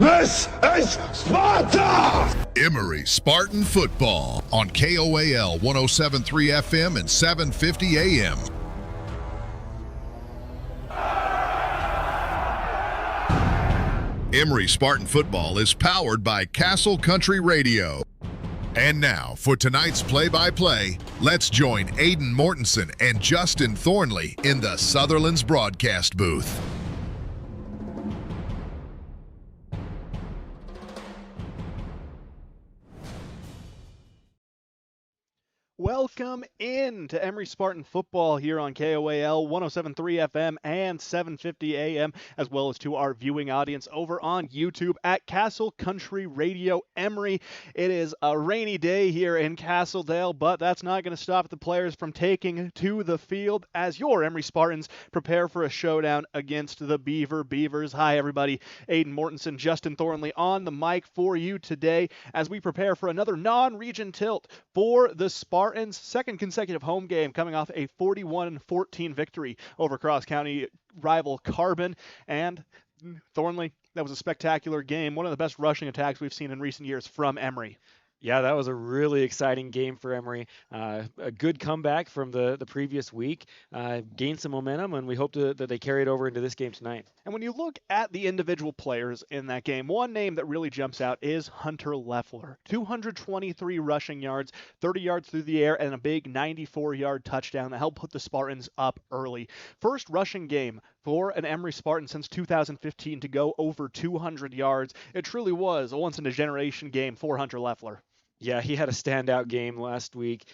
This is Sparta! Emery Spartan Football on KOAL 107.3 FM and 750 AM. Emery Spartan Football is powered by Castle Country Radio. And now, for tonight's play-by-play, let's join Aiden Mortensen and Justin Thornley in the Sutherland's broadcast booth. Welcome in to Emery Spartan Football here on KOAL 107.3 FM and 750 AM, as well as to our viewing audience over on YouTube at Castle Country Radio Emery. It is a rainy day here in Castledale, but that's not going to stop the players from taking to the field as your Emery Spartans prepare for a showdown against the Beaver Beavers. Hi, everybody. Aiden Mortensen, Justin Thornley on the mic for you today as we prepare for another non-region tilt for the Spartans. Second consecutive home game coming off a 41-14 victory over cross-county rival Carbon. And Thornley, that was a spectacular game. One of the best rushing attacks we've seen in recent years from Emery. Yeah, that was a really exciting game for Emery. A good comeback from the previous week. Gained some momentum, and we hope that they carry it over into this game tonight. And when you look at the individual players in that game, one name that really jumps out is Hunter Leffler. 223 rushing yards, 30 yards through the air, and a big 94-yard touchdown that helped put the Spartans up early. First rushing game for an Emery Spartan since 2015 to go over 200 yards. It truly was a once-in-a-generation game for Hunter Leffler. Yeah, he had a standout game last week.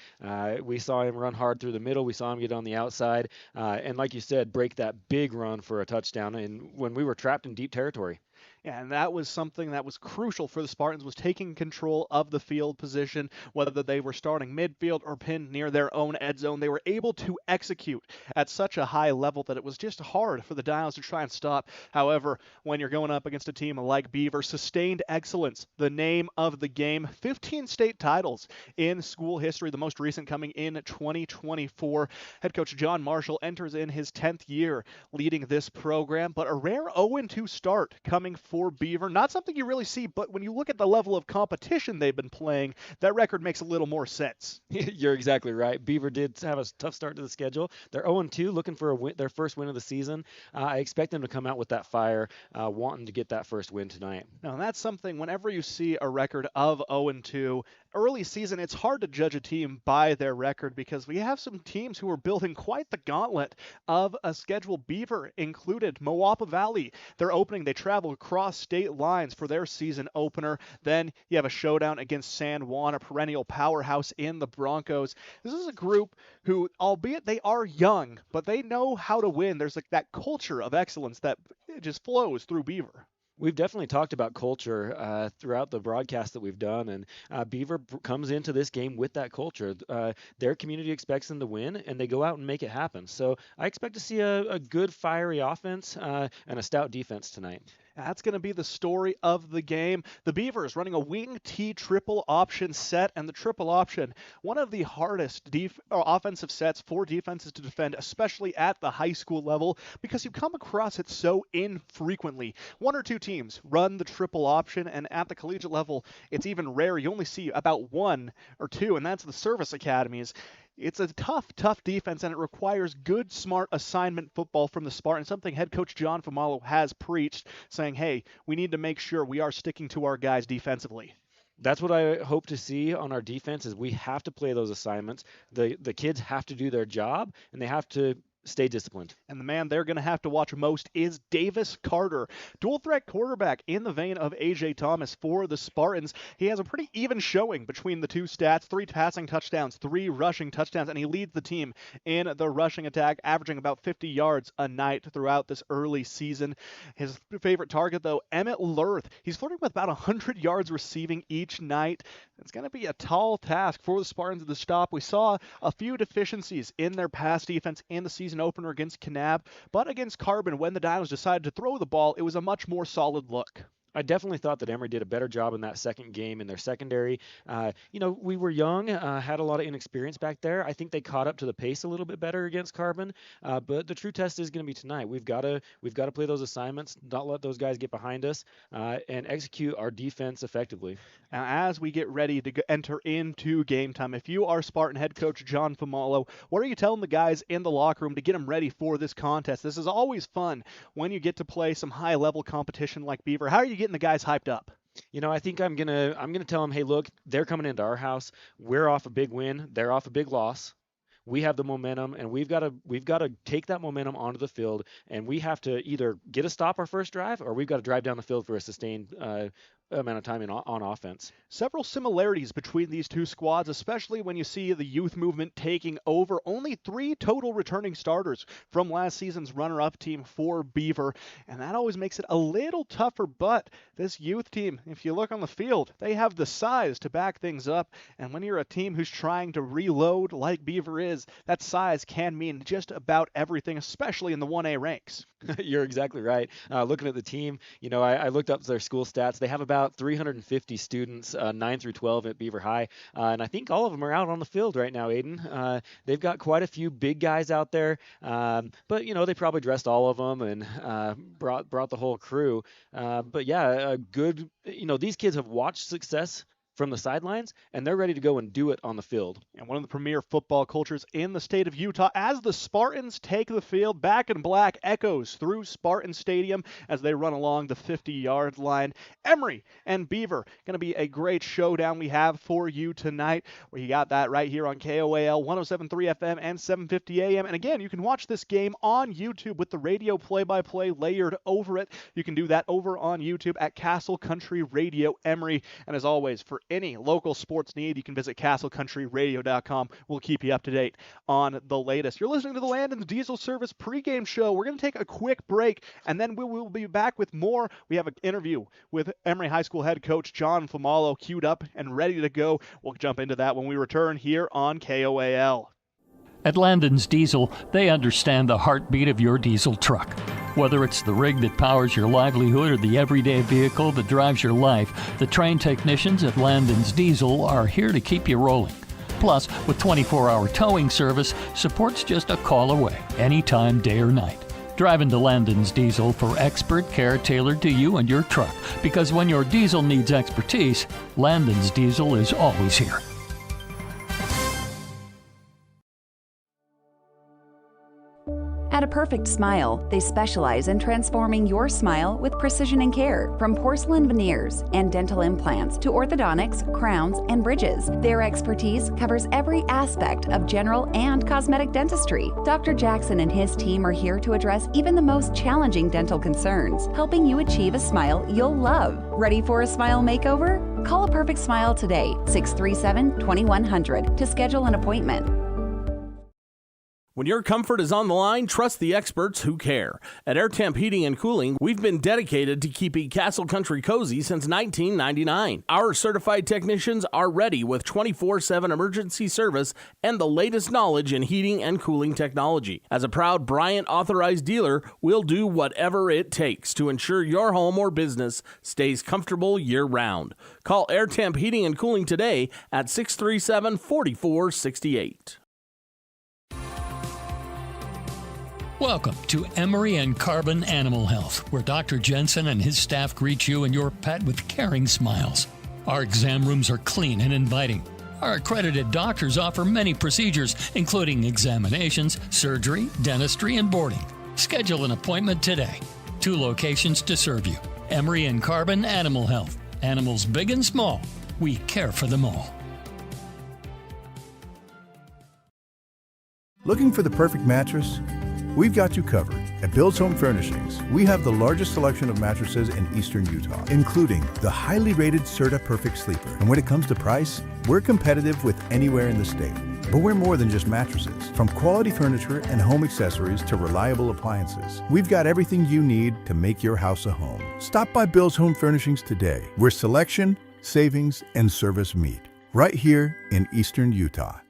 We saw him run hard through the middle. We saw him get on the outside. And like you said, break that big run for a touchdown and when we were trapped in deep territory. Yeah, and that was something that was crucial for the Spartans, was taking control of the field position, whether they were starting midfield or pinned near their own end zone. They were able to execute at such a high level that it was just hard for the Dials to try and stop. However, when you're going up against a team like Beaver, sustained excellence, the name of the game, 15 state titles in school history, the most recent coming in 2024. Head coach John Marshall enters in his 10th year leading this program, but a rare 0-2 start coming for Beaver. Not something you really see, but when you look at the level of competition they've been playing, that record makes a little more sense. You're exactly right. Beaver did have a tough start to the schedule. They're 0-2, looking for their first win of the season. I expect them to come out with that fire, wanting to get that first win tonight. Now, that's something, whenever you see a record of 0-2, early season, it's hard to judge a team by their record because we have some teams who are building quite the gauntlet of a schedule. Beaver included. Moapa Valley, they're opening. They travel across state lines for their season opener. Then you have a showdown against San Juan, a perennial powerhouse in the Broncos. This is a group who, albeit they are young, but they know how to win. There's like that culture of excellence that just flows through Beaver. We've definitely talked about culture throughout the broadcast that we've done, and Beaver comes into this game with that culture. Their community expects them to win, and they go out and make it happen. So I expect to see a good, fiery offense and a stout defense tonight. That's going to be the story of the game. The Beavers running a wing T triple option set, and the triple option, one of the hardest offensive sets for defenses to defend, especially at the high school level, because you come across it so infrequently. One or two teams run the triple option, and at the collegiate level, it's even rare. You only see about one or two, and that's the service academies. It's a tough defense, and it requires good, smart assignment football from the Spartans, something head coach John Famalo has preached, saying, hey, we need to make sure we are sticking to our guys defensively. That's what I hope to see on our defense is we have to play those assignments. The kids have to do their job, and they have to stay disciplined. And the man they're going to have to watch most is Davis Carter, dual threat quarterback in the vein of A.J. Thomas for the Spartans. He has a pretty even showing between the two stats, 3 passing touchdowns, 3 rushing touchdowns, and he leads the team in the rushing attack, averaging about 50 yards a night throughout this early season. His favorite target, though, Emmett Lurth. He's flirting with about 100 yards receiving each night. It's going to be a tall task for the Spartans at the stop. We saw a few deficiencies in their pass defense in the season opener against Kanab, but against Carbon, when the Dinos decided to throw the ball, it was a much more solid look. I definitely thought that Emery did a better job in that second game in their secondary. We were young, had a lot of inexperience back there. I think they caught up to the pace a little bit better against Carbon. But the true test is going to be tonight. We've got to play those assignments, not let those guys get behind us, and execute our defense effectively. Now, as we get ready to enter into game time, if you are Spartan head coach John Famalo, what are you telling the guys in the locker room to get them ready for this contest? This is always fun when you get to play some high-level competition like Beaver. How are you getting the guys hyped up? I think I'm gonna tell them, hey, look, they're coming into our house. We're off a big win. They're off a big loss. We have the momentum, and we've got to take that momentum onto the field, and we have to either get a stop our first drive, or we've got to drive down the field for a sustained amount of time on offense. Several similarities between these two squads, especially when you see the youth movement taking over. Only 3 total returning starters from last season's runner-up team for Beaver, and that always makes it a little tougher. But this youth team, if you look on the field, they have the size to back things up, and when you're a team who's trying to reload like Beaver is, that size can mean just about everything, especially in the 1A ranks. You're exactly right. Looking at the team, I looked up their school stats. They have about 350 students, 9 through 12 at Beaver High, and I think all of them are out on the field right now, Aiden. They've got quite a few big guys out there, but they probably dressed all of them and brought the whole crew. But yeah, good. These kids have watched success from the sidelines, and they're ready to go and do it on the field. And one of the premier football cultures in the state of Utah, as the Spartans take the field, back in black echoes through Spartan Stadium as they run along the 50-yard line. Emery and Beaver, going to be a great showdown we have for you tonight. We got that right here on KOAL 107.3 FM and 750 AM. And again, you can watch this game on YouTube with the radio play-by-play layered over it. You can do that over on YouTube at Castle Country Radio Emery. And as always, for any local sports need, you can visit castlecountryradio.com. We'll keep you up to date on the latest. You're listening to the Landon's Diesel Service pregame show. We're going to take a quick break, and then we will be back with more. We have an interview with Emery High School head coach John Famalo queued up and ready to go. We'll jump into that when we return here on KOAL. At Landon's Diesel, they understand the heartbeat of your diesel truck. Whether it's the rig that powers your livelihood or the everyday vehicle that drives your life, the trained technicians at Landon's Diesel are here to keep you rolling. Plus, with 24-hour towing service, support's just a call away, anytime, day or night. Drive into Landon's Diesel for expert care tailored to you and your truck, because when your diesel needs expertise, Landon's Diesel is always here. At A Perfect Smile, they specialize in transforming your smile with precision and care. From porcelain veneers and dental implants to orthodontics, crowns, and bridges, their expertise covers every aspect of general and cosmetic dentistry. Dr. Jackson and his team are here to address even the most challenging dental concerns, helping you achieve a smile you'll love. Ready for a smile makeover? Call A Perfect Smile today, 637-2100, to schedule an appointment. When your comfort is on the line, trust the experts who care. At Air Temp Heating and Cooling, we've been dedicated to keeping Castle Country cozy since 1999. Our certified technicians are ready with 24/7 emergency service and the latest knowledge in heating and cooling technology. As a proud Bryant authorized dealer, we'll do whatever it takes to ensure your home or business stays comfortable year-round. Call Air Temp Heating and Cooling today at 637-4468. Welcome to Emery and Carbon Animal Health, where Dr. Jensen and his staff greet you and your pet with caring smiles. Our exam rooms are clean and inviting. Our accredited doctors offer many procedures, including examinations, surgery, dentistry, and boarding. Schedule an appointment today. 2 locations to serve you. Emery and Carbon Animal Health. Animals big and small. We care for them all. Looking for the perfect mattress? We've got you covered. At Bill's Home Furnishings, we have the largest selection of mattresses in eastern Utah, including the highly rated Serta Perfect Sleeper. And when it comes to price, we're competitive with anywhere in the state. But we're more than just mattresses. From quality furniture and home accessories to reliable appliances, we've got everything you need to make your house a home. Stop by Bill's Home Furnishings today, where selection, savings, and service meet. Right here in eastern Utah.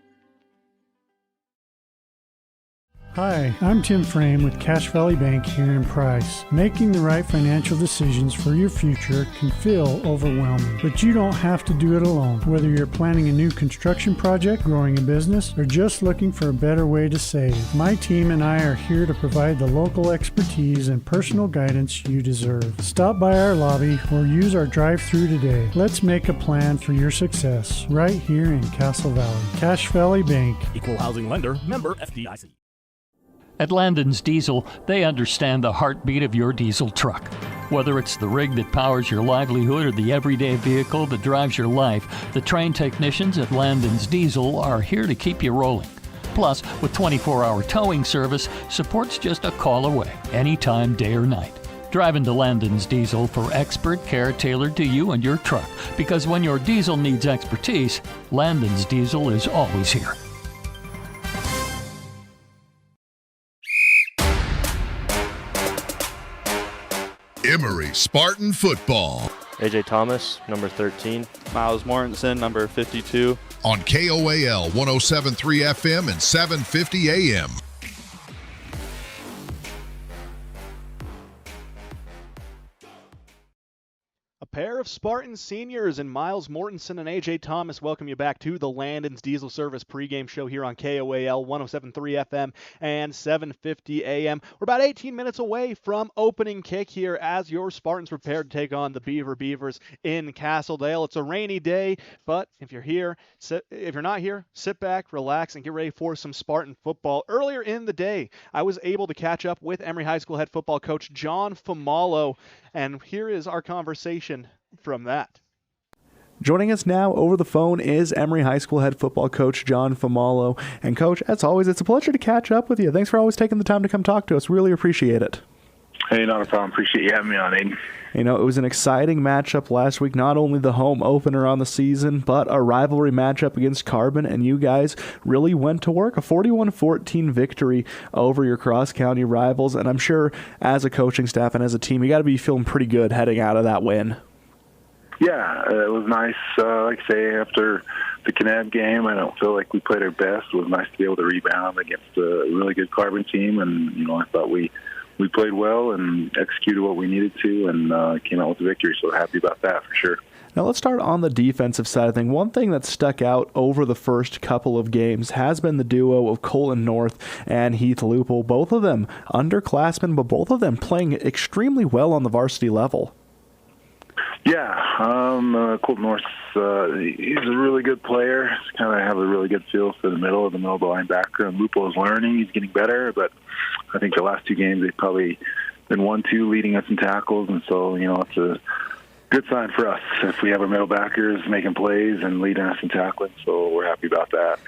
Hi, I'm Tim Frame with Cache Valley Bank here in Price. Making the right financial decisions for your future can feel overwhelming, but you don't have to do it alone. Whether you're planning a new construction project, growing a business, or just looking for a better way to save, my team and I are here to provide the local expertise and personal guidance you deserve. Stop by our lobby or use our drive-thru today. Let's make a plan for your success right here in Castle Valley. Cache Valley Bank. Equal housing lender, member FDIC. At Landon's Diesel, they understand the heartbeat of your diesel truck. Whether it's the rig that powers your livelihood or the everyday vehicle that drives your life, the trained technicians at Landon's Diesel are here to keep you rolling. Plus, with 24-hour towing service, support's just a call away, anytime, day or night. Drive into Landon's Diesel for expert care tailored to you and your truck, because when your diesel needs expertise, Landon's Diesel is always here. Emery Spartan Football. AJ Thomas, number 13. Miles Mortensen, number 52. On KOAL 107.3 FM and 750 AM. A pair of Spartan seniors and Miles Mortensen and A.J. Thomas welcome you back to the Landon's Diesel Service pregame show here on KOAL 107.3 FM and 750 AM. We're about 18 minutes away from opening kick here as your Spartans prepare to take on the Beaver Beavers in Castledale. It's a rainy day, but if you're not here, sit back, relax, and get ready for some Spartan football. Earlier in the day, I was able to catch up with Emery High School head football coach John Famalo, and here is our conversation from that. Joining us now over the phone is Emery High School head football coach John Famalo. And Coach, as always, it's a pleasure to catch up with you. Thanks for always taking the time to come talk to us. Really appreciate it. Hey, not a problem. Appreciate you having me on, Aiden. You know, it was an exciting matchup last week, not only the home opener on the season, but a rivalry matchup against Carbon, and you guys really went to work. A 41-14 victory over your cross-county rivals, and I'm sure as a coaching staff and as a team, you got to be feeling pretty good heading out of that win. Yeah, it was nice. Like I say, after the Kanab game, I don't feel like we played our best. It was nice to be able to rebound against a really good Carbon team, and, you know, I thought we played well and executed what we needed to and came out with the victory, so happy about that for sure. Now let's start on the defensive side of things. One thing that stuck out over the first couple of games has been the duo of Colton North and Heath Lupel. Both of them underclassmen, but both of them playing extremely well on the varsity level. Yeah, Colton North, he's a really good player. He's kind of have a really good feel for the middle of the linebacker. And Lupo is learning. He's getting better, but I think the last two games they've probably been 1-2 leading us in tackles, and so, you know, it's a good sign for us if we have our middle backers making plays and leading us in tackling, so we're happy about that.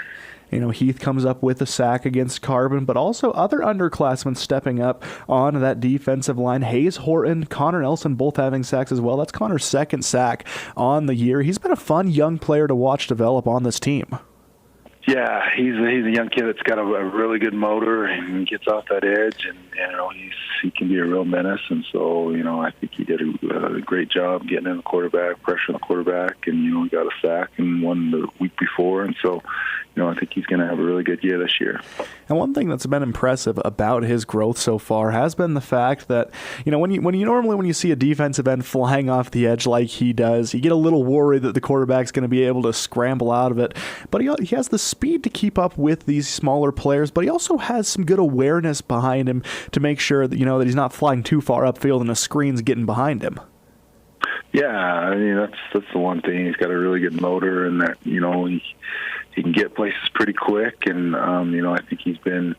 You know, Heath comes up with a sack against Carbon, but also other underclassmen stepping up on that defensive line. Hayes Horton, Connor Nelson both having sacks as well. That's Connor's second sack on the year. He's been a fun young player to watch develop on this team. Yeah, he's a young kid that's got a really good motor and gets off that edge, and, you know, he can be a real menace. And so, you know, I think he did a great job getting in the quarterback, pressuring the quarterback, and, you know, he got a sack and one the week before. And so, you know, I think he's going to have a really good year this year. And one thing that's been impressive about his growth so far has been the fact that, you know, when you see a defensive end flying off the edge like he does, you get a little worried that the quarterback's going to be able to scramble out of it. But he has the speed to keep up with these smaller players, but he also has some good awareness behind him to make sure that, you know, that he's not flying too far upfield and the screen's getting behind him. Yeah, I mean, that's the one thing. He's got a really good motor, and that, you know, he can get places pretty quick, and you know, I think he's been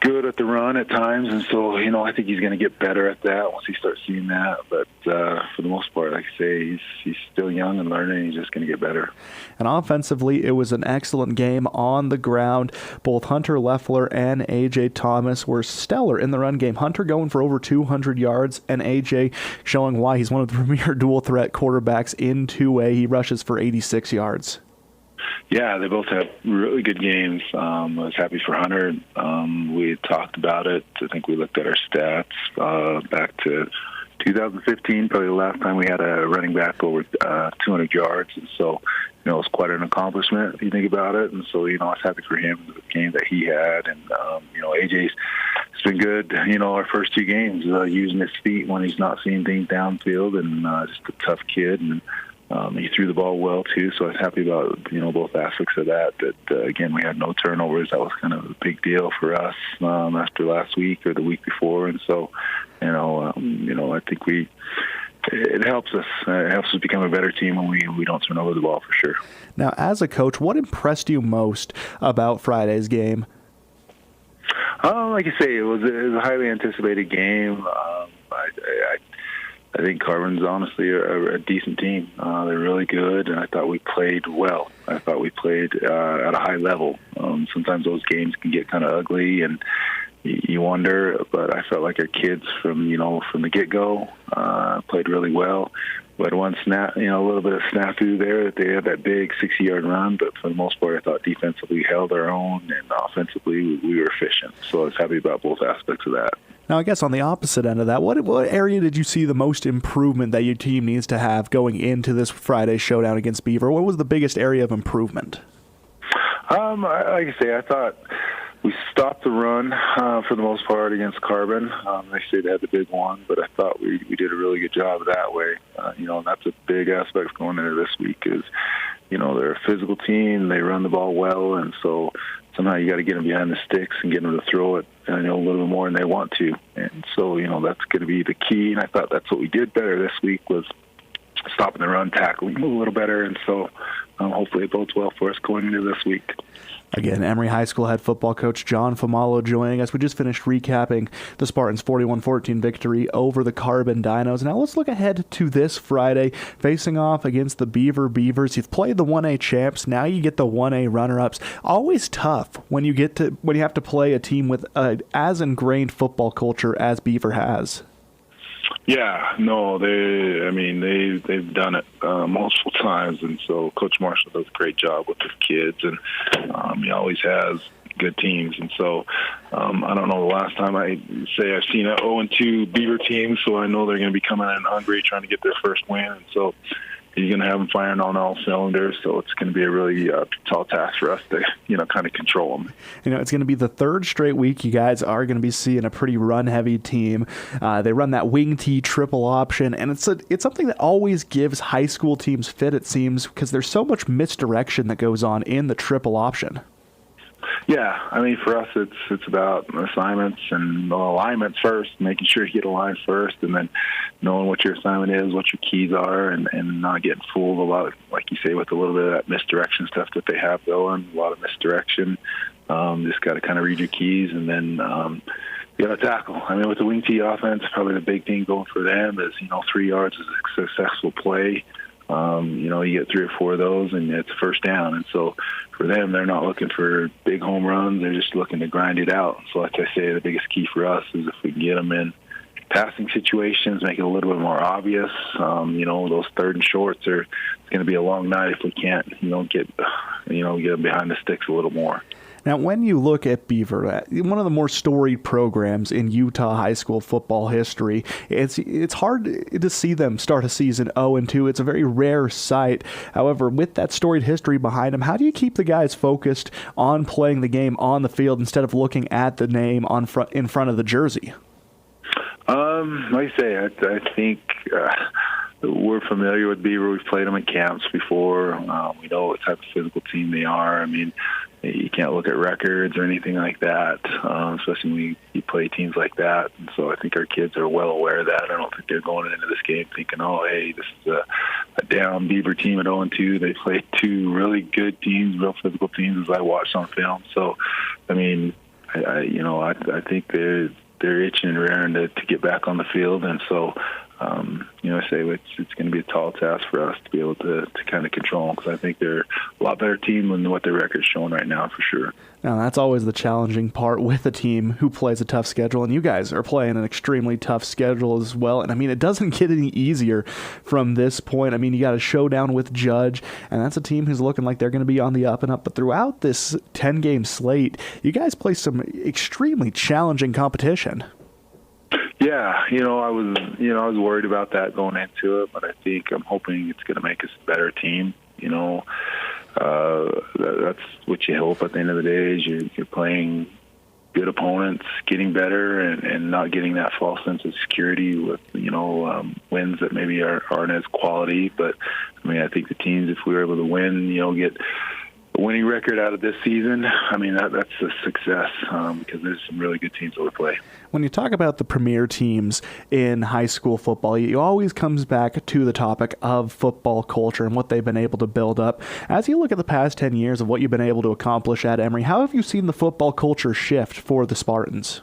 good at the run at times, and so, you know, I think he's going to get better at that once he starts seeing that. But for the most part, like I say, he's still young and learning. He's just going to get better. And offensively, it was an excellent game on the ground. Both Hunter Leffler and A.J. Thomas were stellar in the run game. Hunter going for over 200 yards, and A.J. showing why he's one of the premier dual-threat quarterbacks in 2A. He rushes for 86 yards. Yeah, they both have really good games. I was happy for Hunter. We talked about it. I think we looked at our stats back to 2015, probably the last time we had a running back over 200 yards. And so, it was quite an accomplishment if you think about it. And so, I was happy for him, the game that he had. And, AJ's been good, our first 2 games, using his feet when he's not seeing things downfield, and just a tough kid. And he threw the ball well, too, so I was happy about, both aspects of that. Again, we had no turnovers. That was kind of a big deal for us after last week or the week before. And so, I think it helps us. It helps us become a better team when we don't turn over the ball, for sure. Now, as a coach, what impressed you most about Friday's game? Like you say, it was a highly anticipated game. I think Carbon's honestly a decent team. They're really good, and I thought we played well. I thought we played at a high level. Sometimes those games can get kind of ugly, and you wonder, but I felt like our kids from the get-go played really well. We had one snap, a little bit of snafu there. That they had that big 60-yard run, but for the most part, I thought defensively we held our own, and offensively we were efficient. So I was happy about both aspects of that. Now, I guess on the opposite end of that, what area did you see the most improvement that your team needs to have going into this Friday showdown against Beaver? What was the biggest area of improvement? Like I say, I thought we stopped the run for the most part against Carbon. They say they had the big one, but I thought we did a really good job that way. And that's a big aspect going into this week is, they're a physical team. They run the ball well, and so somehow you got to get them behind the sticks and get them to throw it, a little bit more than they want to. And so, that's going to be the key. And I thought that's what we did better this week was stopping the run, tackling a little better. And so hopefully it bodes well for us going into this week. Again, Emery High School head football coach John Famalo joining us. We just finished recapping the Spartans' 41-14 victory over the Carbon Dinos. Now let's look ahead to this Friday, facing off against the Beaver Beavers. You've played the 1A champs. Now you get the 1A runner-ups. Always tough when you have to play a team with as ingrained football culture as Beaver has. Yeah, no, they've done it multiple times, and so Coach Marshall does a great job with his kids, and he always has good teams. And so I don't know the last time I've seen an 0-2 Beaver team, so I know they're going to be coming in hungry, trying to get their first win, and so he's going to have them firing on all cylinders, so it's going to be a really tall task for us to, kind of control them. It's going to be the third straight week you guys are going to be seeing a pretty run-heavy team. They run that wing tee triple option, and it's something that always gives high school teams fit, it seems, because there's so much misdirection that goes on in the triple option. Yeah, for us, it's about assignments and alignments first, making sure you get aligned first, and then knowing what your assignment is, what your keys are, and not getting fooled a lot, like you say, with a little bit of that misdirection stuff that they have going, a lot of misdirection. Just got to kind of read your keys, and then you got to tackle. With the wing tee offense, probably the big thing going for them is, 3 yards is a successful play. You get 3 or 4 of those, and it's a first down. And so for them, they're not looking for big home runs. They're just looking to grind it out. So like I say, the biggest key for us is if we can get them in passing situations, make it a little bit more obvious. Those third and shorts it's going to be a long night if we can't, get them behind the sticks a little more. Now, when you look at Beaver, one of the more storied programs in Utah high school football history, it's hard to see them start a season 0-2. It's a very rare sight. However, with that storied history behind them, how do you keep the guys focused on playing the game on the field instead of looking at the name in front of the jersey? Like I say, I think we're familiar with Beaver. We've played them in camps before. We know what type of physical team they are. You can't look at records or anything like that, especially when you play teams like that. And so I think our kids are well aware of that. I don't think they're going into this game thinking, this is a down Beaver team at 0-2. They played 2 really good teams, real physical teams, as I watched on film. So, I think they're itching and raring to get back on the field. And so, I say it's going to be a tall task for us to be able to kind of control them, because I think they're a lot better team than what their record's showing right now, for sure. Now, that's always the challenging part with a team who plays a tough schedule, and you guys are playing an extremely tough schedule as well. And, it doesn't get any easier from this point. You got a showdown with Judge, and that's a team who's looking like they're going to be on the up and up. But throughout this 10-game slate, you guys play some extremely challenging competition. Yeah, I was worried about that going into it, but I'm hoping it's going to make us a better team. That's what you hope at the end of the day is you're playing good opponents, getting better, and not getting that false sense of security with wins that maybe aren't as quality. But I think the teams, if we were able to win, get a winning record out of this season, that's a success because there's some really good teams that we play. When you talk about the premier teams in high school football, it always comes back to the topic of football culture and what they've been able to build up. As you look at the past 10 years of what you've been able to accomplish at Emery, how have you seen the football culture shift for the Spartans?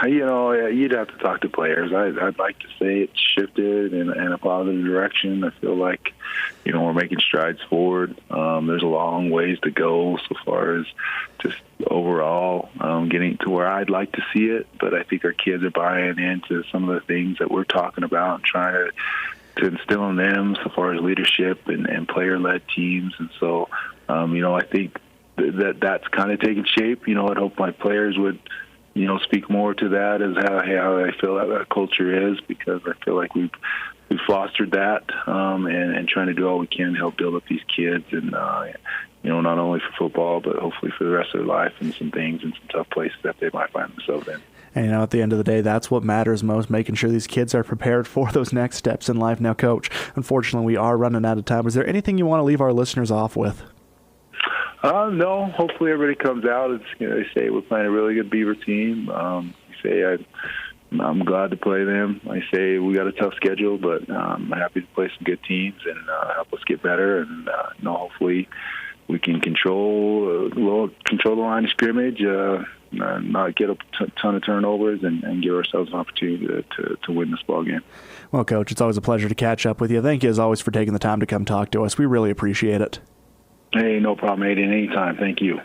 You'd have to talk to players. I'd like to say it's shifted in a positive direction. I feel like, we're making strides forward. There's a long ways to go so far as just overall getting to where I'd like to see it. But I think our kids are buying into some of the things that we're talking about and trying to instill in them so far as leadership and player-led teams. And so, I think that's kind of taking shape. I'd hope my players would speak more to that as how I feel that culture is, because I feel like we've fostered that and trying to do all we can to help build up these kids and not only for football but hopefully for the rest of their life and some things and some tough places that they might find themselves in. And at the end of the day, that's what matters most, making sure these kids are prepared for those next steps in life. Now, Coach, unfortunately, we are running out of time. Is there anything you want to leave our listeners off with? No. Hopefully everybody comes out. It's they say we're playing a really good Beaver team. I'm glad to play them. I say we got a tough schedule, but I'm happy to play some good teams and help us get better. And hopefully we can control the line of scrimmage, not get a ton of turnovers, and give ourselves an opportunity to win this ball game. Well, Coach, it's always a pleasure to catch up with you. Thank you as always for taking the time to come talk to us. We really appreciate it. Hey, no problem, Aiden. Anytime. Thank you.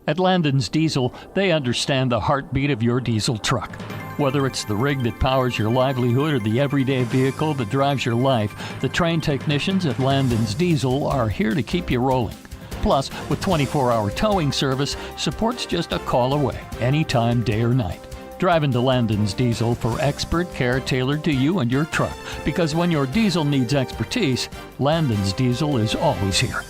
At Landon's Diesel, they understand the heartbeat of your diesel truck. Whether it's the rig that powers your livelihood or the everyday vehicle that drives your life, the trained technicians at Landon's Diesel are here to keep you rolling. Plus, with 24-hour towing service, support's just a call away, anytime, day or night. Drive into Landon's Diesel for expert care tailored to you and your truck, because when your diesel needs expertise, Landon's Diesel is always here.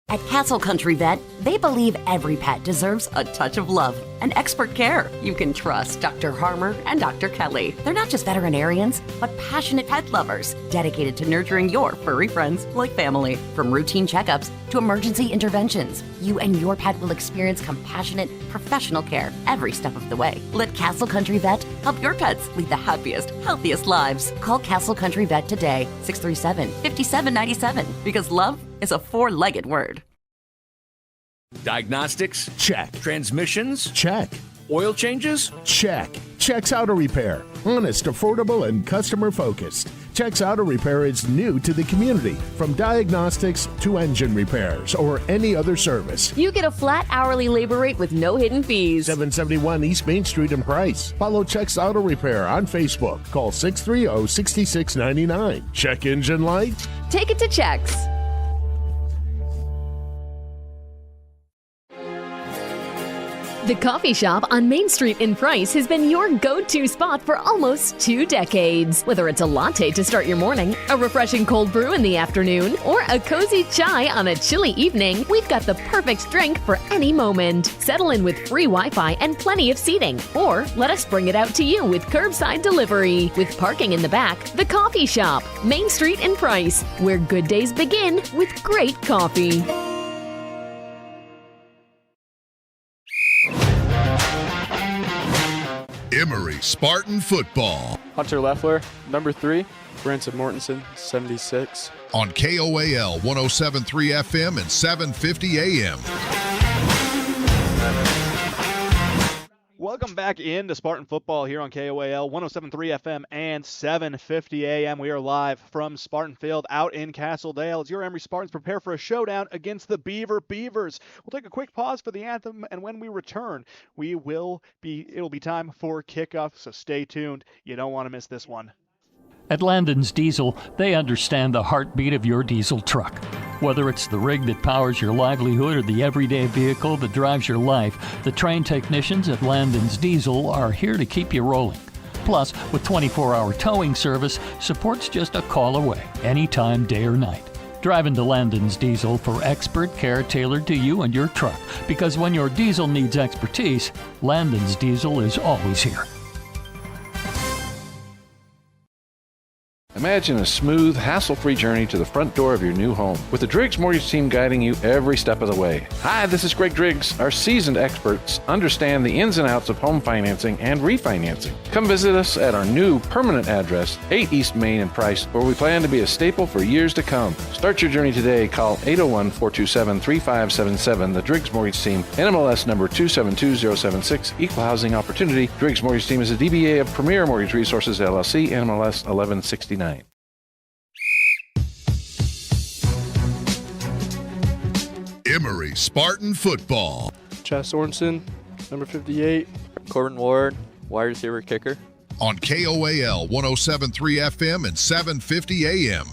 At Castle Country Vet, they believe every pet deserves a touch of love and expert care. You can trust Dr. Harmer and Dr. Kelly. They're not just veterinarians, but passionate pet lovers, dedicated to nurturing your furry friends like family. From routine checkups to emergency interventions, you and your pet will experience compassionate, professional care every step of the way. Let Castle Country Vet help your pets lead the happiest, healthiest lives. Call Castle Country Vet today, 637-5797, because love is a four-legged word. Diagnostics? Check. Transmissions? Check. Oil changes? Check. Checks Auto Repair. Honest, affordable, and customer-focused. Checks Auto Repair is new to the community. From diagnostics to engine repairs or any other service. You get a flat hourly labor rate with no hidden fees. 771 East Main Street in Price. Follow Checks Auto Repair on Facebook. Call 630-6699. Check engine light? Take it to Checks. The coffee shop on Main Street in Price has been your go-to spot for almost 2 decades. Whether it's a latte to start your morning, a refreshing cold brew in the afternoon, or a cozy chai on a chilly evening, we've got the perfect drink for any moment. Settle in with free Wi-Fi and plenty of seating, or let us bring it out to you with curbside delivery. With parking in the back, the coffee shop, Main Street in Price, where good days begin with great coffee. Emery Spartan Football. Hunter Leffler, number 3. Branson Mortensen, 76. On KOAL 107.3 FM and 750 AM. Welcome back into Spartan Football here on KOAL 107.3 FM and 750 AM. We are live from Spartan Field out in Castledale as your Emery Spartans prepare for a showdown against the Beaver Beavers. We'll take a quick pause for the anthem, and when we return, it'll be time for kickoff, so stay tuned. You don't want to miss this one. At Landon's Diesel, they understand the heartbeat of your diesel truck. Whether it's the rig that powers your livelihood or the everyday vehicle that drives your life, the trained technicians at Landon's Diesel are here to keep you rolling. Plus, with 24-hour towing service, support's just a call away, anytime, day or night. Drive into Landon's Diesel for expert care tailored to you and your truck, because when your diesel needs expertise, Landon's Diesel is always here. Imagine a smooth, hassle-free journey to the front door of your new home with the Driggs Mortgage Team guiding you every step of the way. Hi, this is Greg Driggs. Our seasoned experts understand the ins and outs of home financing and refinancing. Come visit us at our new permanent address, 8 East Main in Price, where we plan to be a staple for years to come. Start your journey today. Call 801-427-3577. The Driggs Mortgage Team, NMLS number 272076, Equal Housing Opportunity. Driggs Mortgage Team is a DBA of Premier Mortgage Resources, LLC, NMLS 1169. Emery Spartan Football. Chas Sorensen, number 58. Corbin Ward, wide receiver kicker. On KOAL 107.3 FM and 750 AM.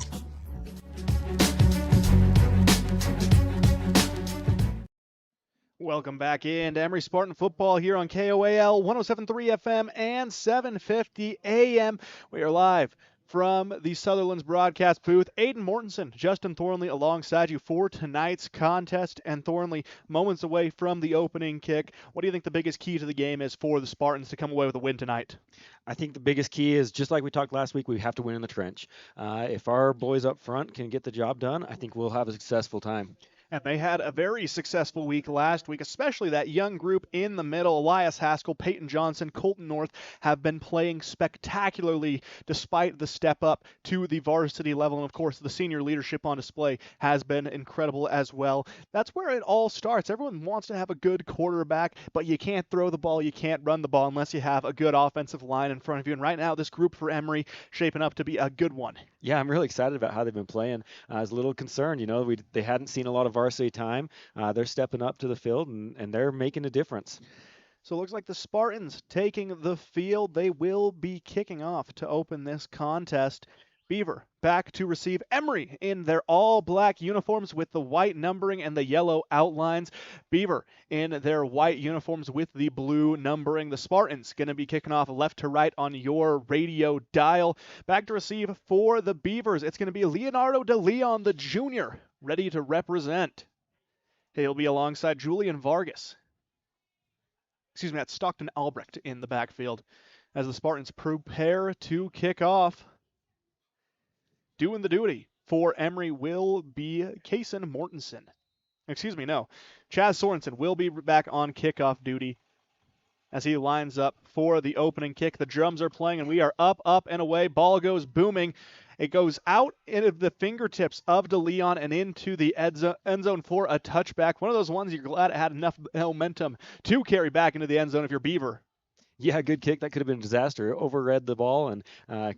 Welcome back in to Emery Spartan Football here on KOAL 107.3 FM and 750 AM. We are live from the Sutherland's broadcast booth. Aiden Mortensen, Justin Thornley alongside you for tonight's contest. And Thornley, moments away from the opening kick. What do you think the biggest key to the game is for the Spartans to come away with a win tonight? I think the biggest key is, just like we talked last week, we have to win in the trench. If our boys up front can get the job done, I think we'll have a successful time. And they had a very successful week last week, especially that young group in the middle. Elias Haskell, Peyton Johnson, Colton North have been playing spectacularly despite the step up to the varsity level. And, of course, the senior leadership on display has been incredible as well. That's where it all starts. Everyone wants to have a good quarterback, but you can't throw the ball, you can't run the ball unless you have a good offensive line in front of you. And right now, this group for Emery shaping up to be a good one. Yeah, I'm really excited about how they've been playing. I was a little concerned, they hadn't seen a lot of varsity time. They're stepping up to the field, and they're making a difference. So it looks like the Spartans taking the field. They will be kicking off to open this contest. Beaver back to receive Emery in their all-black uniforms with the white numbering and the yellow outlines. Beaver in their white uniforms with the blue numbering. The Spartans going to be kicking off left to right on your radio dial. Back to receive for the Beavers. It's going to be Leonardo De Leon, the junior, ready to represent. He'll be alongside Julian Vargas. That's Stockton Albrecht in the backfield as the Spartans prepare to kick off. Doing the duty for Emery will be Kason Mortensen. Chaz Sorensen will be back on kickoff duty as he lines up for the opening kick. The drums are playing, and we are up, and away. Ball goes booming. It goes out into the fingertips of De Leon and into the end zone for a touchback. One of those ones you're glad it had enough momentum to carry back into the end zone if you're Beaver. Yeah, good kick. That could have been a disaster. Overread the ball and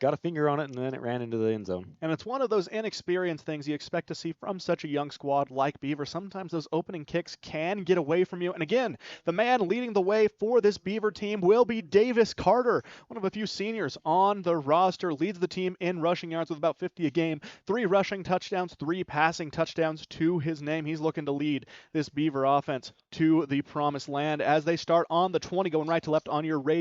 got a finger on it, and then it ran into the end zone. And it's one of those inexperienced things you expect to see from such a young squad like Beaver. Sometimes those opening kicks can get away from you. And again, the man leading the way for this Beaver team will be Davis Carter, one of a few seniors on the roster, leads the team in rushing yards with about 50 a game, 3 rushing touchdowns, 3 passing touchdowns to his name. He's looking to lead this Beaver offense to the promised land as they start on the 20, going right to left on your radio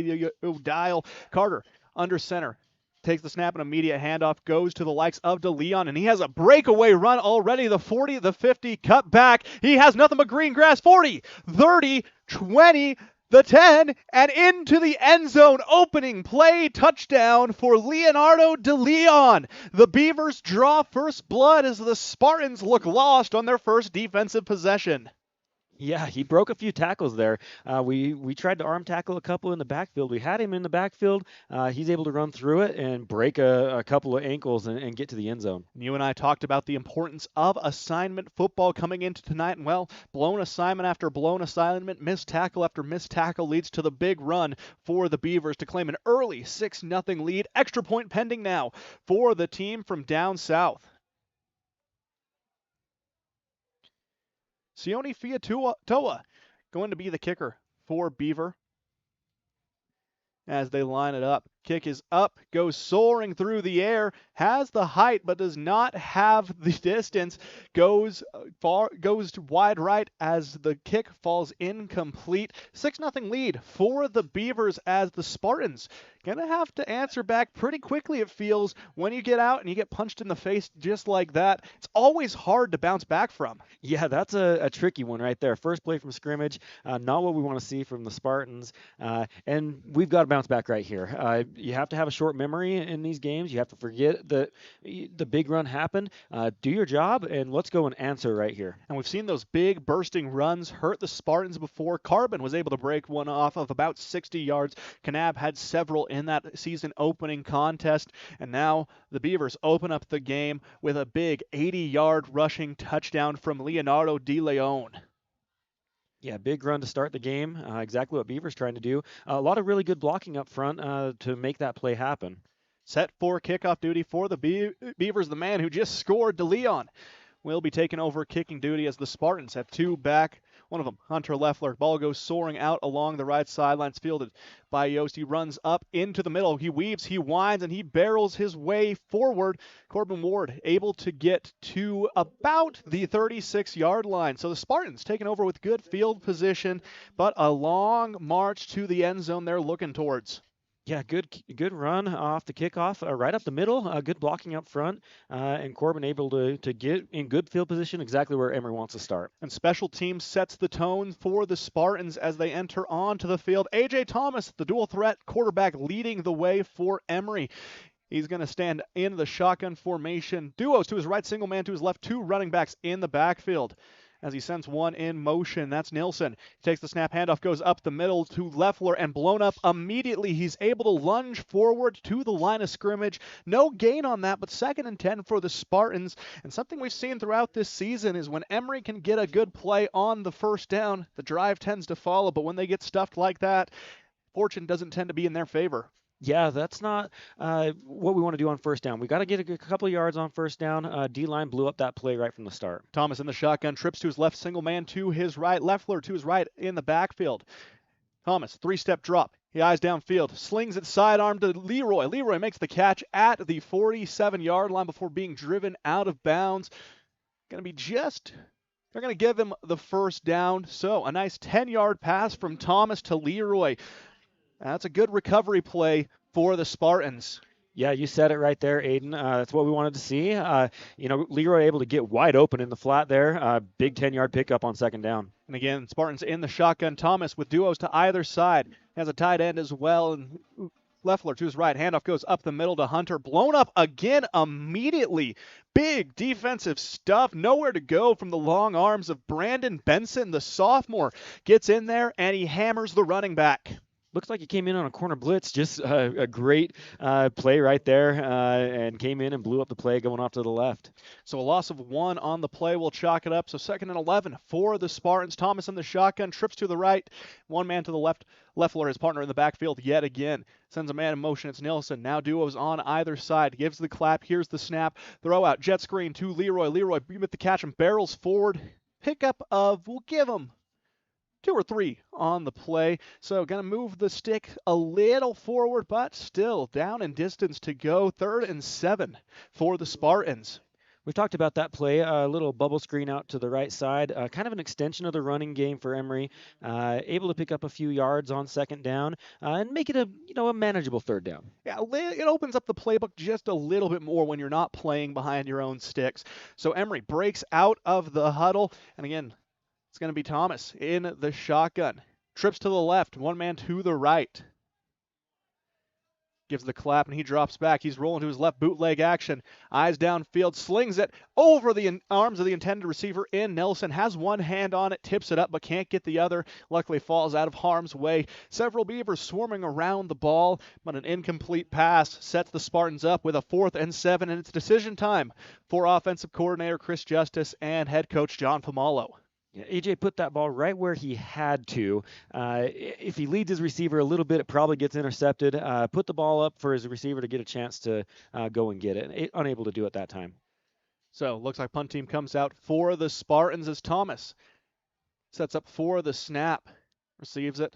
dial. Carter under center takes the snap, and immediate handoff goes to the likes of De Leon, and he has a breakaway run already. The 40, the 50, cut back. He has nothing but green grass. 40, 30, 20, the 10, and into the end zone. Opening play touchdown for Leonardo De Leon. The Beavers draw first blood as the Spartans look lost on their first defensive possession. Yeah, he broke a few tackles there. We tried to arm tackle a couple in the backfield. We had him in the backfield. He's able to run through it and break a couple of ankles and get to the end zone. You and I talked about the importance of assignment football coming into tonight. And, well, blown assignment after blown assignment, missed tackle after missed tackle leads to the big run for the Beavers to claim an early 6-0 lead. Extra point pending now for the team from down south. Sione Fiatoa going to be the kicker for Beaver as they line it up. Kick is up, goes soaring through the air, has the height but does not have the distance, goes wide right as the kick falls incomplete. 6-0 lead for the Beavers as the Spartans gonna have to answer back pretty quickly, it feels, when you get out and you get punched in the face just like that. It's always hard to bounce back from. Yeah, that's a tricky one right there. First play from scrimmage, not what we want to see from the Spartans, and we've got to bounce back right here. You have to have a short memory in these games. You have to forget that the big run happened. Do your job, and let's go and answer right here. And we've seen those big bursting runs hurt the Spartans before. Carbon was able to break one off of about 60 yards. Kanab had several in that season opening contest, and now the Beavers open up the game with a big 80-yard rushing touchdown from Leonardo De Leon. Yeah, big run to start the game. Exactly what Beavers trying to do. A lot of really good blocking up front to make that play happen. Set for kickoff duty for the Beavers. The man who just scored, De Leon, will be taking over kicking duty as the Spartans have two back. One of them, Hunter Leffler. Ball goes soaring out along the right sidelines, fielded by Yost. He runs up into the middle. He weaves, he winds, and he barrels his way forward. Corbin Ward able to get to about the 36-yard line. So the Spartans taking over with good field position, but a long march to the end zone they're looking towards. Yeah, good run off the kickoff, right up the middle, good blocking up front, and Corbin able to get in good field position exactly where Emery wants to start. And special teams sets the tone for the Spartans as they enter onto the field. A.J. Thomas, the dual threat quarterback, leading the way for Emery. He's going to stand in the shotgun formation. Duos to his right, single man to his left, two running backs in the backfield. As he sends one in motion, that's Nilsson. He takes the snap, handoff goes up the middle to Leffler and blown up immediately. He's able to lunge forward to the line of scrimmage. No gain on that, but 2nd and 10 for the Spartans. And something we've seen throughout this season is when Emery can get a good play on the first down, the drive tends to follow. But when they get stuffed like that, fortune doesn't tend to be in their favor. Yeah, that's not what we want to do on first down. We got to get a couple of yards on first down. D-line blew up that play right from the start. Thomas in the shotgun, trips to his left, single man to his right. Leffler to his right in the backfield. Thomas, 3-step drop. He eyes downfield, slings it sidearm to Leroy. Leroy makes the catch at the 47-yard line before being driven out of bounds. They're going to give him the first down. So a nice 10-yard pass from Thomas to Leroy. That's a good recovery play for the Spartans. Yeah, you said it right there, Aiden. That's what we wanted to see. Leroy able to get wide open in the flat there. Big 10-yard pickup on 2nd down. And again, Spartans in the shotgun. Thomas with duos to either side. Has a tight end as well. And Leffler to his right. Handoff goes up the middle to Hunter. Blown up again immediately. Big defensive stuff. Nowhere to go from the long arms of Brandon Benson. The sophomore gets in there and he hammers the running back. Looks like he came in on a corner blitz. Just a great play right there and came in and blew up the play going off to the left. So a loss of 1 on the play will chalk it up. So 2nd and 11 for the Spartans. Thomas in the shotgun, trips to the right. One man to the left. Leffler, his partner in the backfield yet again. Sends a man in motion. It's Nilsson. Now duos on either side. Gives the clap. Here's the snap. Throw out. Jet screen to Leroy. Leroy with the catch and barrels forward. Pickup of, we'll give him 2 or 3 on the play. So going to move the stick a little forward, but still down in distance to go. 3rd and 7 for the Spartans. We've talked about that play, a little bubble screen out to the right side, kind of an extension of the running game for Emery, able to pick up a few yards on 2nd down and make it a manageable 3rd down. Yeah, it opens up the playbook just a little bit more when you're not playing behind your own sticks. So Emery breaks out of the huddle, and again, it's going to be Thomas in the shotgun. Trips to the left, one man to the right. Gives the clap and he drops back. He's rolling to his left, bootleg action. Eyes downfield, slings it over the arms of the intended receiver in Nelson. Has one hand on it, tips it up, but can't get the other. Luckily falls out of harm's way. Several Beavers swarming around the ball, but an incomplete pass sets the Spartans up with a 4th and 7, and it's decision time for offensive coordinator Chris Justice and head coach John Pomalo. Yeah, AJ put that ball right where he had to. If he leads his receiver a little bit, it probably gets intercepted. Put the ball up for his receiver to get a chance to go and get it. Unable to do it that time. So looks like punt team comes out for the Spartans as Thomas sets up for the snap. Receives it.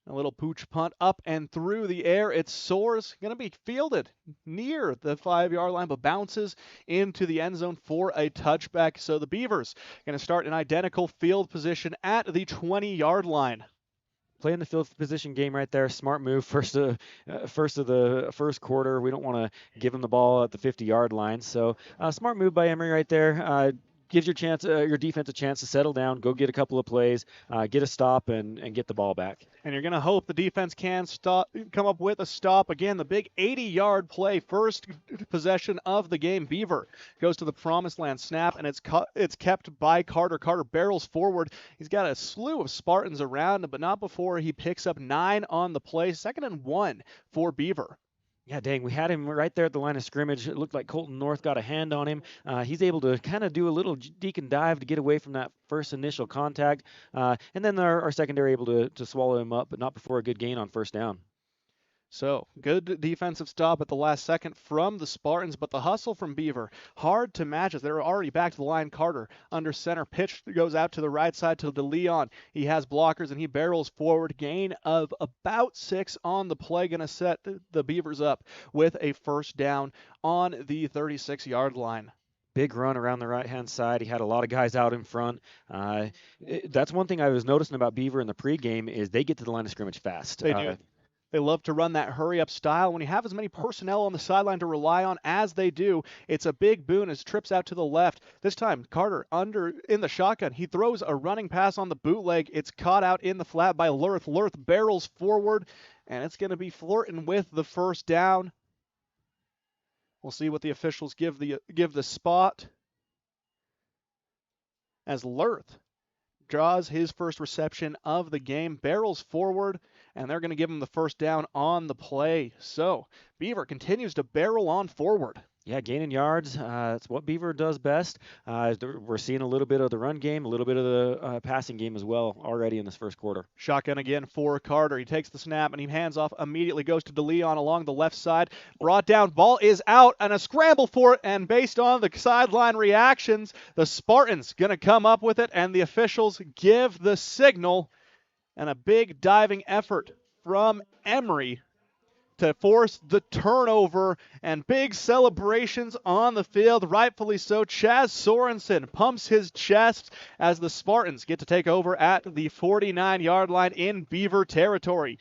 A little pooch punt up and through the air. It soars, going to be fielded near the 5-yard line, but bounces into the end zone for a touchback. So the Beavers going to start an identical field position at the 20-yard line. Playing the field position game right there. Smart move. First of the first quarter. We don't want to give them the ball at the 50-yard line. So smart move by Emery right there. Gives your defense a chance to settle down, go get a couple of plays, get a stop, and get the ball back. And you're going to hope the defense can come up with a stop. Again, the big 80-yard play, first possession of the game. Beaver goes to the promised land snap, and it's kept by Carter. Carter barrels forward. He's got a slew of Spartans around him, but not before he picks up 9 on the play. 2nd and 1 for Beaver. Yeah, dang, we had him right there at the line of scrimmage. It looked like Colton North got a hand on him. He's able to kind of do a little deke and dive to get away from that first initial contact. And then our secondary able to swallow him up, but not before a good gain on first down. So, good defensive stop at the last second from the Spartans, but the hustle from Beaver, hard to match as they're already back to the line. Carter under center, pitch goes out to the right side to DeLeon. He has blockers and he barrels forward, gain of about 6 on the play, going to set the Beavers up with a first down on the 36-yard line. Big run around the right-hand side. He had a lot of guys out in front. That's one thing I was noticing about Beaver in the pregame is they get to the line of scrimmage fast. They do. They love to run that hurry-up style. When you have as many personnel on the sideline to rely on as they do, it's a big boon as trips out to the left. This time, Carter in the shotgun. He throws a running pass on the bootleg. It's caught out in the flat by Lurth. Lurth barrels forward, and it's going to be flirting with the first down. We'll see what the officials give the spot as Lurth draws his first reception of the game, barrels forward, and they're going to give him the first down on the play. So Beaver continues to barrel on forward. Yeah, gaining yards. That's what Beaver does best. We're seeing a little bit of the run game, a little bit of the passing game as well already in this first quarter. Shotgun again for Carter. He takes the snap and he hands off immediately, goes to DeLeon along the left side. Brought down, ball is out, and a scramble for it. And based on the sideline reactions, the Spartans going to come up with it, and the officials give the signal. And a big diving effort from Emery to force the turnover, and big celebrations on the field, rightfully so. Chaz Sorensen pumps his chest as the Spartans get to take over at the 49-yard line in Beaver territory.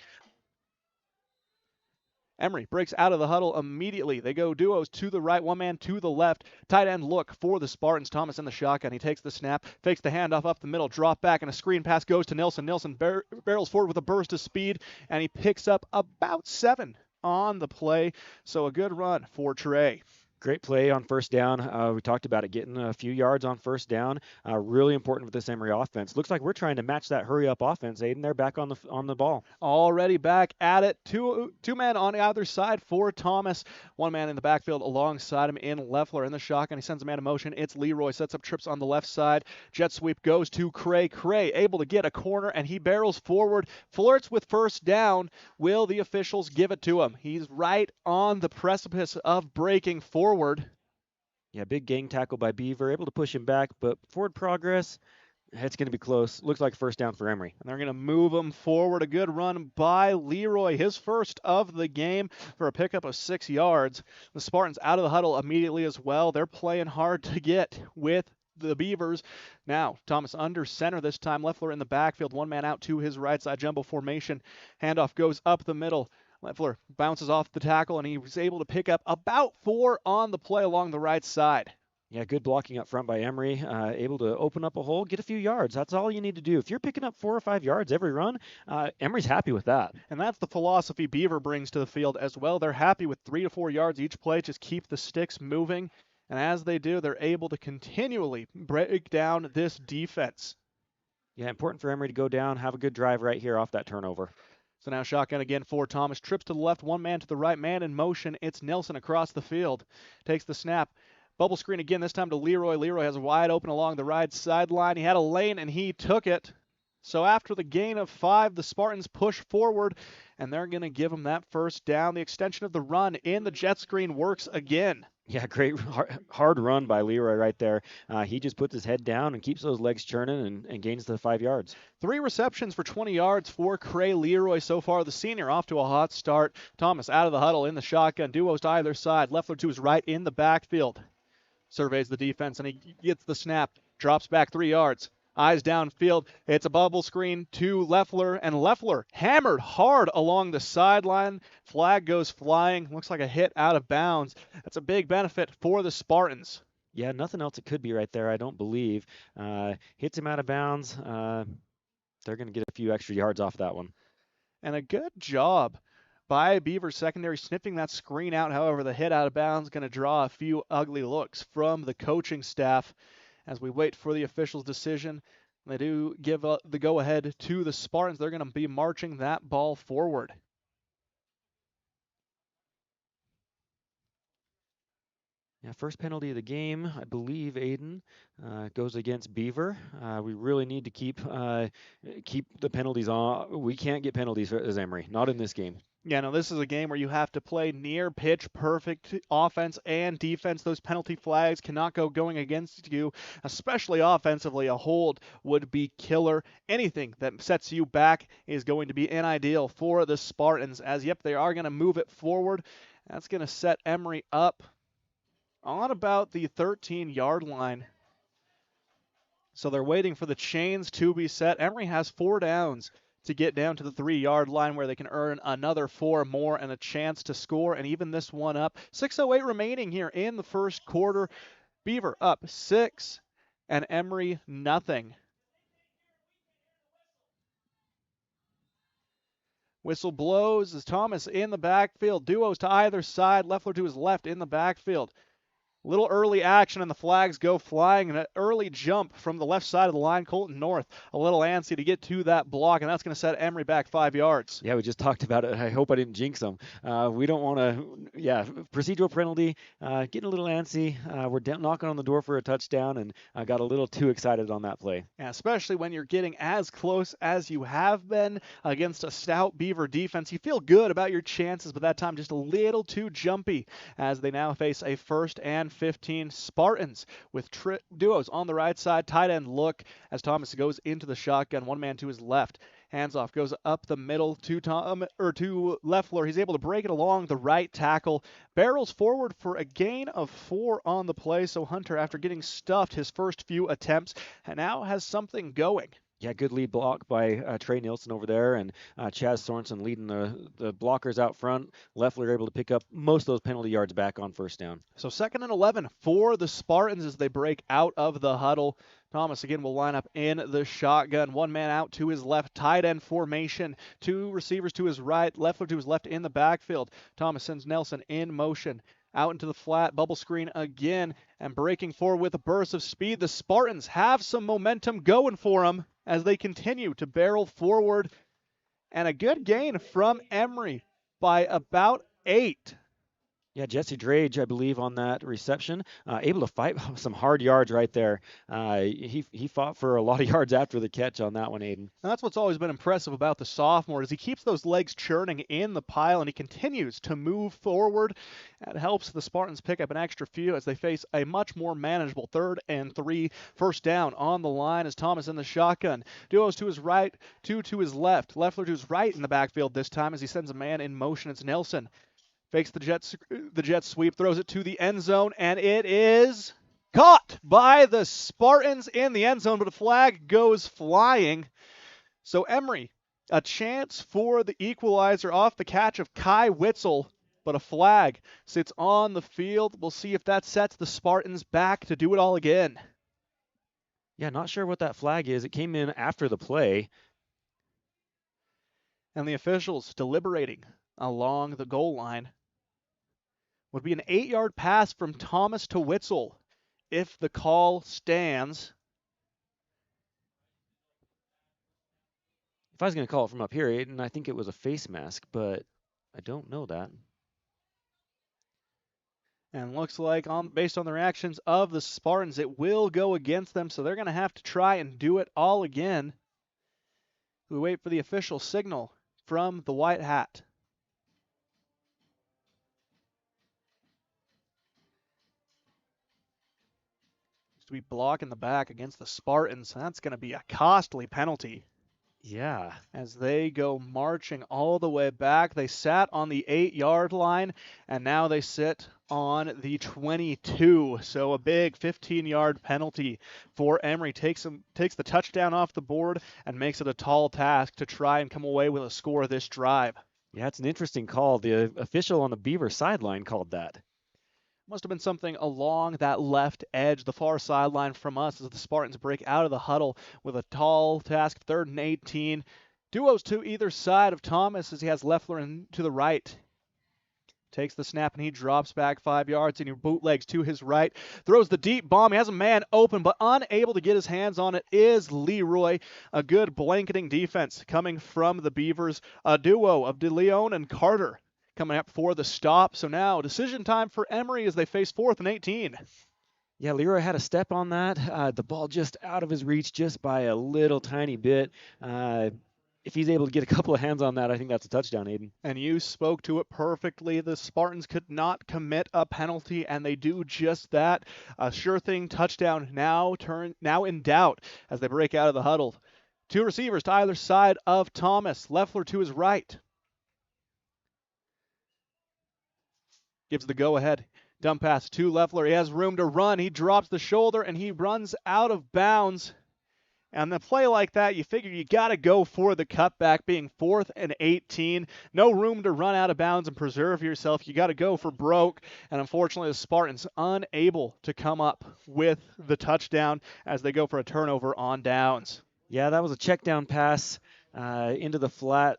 Emery breaks out of the huddle immediately. They go duos to the right, one man to the left. Tight end look for the Spartans. Thomas in the shotgun. He takes the snap, fakes the handoff up the middle, drop back, and a screen pass goes to Nilsson. Nilsson barrels forward with a burst of speed, and he picks up about 7 on the play. So a good run for Trey. Great play on first down. We talked about it, getting a few yards on first down. Really important with this Emery offense. Looks like we're trying to match that hurry-up offense, Aiden. They're back on the ball. Already back at it. Two men on either side for Thomas. One man in the backfield alongside him in Leffler in the shotgun. He sends a man in motion. It's Leroy. Sets up trips on the left side. Jet sweep goes to Cray. Cray able to get a corner, and he barrels forward. Flirts with first down. Will the officials give it to him? He's right on the precipice of breaking forward. Yeah, big gang tackle by Beaver, able to push him back, but forward progress, it's going to be close. Looks like first down for Emery. And they're going to move him forward. A good run by Leroy, his first of the game for a pickup of 6 yards. The Spartans out of the huddle immediately as well. They're playing hard to get with the Beavers. Now, Thomas under center this time. Leffler in the backfield, one man out to his right side, jumbo formation. Handoff goes up the middle. Leffler bounces off the tackle, and he was able to pick up about 4 on the play along the right side. Yeah, good blocking up front by Emery. Able to open up a hole, get a few yards. That's all you need to do. If you're picking up 4 or 5 yards every run, Emery's happy with that. And that's the philosophy Beaver brings to the field as well. They're happy with 3 to 4 yards each play. Just keep the sticks moving. And as they do, they're able to continually break down this defense. Yeah, important for Emery to go down, have a good drive right here off that turnover. So now shotgun again for Thomas. Trips to the left, one man to the right, man in motion. It's Nelson across the field. Takes the snap. Bubble screen again, this time to Leroy. Leroy has a wide open along the right sideline. He had a lane, and he took it. So after the gain of 5, the Spartans push forward, and they're going to give him that first down. The extension of the run in the jet screen works again. Yeah, great hard run by Leroy right there. He just puts his head down and keeps those legs churning and gains the 5 yards. 3 receptions for 20 yards for Cray Leroy so far. The senior off to a hot start. Thomas out of the huddle in the shotgun. Duos to either side. Leffler to his right in the backfield. Surveys the defense, and he gets the snap. Drops back 3 yards. Eyes downfield. It's a bubble screen to Leffler, and Leffler hammered hard along the sideline. Flag goes flying. Looks like a hit out of bounds. That's a big benefit for the Spartans. Yeah, nothing else it could be right there, I don't believe. Hits him out of bounds. They're going to get a few extra yards off that one. And a good job by Beavers secondary sniffing that screen out. However, the hit out of bounds going to draw a few ugly looks from the coaching staff as we wait for the officials' decision. They do give the go-ahead to the Spartans. They're going to be marching that ball forward. Yeah, first penalty of the game, I believe, Aiden, goes against Beaver. We really need to keep the penalties on. We can't get penalties as Emery, not in this game. Yeah, no, this is a game where you have to play near pitch perfect offense and defense. Those penalty flags cannot go going against you, especially offensively. A hold would be killer. Anything that sets you back is going to be ideal for the Spartans, as, yep, they are going to move it forward. That's going to set Emery up on about the 13-yard line. So they're waiting for the chains to be set. Emery has 4 downs to get down to the 3-yard line where they can earn another 4 more and a chance to score and even this one up. 6:08 remaining here in the first quarter. Beaver up 6 and Emery nothing. Whistle blows as Thomas in the backfield. Duos to either side. Leffler to his left in the backfield. Little early action and the flags go flying, and an early jump from the left side of the line. Colton North a little antsy to get to that block, and that's going to set Emery back 5 yards. Yeah, we just talked about it. I hope I didn't jinx them. We don't want to, procedural penalty, getting a little antsy. We're knocking on the door for a touchdown, and I got a little too excited on that play. Yeah, especially when you're getting as close as you have been against a stout Beaver defense. You feel good about your chances, but that time just a little too jumpy as they now face a 1st and 15 Spartans with duos on the right side. Tight end look as Thomas goes into the shotgun. One man to his left. Hands off, goes up the middle to Leffler. He's able to break it along the right tackle. Barrels forward for a gain of 4 on the play. So Hunter, after getting stuffed his first few attempts, now has something going. Yeah, good lead block by Trey Nielsen over there, and Chaz Sorensen leading the blockers out front. Leffler able to pick up most of those penalty yards back on 1st down. So 2nd and 11 for the Spartans as they break out of the huddle. Thomas again will line up in the shotgun. One man out to his left, tight end formation. 2 receivers to his right, Leffler to his left in the backfield. Thomas sends Nelson in motion. Out into the flat, bubble screen again, and breaking forward with a burst of speed. The Spartans have some momentum going for them as they continue to barrel forward. And a good gain from Emery by about 8. Yeah, Jesse Drage, I believe, on that reception, able to fight some hard yards right there. He fought for a lot of yards after the catch on that one, Aiden. And that's what's always been impressive about the sophomore is he keeps those legs churning in the pile and he continues to move forward. That helps the Spartans pick up an extra few as they face a much more manageable 3rd and 3. 1st down on the line as Thomas in the shotgun. Duos to his right, 2 to his left. Leffler to his right in the backfield this time as he sends a man in motion. It's Nelson. Fakes the jet sweep, throws it to the end zone, and it is caught by the Spartans in the end zone, but a flag goes flying. So Emery, a chance for the equalizer off the catch of Kai Witzel, but a flag sits on the field. We'll see if that sets the Spartans back to do it all again. Yeah, not sure what that flag is. It came in after the play. And the officials deliberating along the goal line. Would be an 8-yard pass from Thomas to Witzel if the call stands. If I was going to call it from up here, Aiden, I think it was a face mask, but I don't know that. And looks like, based on the reactions of the Spartans, it will go against them, so they're going to have to try and do it all again. We wait for the official signal from the white hat. to be blocking the back against the Spartans. That's going to be a costly penalty. Yeah. As they go marching all the way back. They sat on the 8-yard line, and now they sit on the 22. So a big 15-yard penalty for Emery. Takes the touchdown off the board and makes it a tall task to try and come away with a score this drive. Yeah, it's an interesting call. The official on the Beaver sideline called that. Must have been something along that left edge, the far sideline from us, as the Spartans break out of the huddle with a tall task, 3rd and 18. Duos to either side of Thomas as he has Leffler to the right. Takes the snap and he drops back 5 yards and he bootlegs to his right. Throws the deep bomb. He has a man open, but unable to get his hands on it is Leroy. A good blanketing defense coming from the Beavers. A duo of DeLeon and Carter coming up for the stop. So now decision time for Emery as they face 4th and 18. Yeah, Leroy had a step on that. The ball just out of his reach just by a little tiny bit. If he's able to get a couple of hands on that, I think that's a touchdown, Aiden. And you spoke to it perfectly. The Spartans could not commit a penalty, and they do just that. A sure thing touchdown now in doubt as they break out of the huddle. 2 receivers to either side of Thomas. Leffler to his right. Gives the go-ahead. Dump pass to Leffler. He has room to run. He drops the shoulder, and he runs out of bounds. And the play like that, you figure you got to go for the cutback, being 4th and 18. No room to run out of bounds and preserve yourself. You got to go for broke. And unfortunately, the Spartans unable to come up with the touchdown as they go for a turnover on downs. Yeah, that was a check down pass into the flat.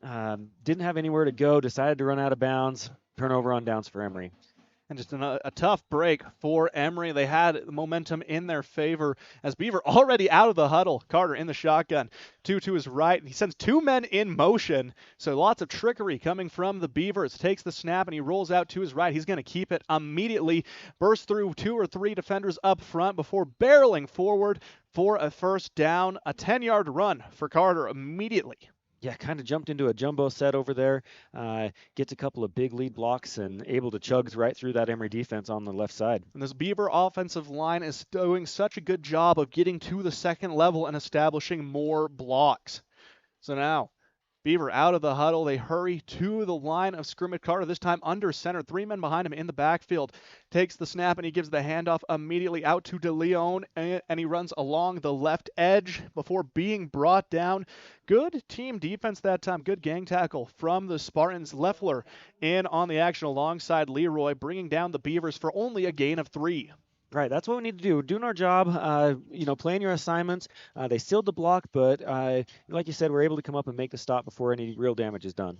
Didn't have anywhere to go. Decided to run out of bounds. Turnover on downs for Emery. And just a tough break for Emery. They had momentum in their favor as Beaver already out of the huddle. Carter in the shotgun. 2 to his right. He sends 2 men in motion. So lots of trickery coming from the Beavers. Takes the snap and he rolls out to his right. He's going to keep it immediately. Bursts through 2 or 3 defenders up front before barreling forward for a first down. A 10-yard run for Carter immediately. Yeah, kind of jumped into a jumbo set over there, gets a couple of big lead blocks and able to chug right through that Emery defense on the left side. And this Beaver offensive line is doing such a good job of getting to the second level and establishing more blocks. So now, Beaver out of the huddle. They hurry to the line of scrimmage. Carter this time under center. 3 men behind him in the backfield. Takes the snap and he gives the handoff immediately out to DeLeon. And he runs along the left edge before being brought down. Good team defense that time. Good gang tackle from the Spartans. Leffler in on the action alongside Leroy, bringing down the Beavers for only a gain of 3. Right, that's what we need to do. We're doing our job, playing your assignments. They sealed the block, but like you said, we're able to come up and make the stop before any real damage is done.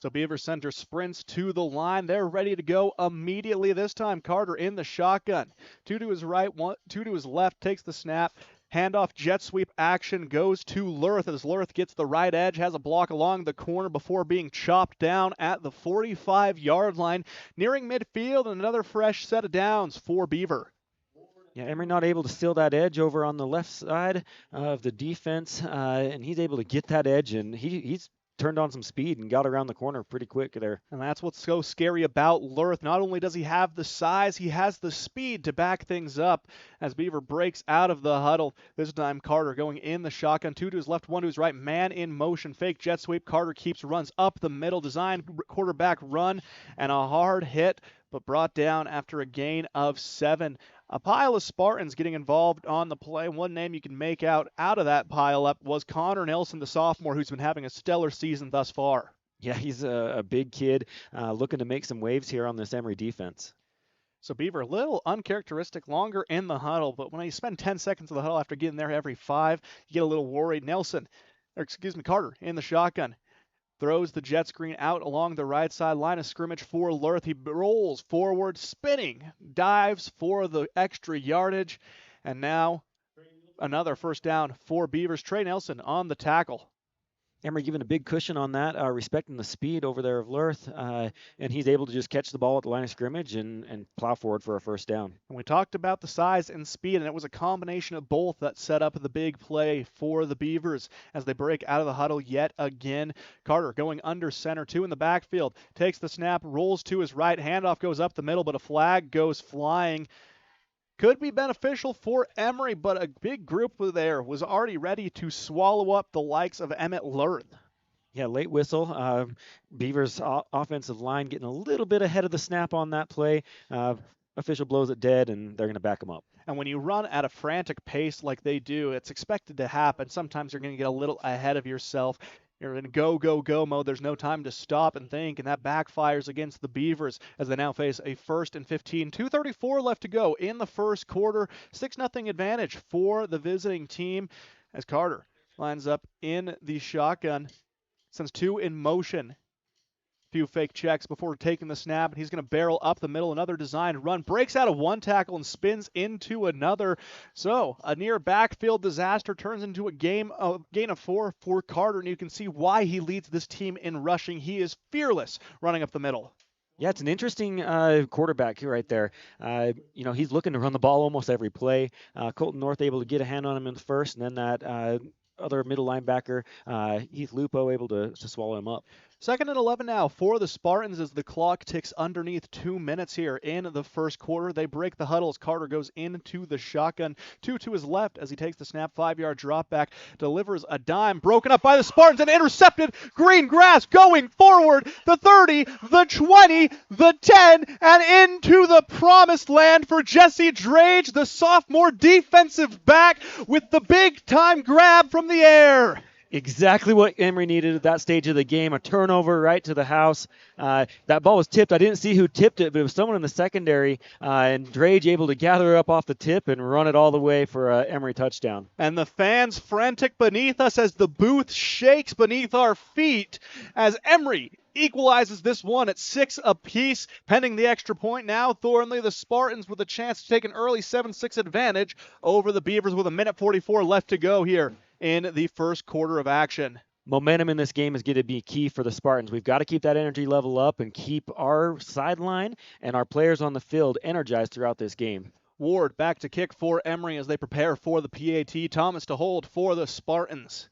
So Beaver Center sprints to the line. They're ready to go immediately. This time Carter in the shotgun. 2 to his right, 2 to his left, takes the snap. Handoff, jet sweep action goes to Lurth as Lurth gets the right edge, has a block along the corner before being chopped down at the 45-yard line. Nearing midfield, and another fresh set of downs for Beaver. Yeah, Emery not able to steal that edge over on the left side of the defense, and he's able to get that edge, and he's turned on some speed and got around the corner pretty quick there. And that's what's so scary about Lurth. Not only does he have the size, he has the speed to back things up as Beaver breaks out of the huddle. This time Carter going in the shotgun. 2 to his left, 1 to his right. Man in motion. Fake jet sweep. Carter runs up the middle. Design quarterback run and a hard hit, but brought down after a gain of 7. A pile of Spartans getting involved on the play. One name you can make out of that pile up was Connor Nelson, the sophomore, who's been having a stellar season thus far. Yeah, he's a big kid looking to make some waves here on this Emery defense. So Beaver, a little uncharacteristic, longer in the huddle, but when you spend 10 seconds in the huddle after getting there every 5, you get a little worried. Carter in the shotgun. Throws the jet screen out along the right side line of scrimmage for Lurth. He rolls forward, spinning, dives for the extra yardage. And now another first down for Beavers. Trey Nelson on the tackle. Emery giving a big cushion on that, respecting the speed over there of Lurth, and he's able to just catch the ball at the line of scrimmage and plow forward for a first down. And we talked about the size and speed, and it was a combination of both that set up the big play for the Beavers as they break out of the huddle yet again. Carter going under center, 2 in the backfield, takes the snap, rolls to his right, handoff goes up the middle, but a flag goes flying. could be beneficial for Emery, but a big group there was already ready to swallow up the likes of Emmett Lurth. Yeah, late whistle. Beavers' offensive line getting a little bit ahead of the snap on that play. Official blows it dead, and they're going to back them up. And when you run at a frantic pace like they do, it's expected to happen. Sometimes you're going to get a little ahead of yourself. You're in go, go, go mode. There's no time to stop and think, and that backfires against the Beavers as they now face a 1st and 15. 2:34 left to go in the first quarter. 6-0 advantage for the visiting team as Carter lines up in the shotgun. Sends 2 in motion. Few fake checks before taking the snap, and he's going to barrel up the middle. Another designed run. Breaks out of one tackle and spins into another. So a near backfield disaster turns into a gain of 4 for Carter, and you can see why he leads this team in rushing. He is fearless running up the middle. Yeah, it's an interesting quarterback here right there. He's looking to run the ball almost every play. Colton North able to get a hand on him in the first, and then that other middle linebacker, Heath Lupo, able to swallow him up. 2nd and 11 now for the Spartans as the clock ticks underneath 2 minutes here in the first quarter. They break the huddles. Carter goes into the shotgun. 2 to his left as he takes the snap. 5-yard drop back. Delivers a dime. Broken up by the Spartans and intercepted. Green grass going forward. The 30, the 20, the 10, and into the promised land for Jesse Drage, the sophomore defensive back, with the big-time grab from the air. Exactly what Emery needed at that stage of the game. A turnover right to the house. That ball was tipped. I didn't see who tipped it, but it was someone in the secondary. And Drage able to gather up off the tip and run it all the way for an Emery touchdown. And the fans frantic beneath us as the booth shakes beneath our feet as Emery equalizes this one at 6 apiece, pending the extra point. Now Thornley, the Spartans, with a chance to take an early 7-6 advantage over the Beavers with 1:44 left to go here in the first quarter of action. Momentum in this game is going to be key for the Spartans. We've got to keep that energy level up and keep our sideline and our players on the field energized throughout this game. Ward back to kick for Emery as they prepare for the PAT. Thomas to hold for the Spartans.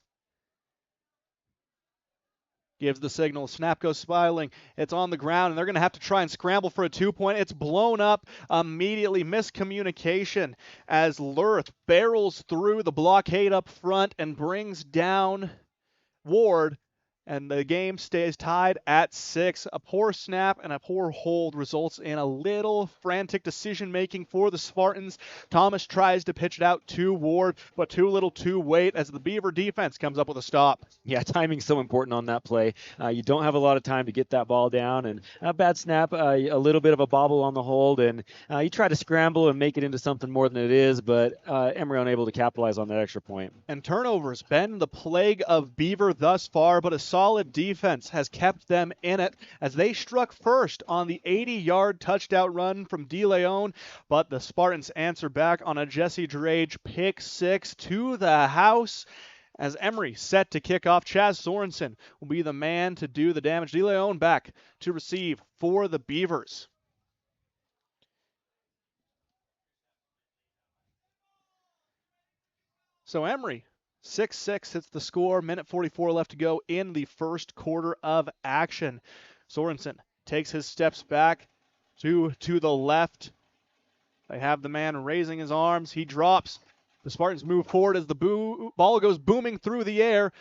Gives the signal. Snap goes spiraling. It's on the ground, and they're going to have to try and scramble for a 2-point. It's blown up immediately. Miscommunication as Lurth barrels through the blockade up front and brings down Ward, and the game stays tied at 6. A poor snap and a poor hold results in a little frantic decision-making for the Spartans. Thomas tries to pitch it out to Ward, but too little too late as the Beaver defense comes up with a stop. Yeah, timing's so important on that play. You don't have a lot of time to get that ball down, and a bad snap, a little bit of a bobble on the hold, and you try to scramble and make it into something more than it is, but Emery unable to capitalize on that extra point. And turnovers been the plague of Beaver thus far, but a solid defense has kept them in it as they struck first on the 80-yard touchdown run from DeLeon, but the Spartans answer back on a Jesse Drage pick 6 to the house. As Emery set to kick off, Chaz Sorensen will be the man to do the damage. DeLeon back to receive for the Beavers. So Emery 6-6 hits the score. 1:44 left to go in the first quarter of action. Sorensen takes his steps back to the left. They have the man raising his arms. He drops. The Spartans move forward as the ball goes booming through the air.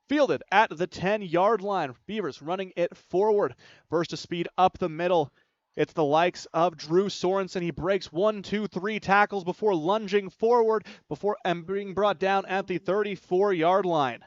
Fielded at the 10-yard line. Beavers running it forward. Burst of speed up the middle. It's the likes of Drew Sorensen. He breaks 1, 2, 3 tackles before lunging forward and being brought down at the 34-yard line.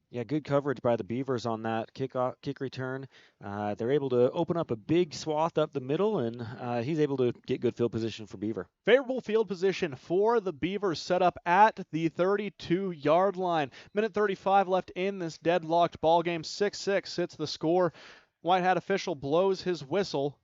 Yeah, good coverage by the Beavers on that kick return. They're able to open up a big swath up the middle, and he's able to get good field position for Beaver. Favorable field position for the Beavers set up at the 32-yard line. 1:35 left in this deadlocked ball game. 6-6 hits the score. White Hat official blows his whistle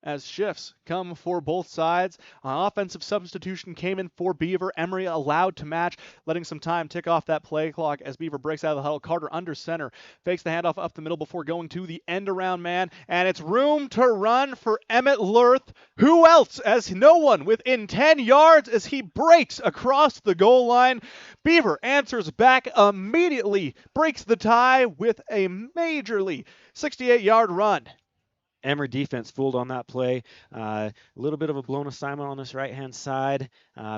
as shifts come for both sides. An offensive substitution came in for Beaver. Emery allowed to match, letting some time tick off that play clock as Beaver breaks out of the huddle. Carter under center, fakes the handoff up the middle before going to the end around man, and it's room to run for Emmett Lurth. Who else as no one within 10 yards as he breaks across the goal line. Beaver answers back immediately, breaks the tie with a majorly 68-yard run. Emery defense fooled on that play. A little bit of a blown assignment on this right-hand side.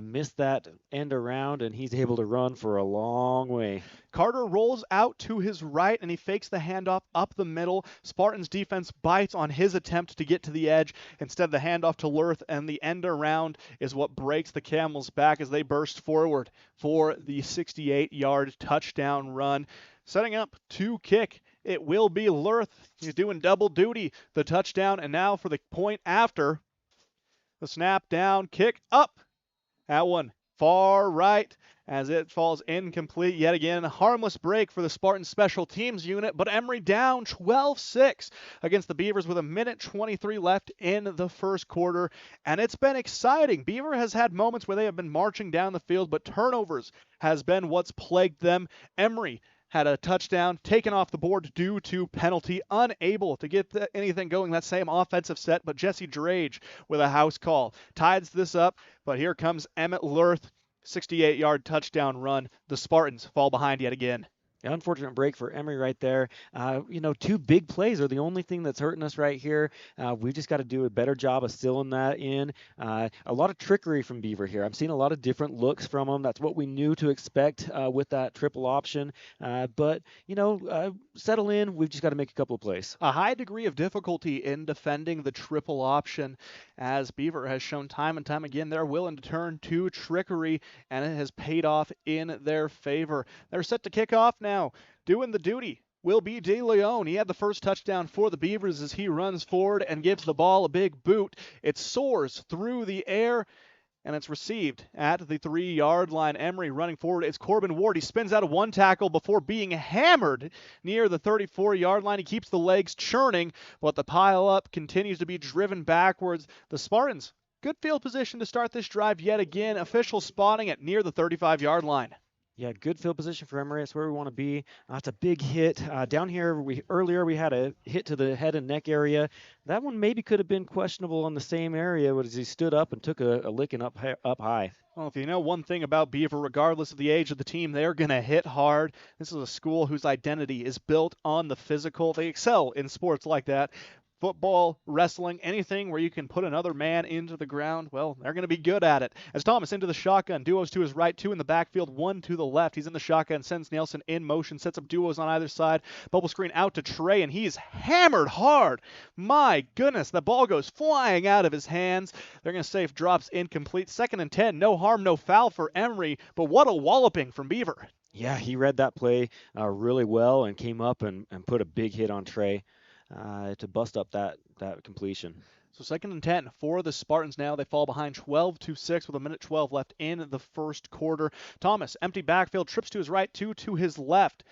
Missed that end around, and he's able to run for a long way. Carter rolls out to his right, and he fakes the handoff up the middle. Spartans defense bites on his attempt to get to the edge. Instead, the handoff to Lurth, and the end around is what breaks the Camels back as they burst forward for the 68-yard touchdown run. Setting up to kick, it will be Lurth. He's doing double duty, the touchdown, and now for the point after. The snap down, kick up. That one far right as it falls incomplete yet again. A harmless break for the Spartan special teams unit, but Emery down 12-6 against the Beavers with 1:23 left in the first quarter, and it's been exciting. Beaver has had moments where they have been marching down the field, but turnovers has been what's plagued them. Emery had a touchdown taken off the board due to penalty, unable to get anything going that same offensive set, but Jesse Drage with a house call ties this up, but here comes Emmett Lurth, 68-yard touchdown run. The Spartans fall behind yet again. Unfortunate break for Emery right there. Two big plays are the only thing that's hurting us right here. We've just got to do a better job of sealing that in. A lot of trickery from Beaver here. I'm seeing a lot of different looks from them. That's what we knew to expect with that triple option. But settle in. We've just got to make a couple of plays. A high degree of difficulty in defending the triple option, as Beaver has shown time and time again they're willing to turn to trickery, and it has paid off in their favor. They're set to kick off now. Doing the duty will be De Leon. He had the first touchdown for the Beavers as he runs forward and gives the ball a big boot. It soars through the air, and it's received at the 3-yard line. Emery running forward. It's Corbin Ward. He spins out of one tackle before being hammered near the 34-yard line. He keeps the legs churning, but the pile-up continues to be driven backwards. The Spartans, good field position to start this drive yet again. Officials spotting it near the 35-yard line. Yeah, good field position for Emery. That's where we want to be. It's a big hit. Down here, earlier we had a hit to the head and neck area. That one maybe could have been questionable in the same area as he stood up and took a licking up high. Well, if you know one thing about Beaver, regardless of the age of the team, they're going to hit hard. This is a school whose identity is built on the physical. They excel in sports like that. Football, wrestling, anything where you can put another man into the ground, well, they're going to be good at it. As Thomas into the shotgun, duos to his right, 2 in the backfield, 1 to the left. He's in the shotgun, sends Nelson in motion, sets up duos on either side. Bubble screen out to Trey, and he's hammered hard. My goodness, the ball goes flying out of his hands. They're going to say if drops incomplete. 2nd and 10, no harm, no foul for Emery, but what a walloping from Beaver. Yeah, he read that play really well and came up and put a big hit on Trey. To bust up that completion. So 2nd and 10 for the Spartans now. They fall behind 12-6 with 1:12 left in the first quarter. Thomas, empty backfield, trips to his right, 2 to his left.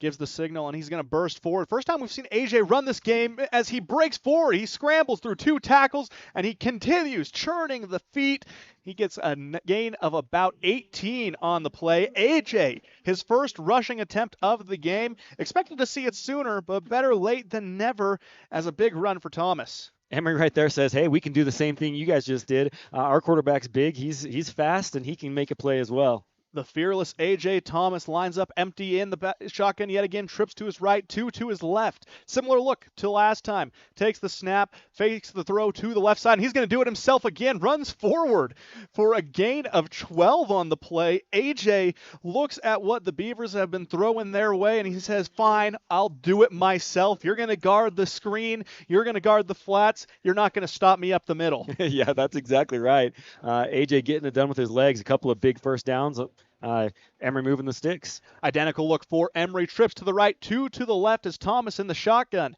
Gives the signal, and he's going to burst forward. First time we've seen AJ run this game as he breaks forward. He scrambles through 2 tackles, and he continues churning the feet. He gets a gain of about 18 on the play. AJ, his first rushing attempt of the game. Expected to see it sooner, but better late than never as a big run for Thomas. Emery right there says, hey, we can do the same thing you guys just did. Our quarterback's big. He's fast, and he can make a play as well. The fearless A.J. Thomas lines up empty in the shotgun yet again, trips to his right, 2 to his left. Similar look to last time. Takes the snap, fakes the throw to the left side, and he's going to do it himself again. Runs forward for a gain of 12 on the play. A.J. looks at what the Beavers have been throwing their way, and he says, fine, I'll do it myself. You're going to guard the screen. You're going to guard the flats. You're not going to stop me up the middle. Yeah, that's exactly right. A.J. getting it done with his legs. A couple of big first downs. Emery moving the sticks. Identical look for Emery. Trips to the right, 2 to the left as Thomas in the shotgun.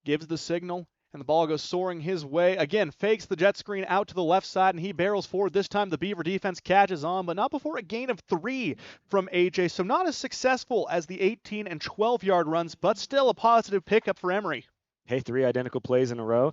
Gives the signal, and the ball goes soaring his way. Again, fakes the jet screen out to the left side, and he barrels forward. This time the Beaver defense catches on, but not before a gain of 3 from AJ. So not as successful as the 18 and 12-yard runs, but still a positive pickup for Emery. Hey, 3 identical plays in a row.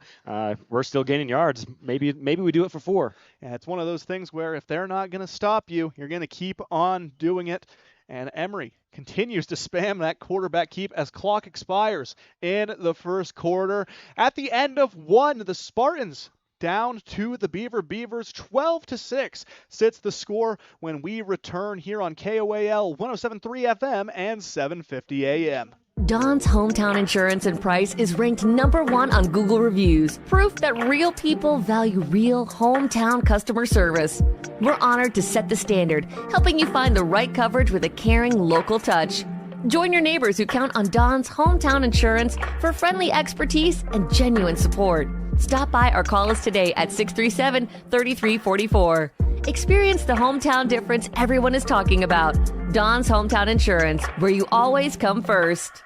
We're still gaining yards. Maybe we do it for 4. Yeah, it's one of those things where if they're not going to stop you, you're going to keep on doing it. And Emery continues to spam that quarterback keep as clock expires in the first quarter. At the end of 1, the Spartans down to the Beaver Beavers. 12-6 sits the score when we return here on KOAL 107.3 FM and 750 AM. Don's Hometown Insurance and Price is ranked #1 on Google reviews, proof that real people value real hometown customer service. We're honored to set the standard, helping you find the right coverage with a caring local touch. Join your neighbors who count on Don's Hometown Insurance for friendly expertise and genuine support. Stop by or call us today at 637-3344. Experience the hometown difference everyone is talking about. Don's Hometown Insurance, where you always come first.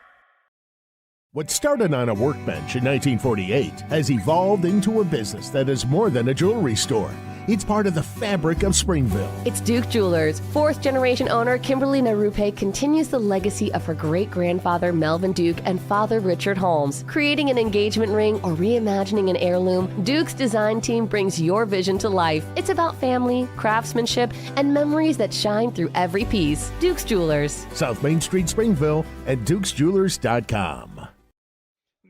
What started on a workbench in 1948 has evolved into a business that is more than a jewelry store. It's part of the fabric of Springville. It's Duke Jewelers. Fourth-generation owner Kimberly Narupe continues the legacy of her great-grandfather Melvin Duke and father Richard Holmes. Creating an engagement ring or reimagining an heirloom, Duke's design team brings your vision to life. It's about family, craftsmanship, and memories that shine through every piece. Duke's Jewelers. South Main Street, Springville, at dukesjewelers.com.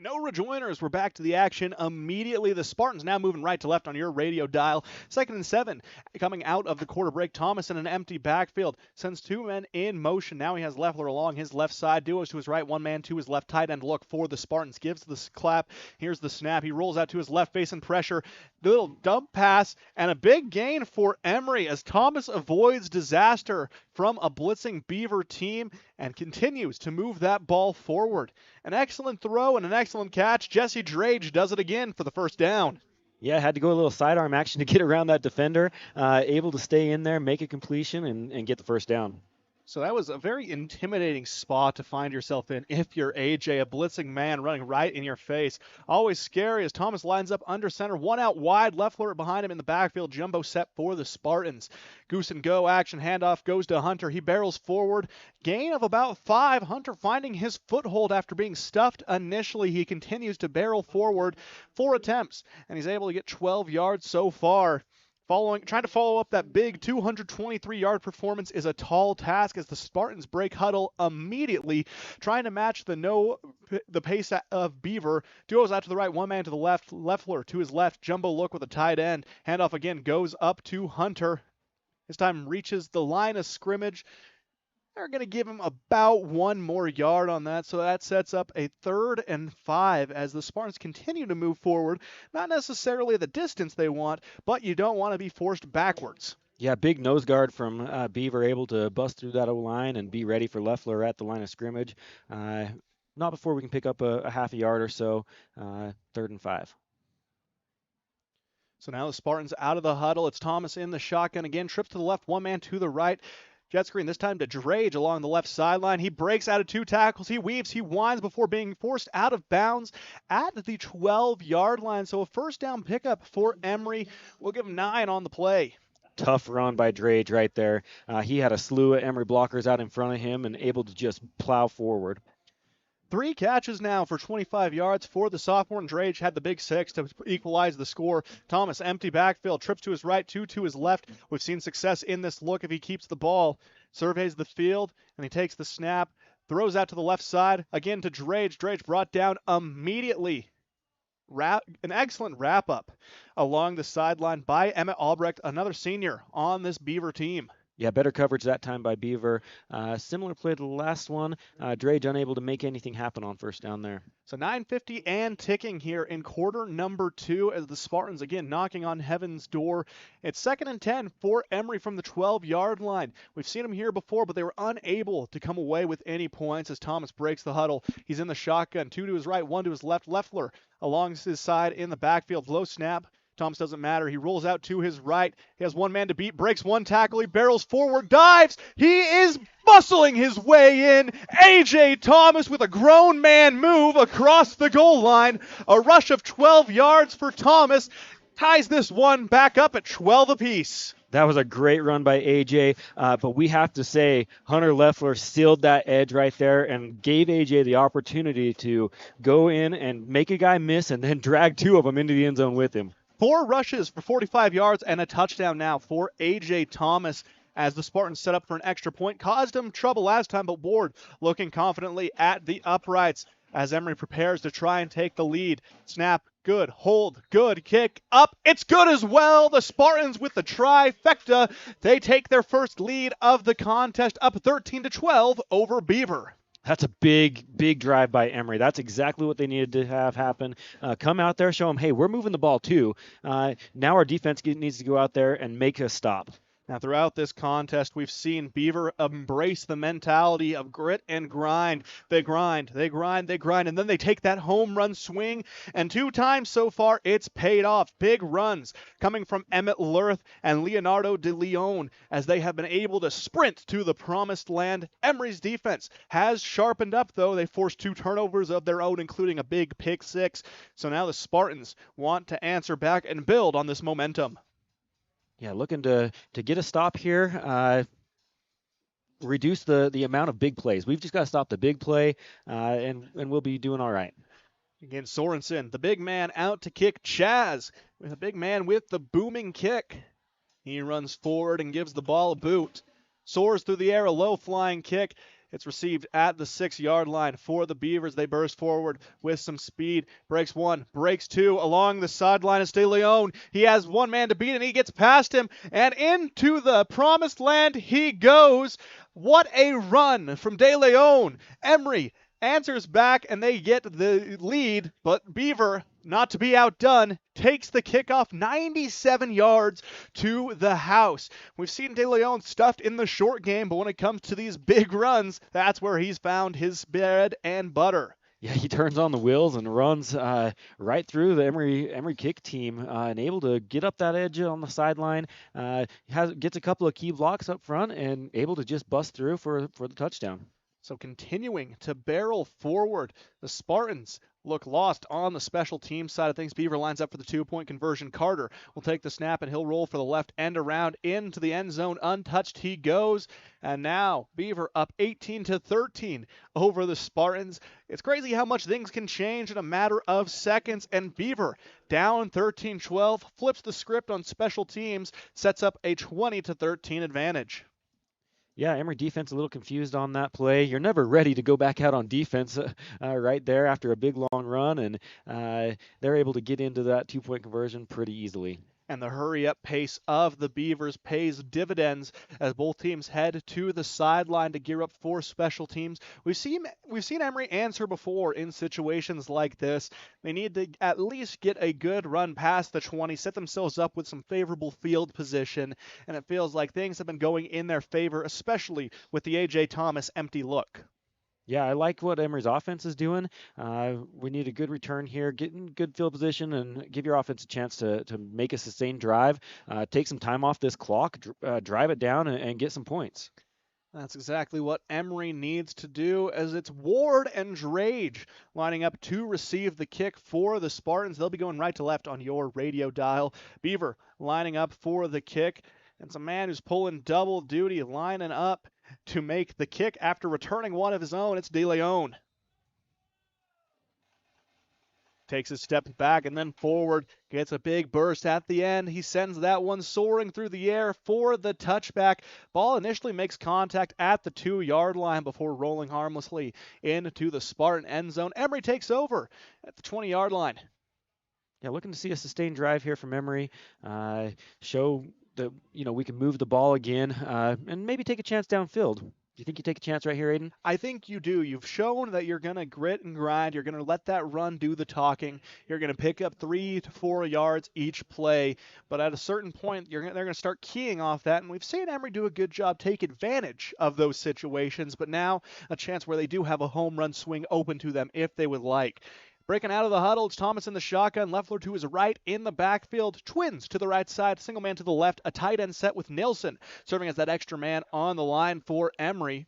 No rejoiners. We're back to the action immediately. The Spartans now moving right to left on your radio dial. 2nd and 7 coming out of the quarter break. Thomas in an empty backfield sends two men in motion. Now he has Leffler along his left side. Duos to his right, one man to his left. Tight end look for the Spartans. Gives the clap. Here's the snap. He rolls out to his left, facing pressure. Little dump pass and a big gain for Emery as Thomas avoids disaster from a blitzing Beaver team and continues to move that ball forward. An excellent throw and an excellent catch. Jesse Drage does it again for the first down. Yeah, had to go a little sidearm action to get around that defender. Able to stay in there, make a completion, and get the first down. So that was a very intimidating spot to find yourself in if you're AJ, a blitzing man running right in your face. Always scary as Thomas lines up under center, one out wide, Leffler behind him in the backfield, jumbo set for the Spartans. Goose and go action, handoff goes to Hunter. He barrels forward, gain of about 5. Hunter finding his foothold after being stuffed initially. He continues to barrel forward 4 attempts, and he's able to get 12 yards so far. Trying to follow up that big 223-yard performance is a tall task as the Spartans break huddle immediately, trying to match the pace of Beaver. Duos out to the right, one man to the left. Leffler to his left, jumbo look with a tight end. Handoff again goes up to Hunter. This time reaches the line of scrimmage. They're going to give him about 1 more yard on that, so that sets up a 3rd and 5 as the Spartans continue to move forward. Not necessarily the distance they want, but you don't want to be forced backwards. Yeah, big nose guard from Beaver, able to bust through that O-line and be ready for Leffler at the line of scrimmage. Not before we can pick up a half a yard or so, 3rd and 5. So now the Spartans out of the huddle. It's Thomas in the shotgun again, trips to the left, one man to the right. Jet screen this time to Drage along the left sideline. He breaks out of 2 tackles. He weaves. He winds before being forced out of bounds at the 12-yard line. So a first down pickup for Emery. We'll give him 9 on the play. Tough run by Drage right there. He had a slew of Emery blockers out in front of him and able to just plow forward. 3 catches now for 25 yards for the sophomore, and Drage had the big 6 to equalize the score. Thomas, empty backfield, trips to his right, 2 to his left. We've seen success in this look if he keeps the ball. Surveys the field, and he takes the snap, throws out to the left side, again to Drage. Drage brought down immediately. An excellent wrap-up along the sideline by Emmett Albrecht, another senior on this Beaver team. Yeah, better coverage that time by Beaver. Similar play to the last one. Drage unable to make anything happen on first down there. So 9:50 and ticking here in quarter number 2 as the Spartans again knocking on heaven's door. It's 2nd and 10 for Emery from the 12-yard line. We've seen them here before, but they were unable to come away with any points as Thomas breaks the huddle. He's in the shotgun, 2 to his right, 1 to his left. Leffler along his side in the backfield. Low snap. Thomas doesn't matter. He rolls out to his right. He has 1 man to beat, breaks 1 tackle. He barrels forward, dives. He is bustling his way in. A.J. Thomas with a grown man move across the goal line. A rush of 12 yards for Thomas ties this one back up at 12 apiece. That was a great run by A.J., but we have to say Hunter Leffler sealed that edge right there and gave A.J. the opportunity to go in and make a guy miss and then drag 2 of them into the end zone with him. 4 rushes for 45 yards and a touchdown now for A.J. Thomas as the Spartans set up for an extra point. Caused him trouble last time, but Ward looking confidently at the uprights as Emery prepares to try and take the lead. Snap, good. Hold, good. Kick, up. It's good as well. The Spartans with the trifecta. They take their first lead of the contest, up 13-12 over Beaver. That's a big drive by Emery. That's exactly what they needed to have happen. Come out there, show them, hey, we're moving the ball too. Now our defense needs to go out there and make a stop. Now, throughout this contest, we've seen Beaver embrace the mentality of grit and grind. They grind, and then they take that home run swing, and 2 times so far, it's paid off. Big runs coming from Emmett Lurth and Leonardo de Leon as they have been able to sprint to the promised land. Emery's defense has sharpened up, though. They forced 2 turnovers of their own, including a big pick 6. So now the Spartans want to answer back and build on this momentum. Yeah, looking to get a stop here, reduce the amount of big plays. We've just got to stop the big play, and we'll be doing all right. Again, Sorensen, the big man out to kick Chaz, with a big man with the booming kick. He runs forward and gives the ball a boot. Soars through the air, a low-flying kick. It's received at the 6-yard line for the Beavers. They burst forward with some speed. Breaks 1, breaks 2. Along the sideline is De Leon. He has 1 man to beat, and he gets past him. And into the promised land he goes. What a run from De Leon. Emery answers back, and they get the lead. But Beaver, not to be outdone, takes the kickoff 97 yards to the house. We've seen De Leon stuffed in the short game, but when it comes to these big runs, that's where he's found his bread and butter. Yeah, he turns on the wheels and runs right through the Emery kick team and able to get up that edge on the sideline. Gets a couple of key blocks up front and able to just bust through for the touchdown. So continuing to barrel forward, the Spartans look lost on the special team side of things. Beaver lines up for the 2-point conversion. Carter will take the snap, and he'll roll for the left end around into the end zone. Untouched he goes. And now Beaver up 18-13 over the Spartans. It's crazy how much things can change in a matter of seconds. And Beaver down 13-12, flips the script on special teams, sets up a 20-13 advantage. Yeah, Emery defense a little confused on that play. You're never ready to go back out on defense right there after a big long run, and they're able to get into that 2-point conversion pretty easily. And the hurry-up pace of the Beavers pays dividends as both teams head to the sideline to gear up for special teams. We've seen Emery answer before in situations like this. They need to at least get a good run past the 20, set themselves up with some favorable field position, and it feels like things have been going in their favor, especially with the A.J. Thomas empty look. Yeah, I like what Emery's offense is doing. We need a good return here, get in good field position, and give your offense a chance to make a sustained drive. Take some time off this clock, drive it down, and get some points. That's exactly what Emery needs to do, as it's Ward and Drage lining up to receive the kick for the Spartans. They'll be going right to left on your radio dial. Beaver lining up for the kick. It's a man who's pulling double duty, lining up to make the kick after returning one of his own. It's De Leon. Takes a step back and then forward. Gets a big burst at the end. He sends that one soaring through the air for the touchback. Ball initially makes contact at the 2-yard line before rolling harmlessly into the Spartan end zone. Emery takes over at the 20-yard line. Yeah, looking to see a sustained drive here from Emery. Show that we can move the ball again and maybe take a chance downfield. Do you think you take a chance right here, Aiden? I think you do. You've shown that you're going to grit and grind. You're going to let that run do the talking. You're going to pick up 3 to 4 yards each play. But at a certain point, they're going to start keying off that. And we've seen Emery do a good job, take advantage of those situations. But now a chance where they do have a home run swing open to them if they would like. Breaking out of the huddle, it's Thomas in the shotgun. Leffler to his right in the backfield. Twins to the right side. Single man to the left. A tight end set with Nilsson serving as that extra man on the line for Emery.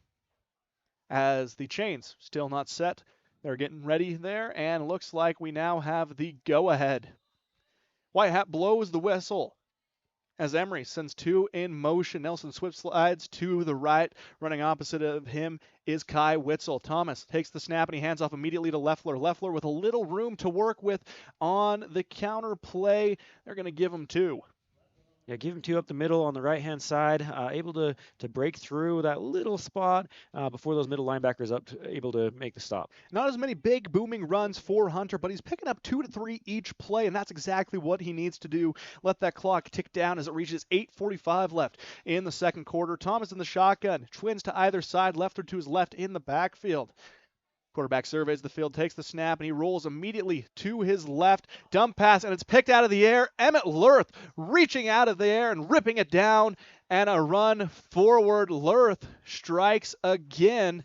As the chains still not set. They're getting ready there. And looks like we now have the go-ahead. White Hat blows the whistle as Emery sends 2 in motion. Nelson Swift slides to the right. Running opposite of him is Kai Witzel. Thomas takes the snap and he hands off immediately to Leffler. Leffler with a little room to work with on the counter play. They're going to give him 2. Yeah, give him 2 up the middle on the right-hand side, able to break through that little spot before those middle linebackers able to make the stop. Not as many big booming runs for Hunter, but he's picking up 2 to 3 each play, and that's exactly what he needs to do. Let that clock tick down as it reaches 8:45 left in the second quarter. Thomas in the shotgun, twins to either side, Leffler to his left in the backfield. Quarterback surveys the field, takes the snap, and he rolls immediately to his left. Dump pass, and it's picked out of the air. Emmett Lurth reaching out of the air and ripping it down, and a run forward. Lurth strikes again.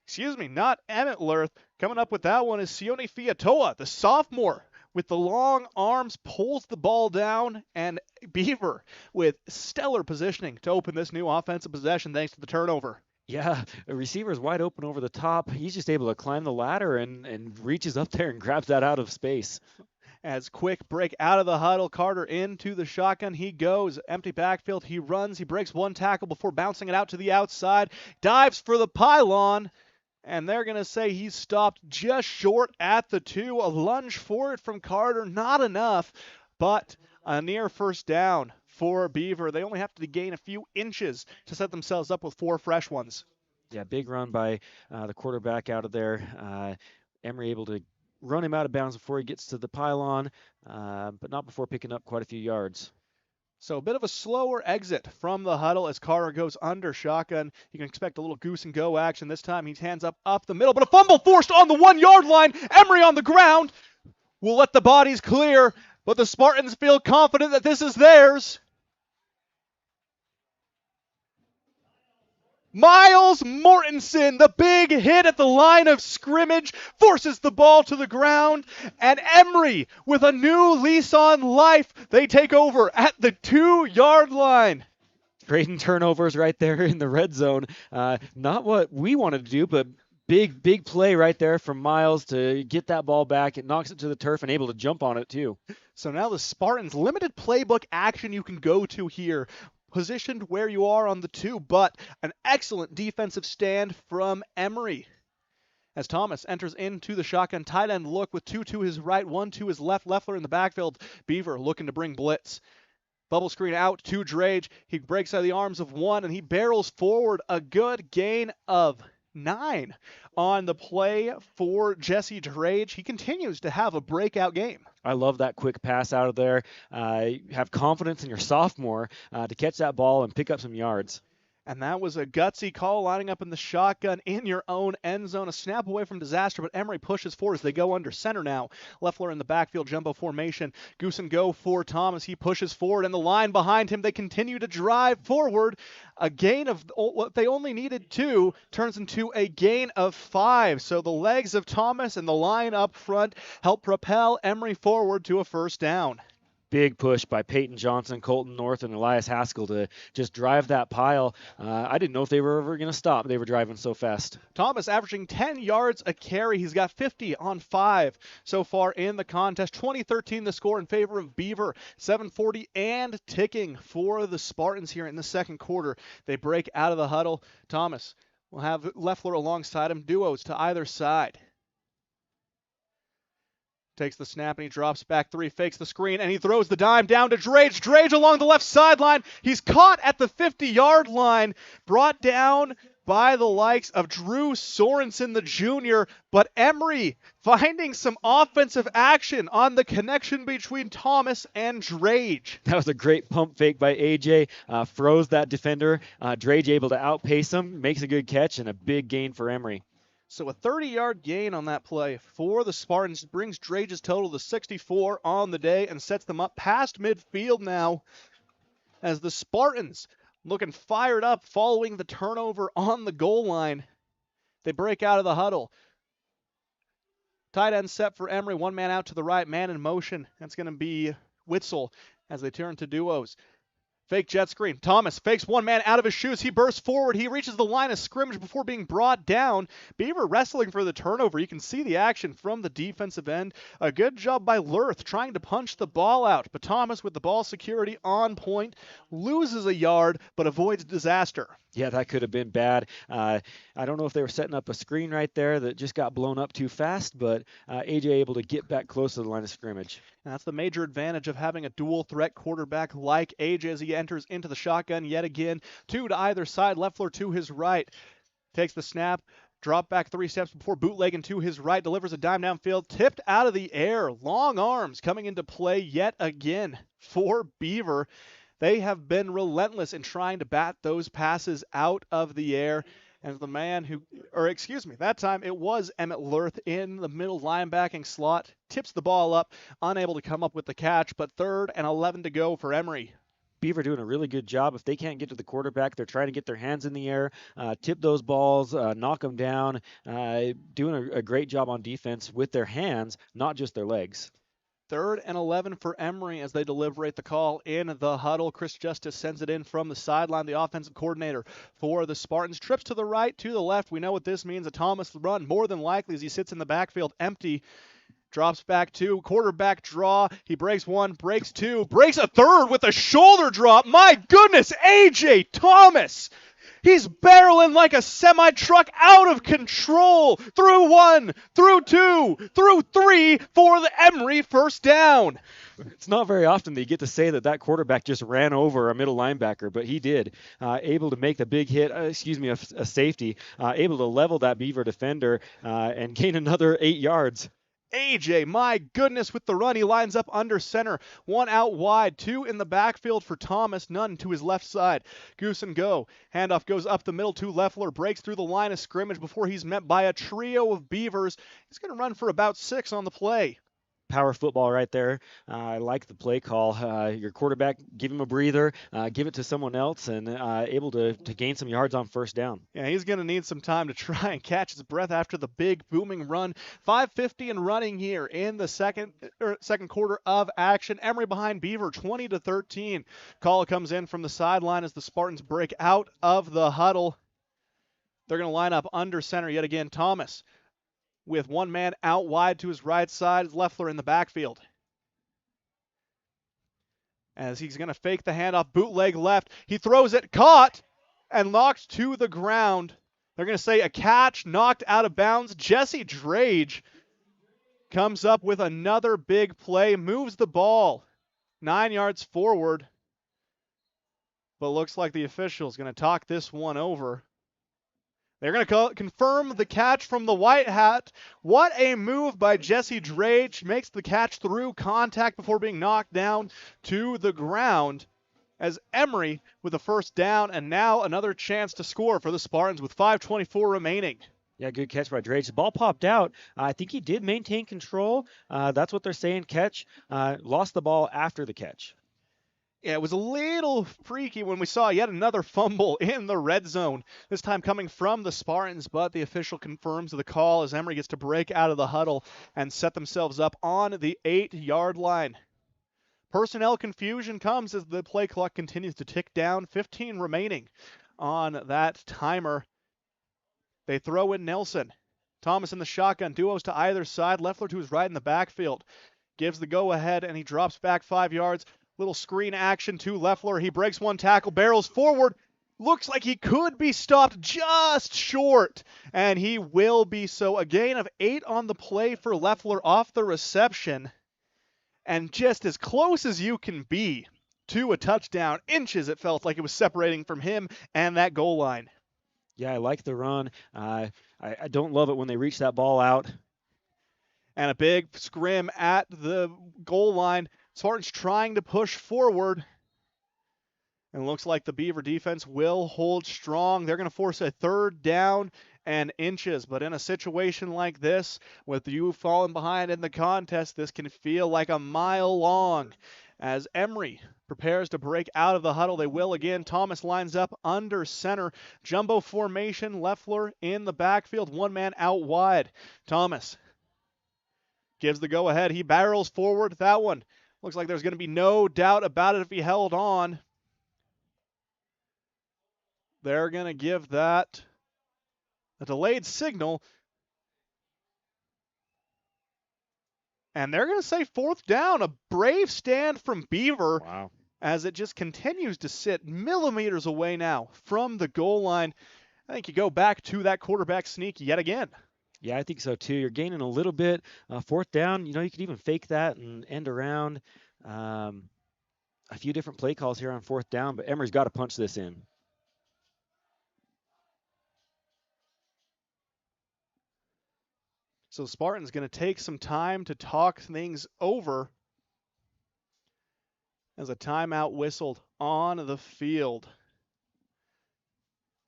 Excuse me, not Emmett Lurth. Coming up with that one is Sione Fiatoa, the sophomore, with the long arms, pulls the ball down, and Beaver with stellar positioning to open this new offensive possession thanks to the turnover. Yeah, the receiver's wide open over the top. He's just able to climb the ladder and reaches up there and grabs that out of space. As quick break out of the huddle, Carter into the shotgun. He goes, empty backfield. He runs. He breaks one tackle before bouncing it out to the outside. Dives for the pylon, and they're going to say he's stopped just short at the 2. A lunge for it from Carter, not enough, but a near first down for Beaver. They only have to gain a few inches to set themselves up with 4 fresh ones. Yeah, big run by the quarterback out of there. Emery able to run him out of bounds before he gets to the pylon, but not before picking up quite a few yards. So a bit of a slower exit from the huddle as Carter goes under shotgun. You can expect a little goose and go action. This time he hands up the middle, but a fumble forced on the 1-yard line. Emery on the ground will let the bodies clear, but the Spartans feel confident that this is theirs. Miles Mortensen, the big hit at the line of scrimmage, forces the ball to the ground, and Emery, with a new lease on life, they take over at the 2-yard line. Trading turnovers right there in the red zone. Not what we wanted to do, but big play right there from Miles to get that ball back. It knocks it to the turf and able to jump on it too. So now the Spartans, limited playbook action you can go to here. Positioned where you are on the 2, but an excellent defensive stand from Emery. As Thomas enters into the shotgun tight end look with 2 to his right, 1 to his left. Leffler in the backfield. Beaver looking to bring blitz. Bubble screen out to Drage. He breaks out of the arms of 1, and he barrels forward. A good gain of 9 on the play for Jesse Drage. He continues to have a breakout game. I love that quick pass out of there. Have confidence in your sophomore to catch that ball and pick up some yards. And that was a gutsy call, lining up in the shotgun in your own end zone. A snap away from disaster, but Emery pushes forward as they go under center now. Leffler in the backfield, jumbo formation. Goose and go for Thomas. He pushes forward, and the line behind him, they continue to drive forward. A gain of what they only needed 2 turns into a gain of 5. So the legs of Thomas and the line up front help propel Emery forward to a first down. Big push by Peyton Johnson, Colton North, and Elias Haskell to just drive that pile. I didn't know if they were ever going to stop. They were driving so fast. Thomas averaging 10 yards a carry. He's got 50 on 5 so far in the contest. 20-13 the score in favor of Beaver. 7:40 and ticking for the Spartans here in the second quarter. They break out of the huddle. Thomas will have Leffler alongside him. Duos to either side. Takes the snap and he drops back 3, fakes the screen, and he throws the dime down to Drage. Drage along the left sideline. He's caught at the 50-yard line, brought down by the likes of Drew Sorensen, the junior, but Emery finding some offensive action on the connection between Thomas and Drage. That was a great pump fake by AJ. Froze that defender. Drage able to outpace him, makes a good catch, and a big gain for Emery. So a 30-yard gain on that play for the Spartans brings Drage's total to 64 on the day and sets them up past midfield now as the Spartans looking fired up following the turnover on the goal line. They break out of the huddle. Tight end set for Emery. 1 man out to the right, man in motion. That's going to be Witzel as they turn to duos. Fake jet screen. Thomas fakes 1 man out of his shoes. He bursts forward. He reaches the line of scrimmage before being brought down. Beaver wrestling for the turnover. You can see the action from the defensive end. A good job by Lurth trying to punch the ball out. But Thomas with the ball security on point loses a yard but avoids disaster. Yeah, that could have been bad. I don't know if they were setting up a screen right there that just got blown up too fast, but AJ able to get back close to the line of scrimmage. And that's the major advantage of having a dual threat quarterback like AJ as he enters into the shotgun yet again. 2 to either side. Leffler to his right. Takes the snap. Drop back 3 steps before bootlegging to his right. Delivers a dime downfield. Tipped out of the air. Long arms coming into play yet again for Beaver. They have been relentless in trying to bat those passes out of the air. as the man who, or excuse me, that time it was Emmett Lurth in the middle linebacking slot, tips the ball up, unable to come up with the catch, but 3rd and 11 to go for Emery. Beaver doing a really good job. If they can't get to the quarterback, they're trying to get their hands in the air, tip those balls, knock them down, doing a great job on defense with their hands, not just their legs. 3rd and 11 for Emery as they deliberate the call in the huddle. Chris Justice sends it in from the sideline. The offensive coordinator for the Spartans trips to the right, to the left. We know what this means. A Thomas run, more than likely, as he sits in the backfield empty. Drops back 2, quarterback draw. He breaks 1, breaks 2, breaks a 3rd with a shoulder drop. My goodness, A.J. Thomas! He's barreling like a semi-truck, out of control. Through 1, through 2, through 3 for the Emery first down. It's not very often that you get to say that quarterback just ran over a middle linebacker, but he did. Able to make the big hit, a safety, able to level that Beaver defender and gain another 8 yards. AJ, my goodness, with the run, he lines up under center. 1 out wide, 2 in the backfield for Thomas, none to his left side. Goose and go. Handoff goes up the middle to Loeffler, breaks through the line of scrimmage before he's met by a trio of Beavers. He's going to run for about 6 on the play. Power football right there. I like the play call. Your quarterback, give him a breather, give it to someone else, and able to gain some yards on first down. Yeah, he's going to need some time to try and catch his breath after the big booming run. 5:50 and running here in the second quarter of action. Emery behind Beaver, 20-13. Call comes in from the sideline as the Spartans break out of the huddle. They're going to line up under center yet again. Thomas with one man out wide to his right side, Loeffler in the backfield. As he's going to fake the handoff, bootleg left. He throws it, caught, and knocked to the ground. They're going to say a catch, knocked out of bounds. Jesse Drage comes up with another big play, moves the ball 9 yards forward. But looks like the official's going to talk this one over. They're going to confirm the catch from the white hat. What a move by Jesse Drage. Makes the catch through contact before being knocked down to the ground. As Emery with a first down and now another chance to score for the Spartans with 5:24 remaining. Yeah, good catch by Drage. The ball popped out. I think he did maintain control. That's what they're saying, catch. Lost the ball after the catch. Yeah, it was a little freaky when we saw yet another fumble in the red zone, this time coming from the Spartans, but the official confirms the call as Emery gets to break out of the huddle and set themselves up on the 8-yard line. Personnel confusion comes as the play clock continues to tick down, 15 remaining on that timer. They throw in Nelson. Thomas in the shotgun, duos to either side, Loeffler to his right in the backfield. Gives the go-ahead, and he drops back 5 yards. Little screen action to Loeffler. He breaks one tackle, barrels forward. Looks like he could be stopped just short, and he will be so. A gain of 8 on the play for Loeffler off the reception, and just as close as you can be to a touchdown. Inches it felt like it was separating from him and that goal line. Yeah, I like the run. I don't love it when they reach that ball out. And a big scrim at the goal line. Spartans trying to push forward. And it looks like the Beaver defense will hold strong. They're going to force a 3rd down and inches. But in a situation like this, with you falling behind in the contest, this can feel like a mile long. As Emery prepares to break out of the huddle, they will again. Thomas lines up under center. Jumbo formation, Loeffler in the backfield. One man out wide. Thomas gives the go-ahead. He barrels forward. That one looks like there's going to be no doubt about it if he held on. They're going to give that a delayed signal. And they're going to say 4th down. A brave stand from Beaver. Wow. As it just continues to sit millimeters away now from the goal line. I think you go back to that quarterback sneak yet again. Yeah, I think so too. You're gaining a little bit. 4th down, you could even fake that and end around. A few different play calls here on 4th down, but Emery's got to punch this in. So Spartan's going to take some time to talk things over as a timeout whistled on the field.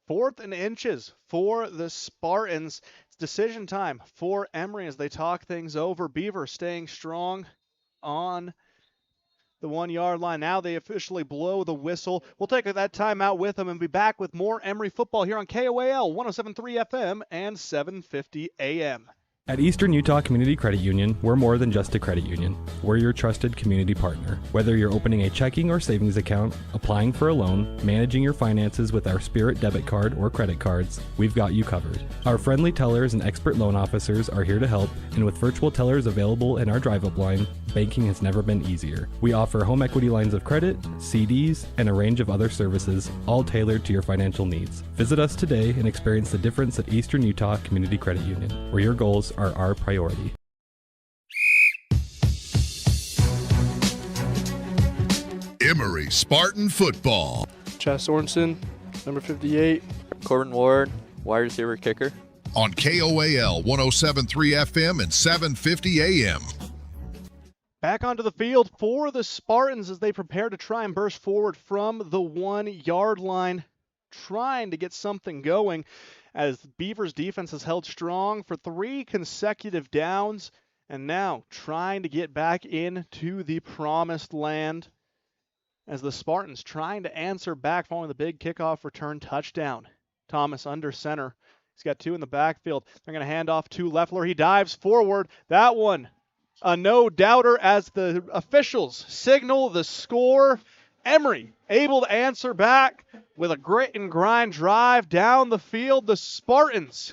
4th and inches for the Spartans. It's decision time for Emery as they talk things over. Beaver staying strong on the 1-yard line. Now they officially blow the whistle. We'll take that timeout with them and be back with more Emery football here on KOAL 107.3 FM and 750 AM. At Eastern Utah Community Credit Union, we're more than just a credit union. We're your trusted community partner. Whether you're opening a checking or savings account, applying for a loan, managing your finances with our Spirit debit card or credit cards, we've got you covered. Our friendly tellers and expert loan officers are here to help, and with virtual tellers available in our drive-up line, banking has never been easier. We offer home equity lines of credit, CDs, and a range of other services, all tailored to your financial needs. Visit us today and experience the difference at Eastern Utah Community Credit Union, where your goals are our priority. Emery Spartan football. Chas Sorensen, number 58. Corbin Ward, wide receiver kicker. On KOAL 107.3 FM and 750 AM. Back onto the field for the Spartans as they prepare to try and burst forward from the 1-yard line, trying to get something going as Beavers defense has held strong for 3 consecutive downs and now trying to get back into the promised land as the Spartans trying to answer back following the big kickoff return touchdown. Thomas under center. He's got 2 in the backfield. They're going to hand off to Loeffler. He dives forward. That one, a no-doubter as the officials signal the score. Emery able to answer back with a grit and grind drive down the field. The Spartans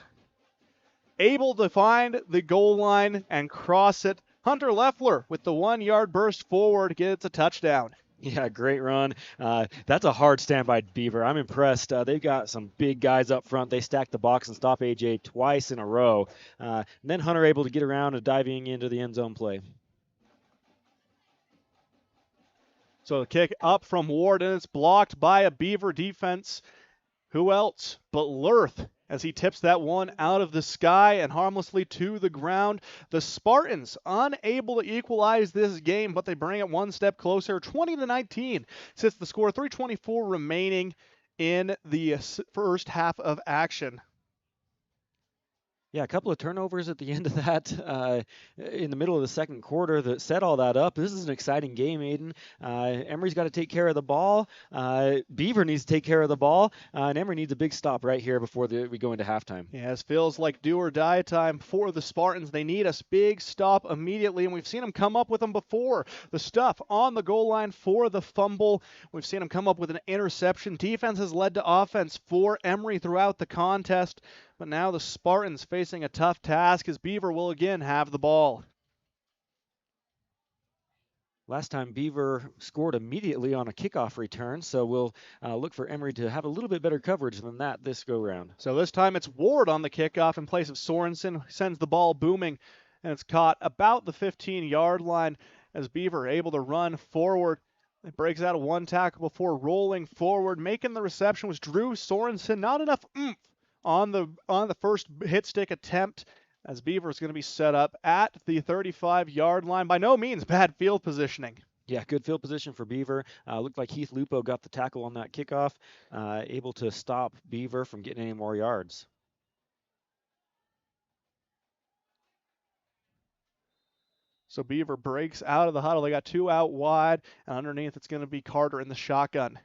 able to find the goal line and cross it. Hunter Loeffler with the 1-yard burst forward gets a touchdown. Yeah, great run. That's a hard stand by Beaver. I'm impressed. They've got some big guys up front. They stacked the box and stopped AJ twice in a row. And then Hunter able to get around and diving into the end zone play. So the kick up from Ward, and it's blocked by a Beaver defense. Who else but Lurth as he tips that one out of the sky and harmlessly to the ground. The Spartans unable to equalize this game, but they bring it one step closer. 20-19 sits the score. 3:24 remaining in the first half of action. Yeah, a couple of turnovers at the end of that in the middle of the second quarter that set all that up. This is an exciting game, Aiden. Emery's got to take care of the ball. Beaver needs to take care of the ball. And Emery needs a big stop right here before we go into halftime. Yeah, it feels like do or die time for the Spartans. They need a big stop immediately, and we've seen them come up with them before. The stuff on the goal line for the fumble. We've seen them come up with an interception. Defense has led to offense for Emery throughout the contest. But now the Spartans facing a tough task as Beaver will again have the ball. Last time Beaver scored immediately on a kickoff return, so we'll look for Emery to have a little bit better coverage than that this go-round. So this time it's Ward on the kickoff in place of Sorensen. Sends the ball booming, and it's caught about the 15-yard line as Beaver able to run forward. It breaks out of one tackle before rolling forward. Making the reception was Drew Sorensen. Not enough oomph on the first hit stick attempt as Beaver is going to be set up at the 35-yard line. By no means bad field positioning. Yeah, good field position for Beaver. Looked like Heath Lupo got the tackle on that kickoff, able to stop Beaver from getting any more yards. So Beaver breaks out of the huddle. They got 2 out wide, and underneath it's going to be Carter in the shotgun.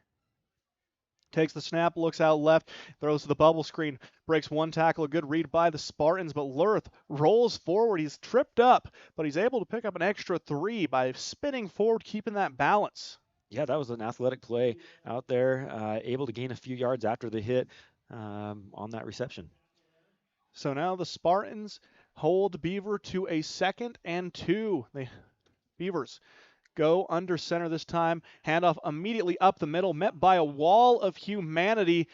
Takes the snap, looks out left, throws to the bubble screen, breaks one tackle, a good read by the Spartans, but Lurth rolls forward. He's tripped up, but he's able to pick up an extra 3 by spinning forward, keeping that balance. Yeah, that was an athletic play out there, able to gain a few yards after the hit on that reception. So now the Spartans hold Beaver to a 2nd and 2. Beavers go under center this time. Handoff immediately up the middle, met by a wall of humanity,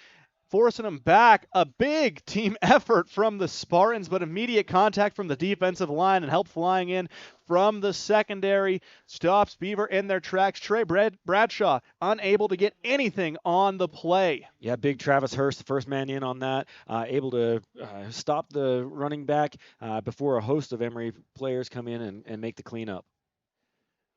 forcing them back. A big team effort from the Spartans, but immediate contact from the defensive line and help flying in from the secondary stops Beaver in their tracks. Trey Bradshaw unable to get anything on the play. Yeah, big Travis Hurst, the first man in on that, able to stop the running back before a host of Emery players come in and make the cleanup.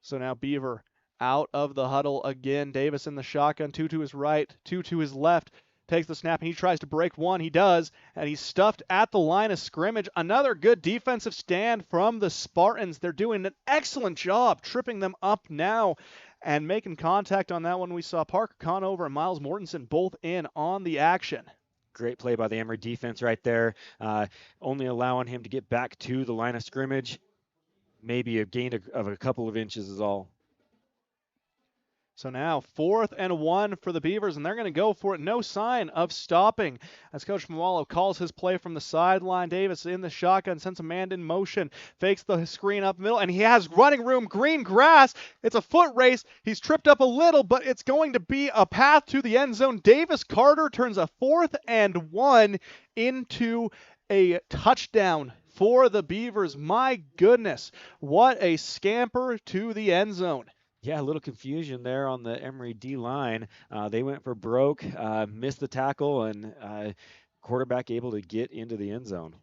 So now Beaver out of the huddle again. Davis in the shotgun, 2 to his right, 2 to his left. takes the snap, and he tries to break one. He does, and he's stuffed at the line of scrimmage. Another good defensive stand from the Spartans. They're doing an excellent job tripping them up now and making contact on that one. We saw Parker Conover and Miles Mortensen both in on the action. Great play by the Emery defense right there, only allowing him to get back to the line of scrimmage. Maybe a gain of a couple of inches is all. So now 4th and 1 for the Beavers, and they're going to go for it. No sign of stopping as Coach Mwalo calls his play from the sideline. Davis in the shotgun, sends a man in motion, fakes the screen up middle, and he has running room, green grass. It's a foot race. He's tripped up a little, but it's going to be a path to the end zone. Davis Carter turns a 4th and 1 into a touchdown for the Beavers. My goodness, what a scamper to the end zone. Yeah, a little confusion there on the Emery D-line. They went for broke, missed the tackle, and quarterback able to get into the end zone.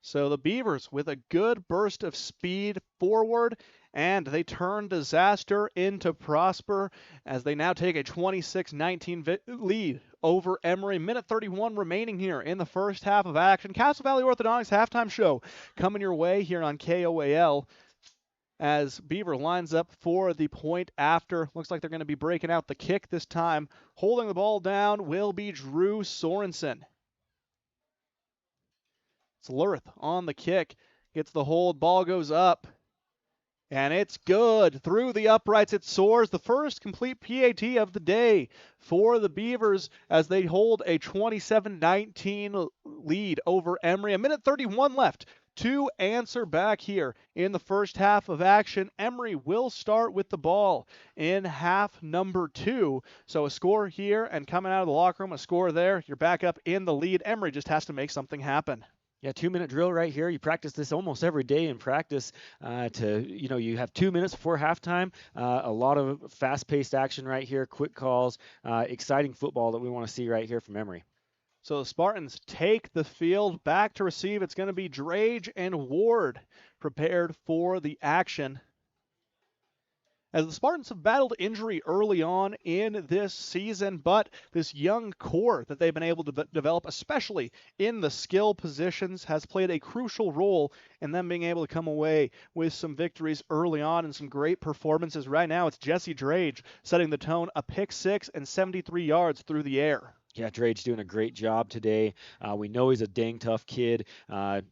So the Beavers with a good burst of speed forward, and they turn disaster into prosper as they now take a 26-19 lead over Emery. Minute 31 remaining here in the first half of action. Castle Valley Orthodontics halftime show coming your way here on KOAL. As Beaver lines up for the point after. Looks like they're going to be breaking out the kick this time. Holding the ball down will be Drew Sorensen. It's Lurth on the kick. Gets the hold. Ball goes up. And it's good. Through the uprights it soars. The first complete PAT of the day for the Beavers as they hold a 27-19 lead over Emery. A minute 31 left to answer back here in the first half of action. Emery will start with the ball in half number 2. So a score here and coming out of the locker room, a score there. You're back up in the lead. Emery just has to make something happen. Yeah, 2-minute drill right here. You practice this almost every day in practice you have 2 minutes before halftime. A lot of fast-paced action right here, quick calls, exciting football that we want to see right here from Emery. So the Spartans take the field. Back to receive. It's going to be Drage and Ward prepared for the action. As the Spartans have battled injury early on in this season, but this young core that they've been able to develop, especially in the skill positions, has played a crucial role in them being able to come away with some victories early on and some great performances. Right now, it's Jesse Drage setting the tone, a pick 6 and 73 yards through the air. Yeah, Drage doing a great job today. We know he's a dang tough kid,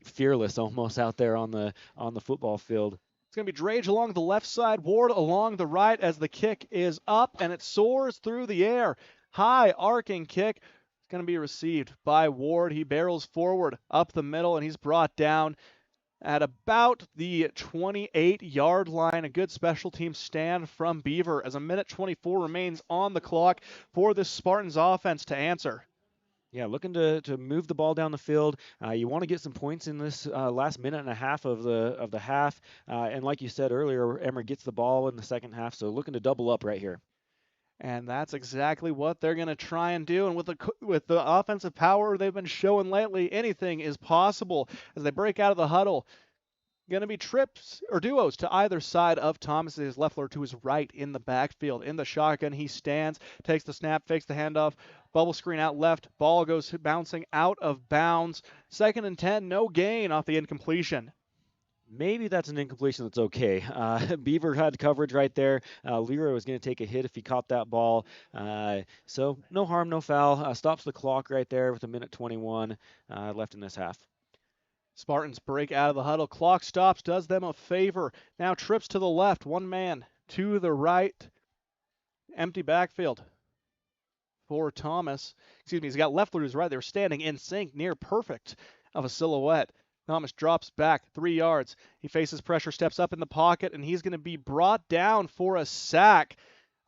fearless almost out there on the football field. It's going to be Drage along the left side, Ward along the right as the kick is up, and it soars through the air. High arcing kick. It's going to be received by Ward. He barrels forward up the middle, and he's brought down at about the 28-yard line. A good special team stand from Beaver as a minute 24 remains on the clock for this Spartans offense to answer. Yeah, looking to move the ball down the field. You want to get some points in this last minute and a half of the half. And like you said earlier, Emery gets the ball in the second half, so looking to double up right here. And that's exactly what they're going to try and do. And with the offensive power they've been showing lately, anything is possible as they break out of the huddle. Going to be trips or duos to either side of Thomas. His Leffler to his right in the backfield. In the shotgun, he stands, takes the snap, fakes the handoff, bubble screen out left. Ball goes bouncing out of bounds. 2nd and 10, no gain off the incompletion. Maybe that's an incompletion that's okay. Beaver had coverage right there. Leroy was going to take a hit if he caught that ball. So no harm, no foul. Stops the clock right there with a minute 21 left in this half. Spartans break out of the huddle. Clock stops, does them a favor. Now trips to the left. One man to the right. Empty backfield for Thomas. Excuse me, he's got Leffler to his right. They were standing in sync, near perfect of a silhouette. Thomas drops back 3 yards. He faces pressure, steps up in the pocket, and he's going to be brought down for a sack.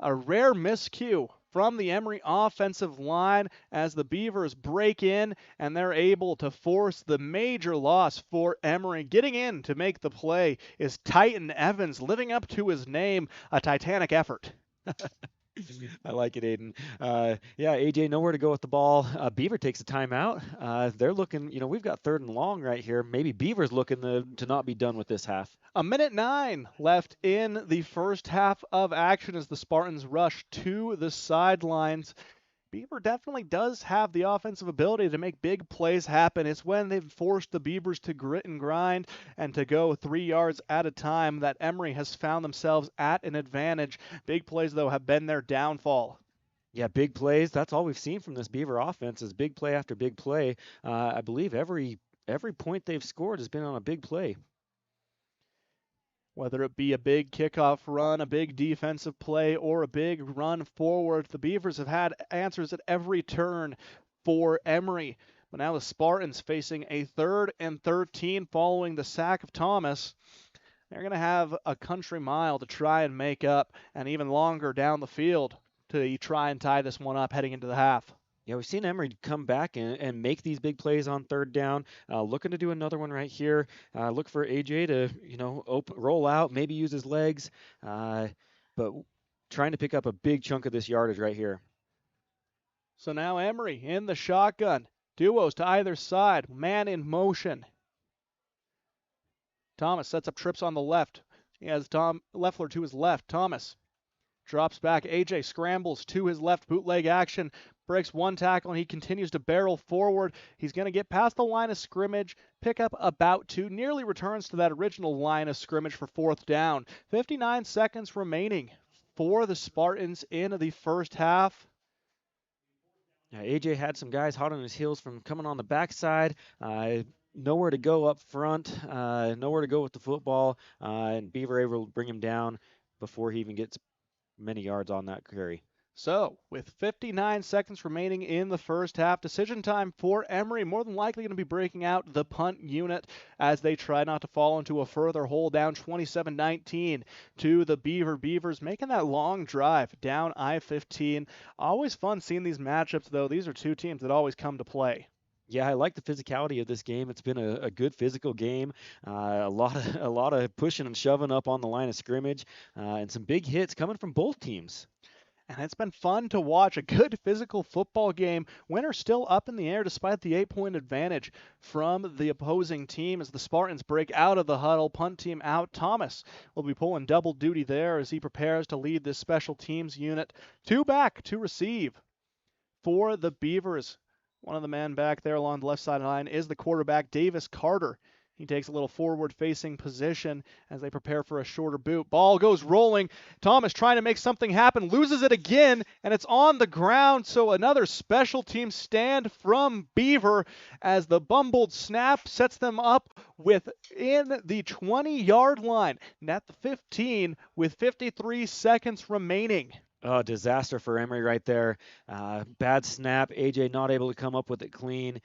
A rare miscue from the Emery offensive line as the Beavers break in and they're able to force the major loss for Emery. Getting in to make the play is Titan Evans, living up to his name, a titanic effort. I like it, Aiden. AJ nowhere to go with the ball. Beaver takes a timeout. They're looking, we've got 3rd and long right here. Maybe Beaver's looking to not be done with this half. A minute 9 left in the first half of action as the Spartans rush to the sidelines. Beaver definitely does have the offensive ability to make big plays happen. It's when they've forced the Beavers to grit and grind and to go 3 yards at a time that Emery has found themselves at an advantage. Big plays, though, have been their downfall. Yeah, big plays. That's all we've seen from this Beaver offense is big play after big play. I believe every point they've scored has been on a big play. Whether it be a big kickoff run, a big defensive play, or a big run forward, the Beavers have had answers at every turn for Emery. But now the Spartans facing a 3rd and 13 following the sack of Thomas. They're going to have a country mile to try and make up, and even longer down the field to try and tie this one up heading into the half. Yeah, we've seen Emery come back and make these big plays on 3rd down. Looking to do another one right here. Look for AJ to, roll out, maybe use his legs, but trying to pick up a big chunk of this yardage right here. So now Emery in the shotgun. Duos to either side. Man in motion. Thomas sets up trips on the left. He has Tom Leffler to his left. Thomas drops back. AJ scrambles to his left. Bootleg action. Breaks one tackle, and he continues to barrel forward. He's going to get past the line of scrimmage, pick up about 2, nearly returns to that original line of scrimmage for 4th down. 59 seconds remaining for the Spartans in the first half. Yeah, AJ had some guys hot on his heels from coming on the backside. Nowhere to go up front, nowhere to go with the football, and Beaver able to bring him down before he even gets many yards on that carry. So, with 59 seconds remaining in the first half, decision time for Emery. More than likely going to be breaking out the punt unit as they try not to fall into a further hole, down 27-19 to the Beaver Beavers, making that long drive down I-15. Always fun seeing these matchups, though. These are two teams that always come to play. Yeah, I like the physicality of this game. It's been a good physical game. A lot of pushing and shoving up on the line of scrimmage, and some big hits coming from both teams. And it's been fun to watch a good physical football game. Winner still up in the air despite the 8-point advantage from the opposing team as the Spartans break out of the huddle. Punt team out. Thomas will be pulling double duty there as he prepares to lead this special teams unit. 2 back to receive for the Beavers. One of the men back there along the left sideline is the quarterback, Davis Carter. He takes a little forward-facing position as they prepare for a shorter boot. Ball goes rolling. Thomas trying to make something happen, loses it again, and it's on the ground. So another special team stand from Beaver as the bumbled snap sets them up within the 20-yard line. And at the 15 with 53 seconds remaining. Oh, disaster for Emery right there. Bad snap. AJ not able to come up with it clean.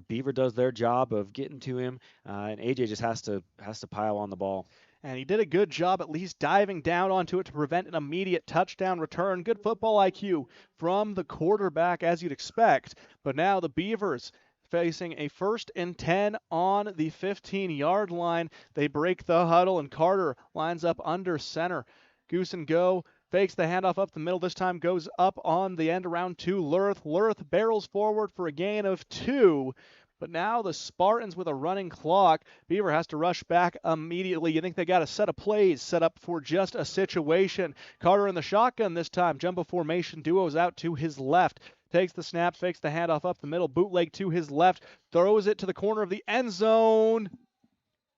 Beaver does their job of getting to him, and AJ just has to pile on the ball. And he did a good job at least diving down onto it to prevent an immediate touchdown return. Good football IQ from the quarterback, as you'd expect. But now the Beavers facing a 1st and 10 on the 15-yard line. They break the huddle, and Carter lines up under center. Goose and go. Fakes the handoff up the middle. This time goes up on the end around to Lurth. Lurth barrels forward for a gain of 2. But now the Spartans with a running clock. Beaver has to rush back immediately. You think they got a set of plays set up for just a situation. Carter in the shotgun this time. Jumbo formation. Duos out to his left. Takes the snap. Fakes the handoff up the middle. Bootleg to his left. Throws it to the corner of the end zone.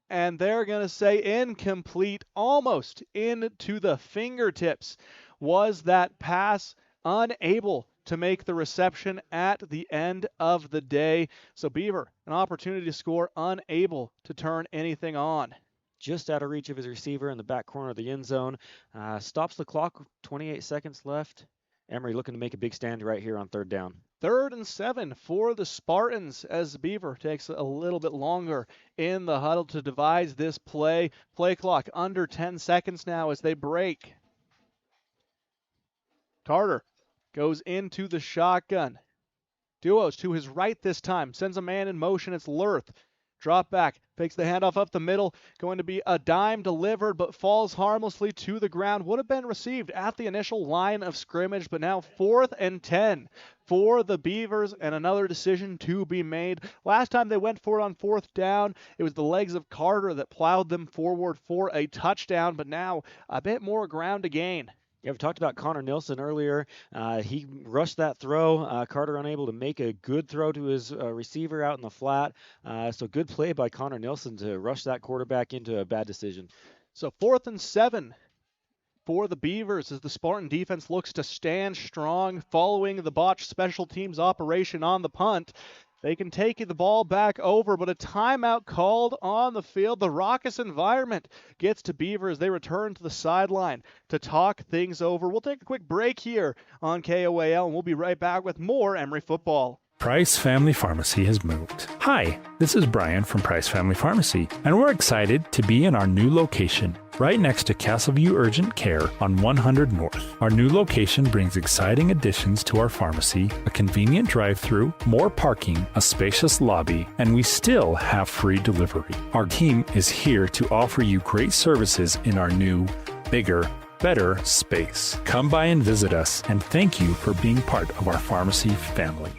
And they're going to say incomplete, almost into the fingertips. Was that pass unable to make the reception at the end of the day? So Beaver, an opportunity to score, unable to turn anything on. Just out of reach of his receiver in the back corner of the end zone. Stops the clock, 28 seconds left. Emery looking to make a big stand right here on 3rd down. 3rd and 7 for the Spartans as Beaver takes a little bit longer in the huddle to devise this play. Play clock under 10 seconds now as they break. Carter goes into the shotgun. Duos to his right this time. Sends a man in motion. It's Lurth. Drop back. Takes the handoff up the middle. Going to be a dime delivered, but falls harmlessly to the ground. Would have been received at the initial line of scrimmage, but now 4th and 10 for the Beavers and another decision to be made. Last time they went for it on 4th down, it was the legs of Carter that plowed them forward for a touchdown, but now a bit more ground to gain. Yeah, we talked about Connor Nilsson earlier. He rushed that throw. Carter unable to make a good throw to his receiver out in the flat. So good play by Connor Nilsson to rush that quarterback into a bad decision. So 4th and 7 for the Beavers as the Spartan defense looks to stand strong following the botched special teams operation on the punt. They can take the ball back over, but a timeout called on the field. The raucous environment gets to Beaver as they return to the sideline to talk things over. We'll take a quick break here on KOAL, and we'll be right back with more Emery football. Price Family Pharmacy has moved. Hi, this is Brian from Price Family Pharmacy, and we're excited to be in our new location, right next to Castleview Urgent Care on 100 North. Our new location brings exciting additions to our pharmacy, a convenient drive-through, more parking, a spacious lobby, and we still have free delivery. Our team is here to offer you great services in our new, bigger, better space. Come by and visit us, and thank you for being part of our pharmacy family.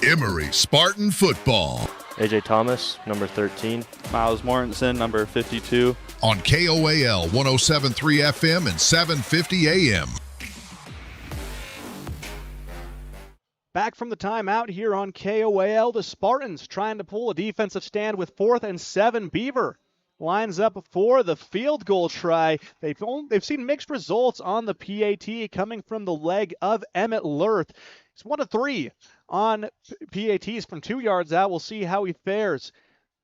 Emery Spartan football. AJ Thomas, number 13. Miles Mortensen, number 52. On KOAL 107.3 FM and 750 AM. Back from the timeout here on KOAL, the Spartans trying to pull a defensive stand with 4th and 7. Beaver lines up for the field goal try. They've seen mixed results on the PAT coming from the leg of Emmett Lurth. It's 1 of 3 on PATs from 2 yards out. We'll see how he fares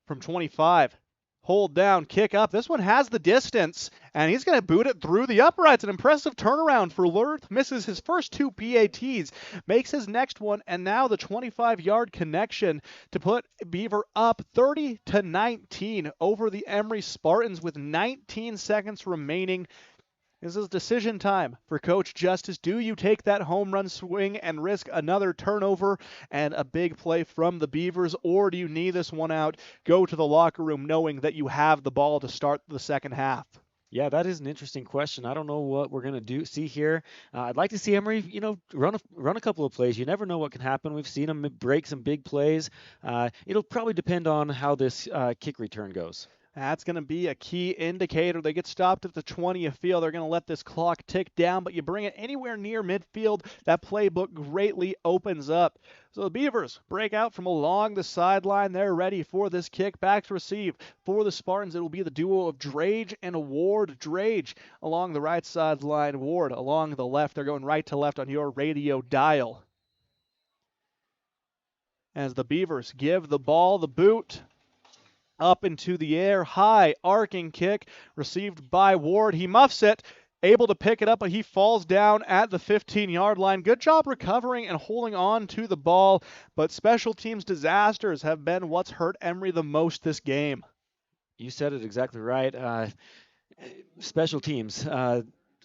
from 25. Hold down, kick up. This one has the distance, and he's going to boot it through the uprights. An impressive turnaround for Lurth. Misses his first 2 PATs, makes his next one, and now the 25-yard connection to put Beaver up 30-19 over the Emery Spartans with 19 seconds remaining. This is decision time for Coach Justice. Do you take that home run swing and risk another turnover and a big play from the Beavers, or do you knee this one out, go to the locker room knowing that you have the ball to start the second half? Yeah, that is an interesting question. I don't know what we're going to see here. I'd like to see Emery, run a couple of plays. You never know what can happen. We've seen him break some big plays. It'll probably depend on how this kick return goes. That's going to be a key indicator. They get stopped at the 20 of field. They're going to let this clock tick down, but you bring it anywhere near midfield, that playbook greatly opens up. So the Beavers break out from along the sideline. They're ready for this kick. Back to receive for the Spartans. It will be the duo of Drage and Ward. Drage along the right sideline, Ward along the left. They're going right to left on your radio dial. As the Beavers give the ball the boot. Up into the air, high arcing kick received by Ward. He muffs it, able to pick it up, but he falls down at the 15-yard line. Good job recovering and holding on to the ball, but special teams disasters have been what's hurt Emery the most this game. You said it exactly right. Special teams.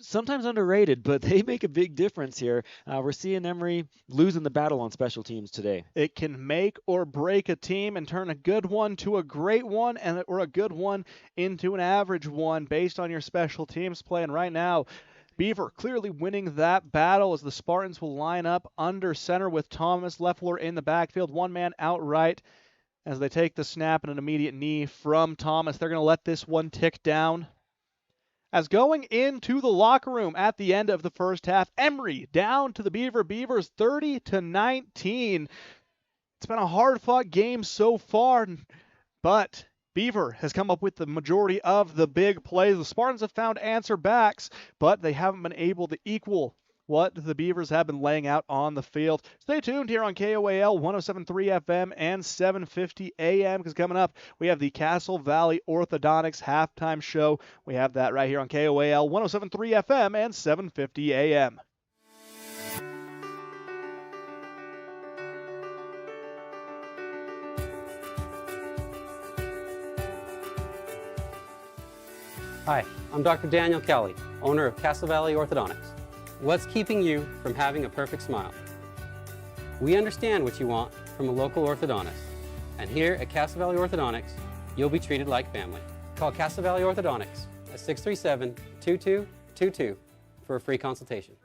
Sometimes underrated, but they make a big difference here. We're seeing Emery losing the battle on special teams today. It can make or break a team and turn a good one to a great one or a good one into an average one based on your special teams play. And right now, Beaver clearly winning that battle as the Spartans will line up under center with Thomas Leffler in the backfield, one man outright as they take the snap and an immediate knee from Thomas. They're going to let this one tick down. As going into the locker room at the end of the first half, Emery down to the Beaver Beavers 30-19. It's been a hard-fought game so far, but Beaver has come up with the majority of the big plays. The Spartans have found answer backs, but they haven't been able to equal what the Beavers have been laying out on the field. Stay tuned here on KOAL 107.3 FM and 750 AM, because coming up, we have the Castle Valley Orthodontics halftime show. We have that right here on KOAL 107.3 FM and 750 AM. Hi, I'm Dr. Daniel Kelly, owner of Castle Valley Orthodontics. What's keeping you from having a perfect smile? We understand what you want from a local orthodontist. And here at Castle Valley Orthodontics, you'll be treated like family. Call Castle Valley Orthodontics at 637-2222 for a free consultation.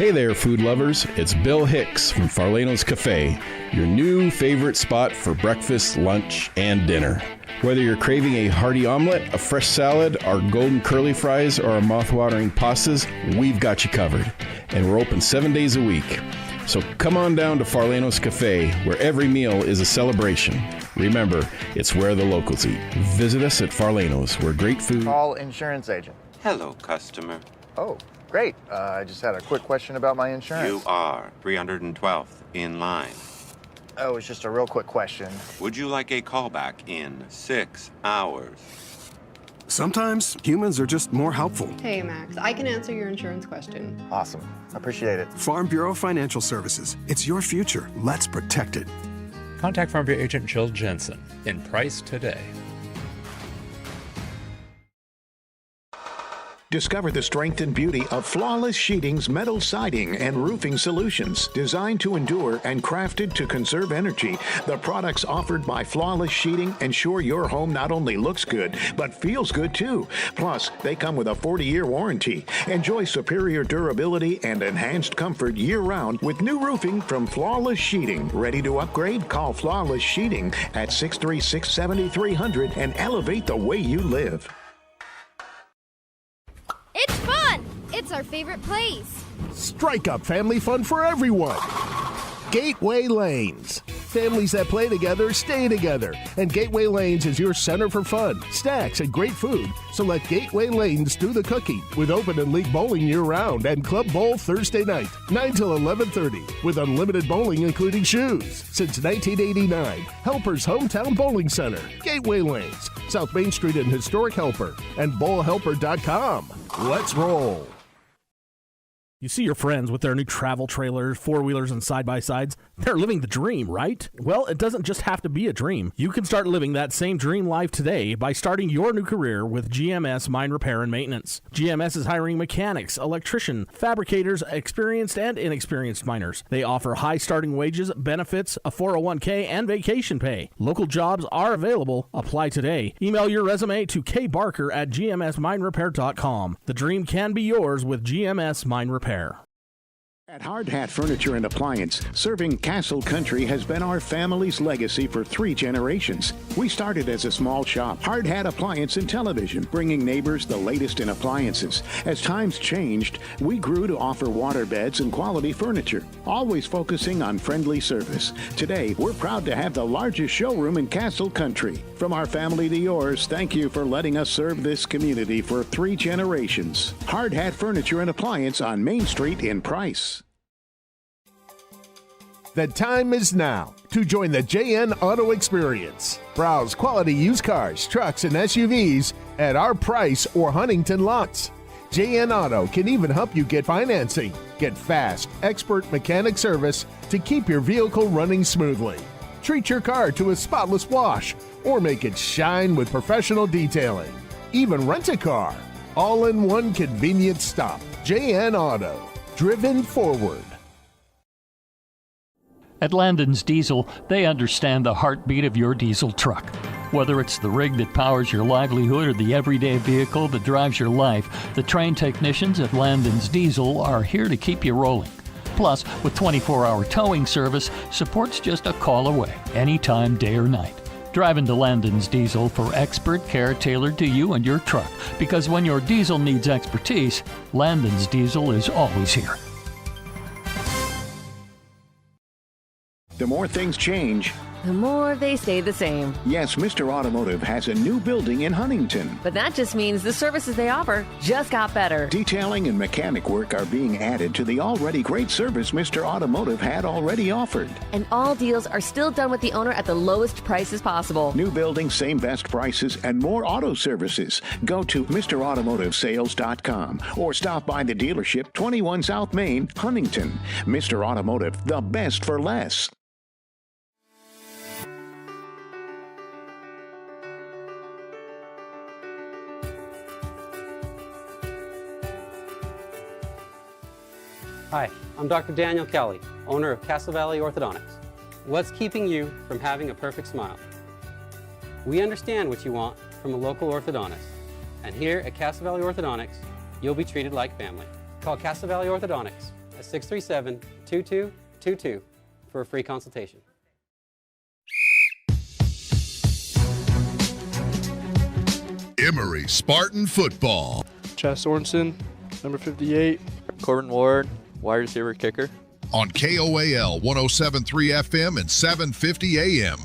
Hey there, food lovers. It's Bill Hicks from Farlano's Cafe, your new favorite spot for breakfast, lunch, and dinner. Whether you're craving a hearty omelet, a fresh salad, our golden curly fries, or our mouth-watering pastas, we've got you covered. And we're open 7 days a week. So come on down to Farlano's Cafe, where every meal is a celebration. Remember, it's where the locals eat. Visit us at Farlano's, where great food... Call insurance agent. Hello, customer. Oh, great. I just had a quick question about my insurance. You are 312th in line. Oh, it's just a real quick question. Would you like a callback in 6 hours? Sometimes humans are just more helpful. Hey, Max, I can answer your insurance question. Awesome. Appreciate it. Farm Bureau Financial Services. It's your future. Let's protect it. Contact Farm Bureau agent Jill Jensen in Price today. Discover the strength and beauty of Flawless Sheeting's metal siding and roofing solutions. Designed to endure and crafted to conserve energy, the products offered by Flawless Sheeting ensure your home not only looks good, but feels good too. Plus, they come with a 40-year warranty. Enjoy superior durability and enhanced comfort year-round with new roofing from Flawless Sheeting. Ready to upgrade? Call Flawless Sheeting at 636-7300 and elevate the way you live. It's fun! It's our favorite place. Strike up family fun for everyone. Gateway Lanes. Families that play together stay together. And Gateway Lanes is your center for fun, snacks, and great food. So let Gateway Lanes do the cooking with open and league bowling year-round and Club Bowl Thursday night, 9 till 11:30, with unlimited bowling including shoes. Since 1989, Helper's Hometown Bowling Center, Gateway Lanes, South Main Street in Historic Helper, and bowlhelper.com. Let's roll. You see your friends with their new travel trailers, four-wheelers, and side-by-sides. They're living the dream, right? Well, it doesn't just have to be a dream. You can start living that same dream life today by starting your new career with GMS Mine Repair and Maintenance. GMS is hiring mechanics, electricians, fabricators, experienced and inexperienced miners. They offer high starting wages, benefits, a 401k, and vacation pay. Local jobs are available. Apply today. Email your resume to kbarker@gmsminerepair.com. The dream can be yours with GMS Mine Repair. At Hard Hat Furniture and Appliance, serving Castle Country has been our family's legacy for 3 generations. We started as a small shop, Hard Hat Appliance and Television, bringing neighbors the latest in appliances. As times changed, we grew to offer water beds and quality furniture, always focusing on friendly service. Today, we're proud to have the largest showroom in Castle Country. From our family to yours, thank you for letting us serve this community for 3 generations. Hard Hat Furniture and Appliance on Main Street in Price. The time is now to join the JN Auto Experience. Browse quality used cars, trucks, and SUVs at our Price or Huntington lots. JN Auto can even help you get financing. Get fast, expert mechanic service to keep your vehicle running smoothly. Treat your car to a spotless wash or make it shine with professional detailing. Even rent a car. All in one convenient stop. JN Auto. Driven forward. At Landon's Diesel, they understand the heartbeat of your diesel truck. Whether it's the rig that powers your livelihood or the everyday vehicle that drives your life, the trained technicians at Landon's Diesel are here to keep you rolling. Plus, with 24-hour towing service, support's just a call away, anytime, day or night. Drive into Landon's Diesel for expert care tailored to you and your truck, because when your diesel needs expertise, Landon's Diesel is always here. The more things change, the more they stay the same. Yes, Mr. Automotive has a new building in Huntington. But that just means the services they offer just got better. Detailing and mechanic work are being added to the already great service Mr. Automotive had already offered. And all deals are still done with the owner at the lowest prices possible. New building, same best prices, and more auto services. Go to MrAutomotiveSales.com or stop by the dealership, 21 South Main, Huntington. Mr. Automotive, the best for less. Hi, I'm Dr. Daniel Kelly, owner of Castle Valley Orthodontics. What's keeping you from having a perfect smile? We understand what you want from a local orthodontist. And here at Castle Valley Orthodontics, you'll be treated like family. Call Castle Valley Orthodontics at 637-2222 for a free consultation. Emery Spartan Football. Chas Sorensen, number 58. Corbin Ward, wide receiver kicker. On KOAL 107.3 FM and 750 AM.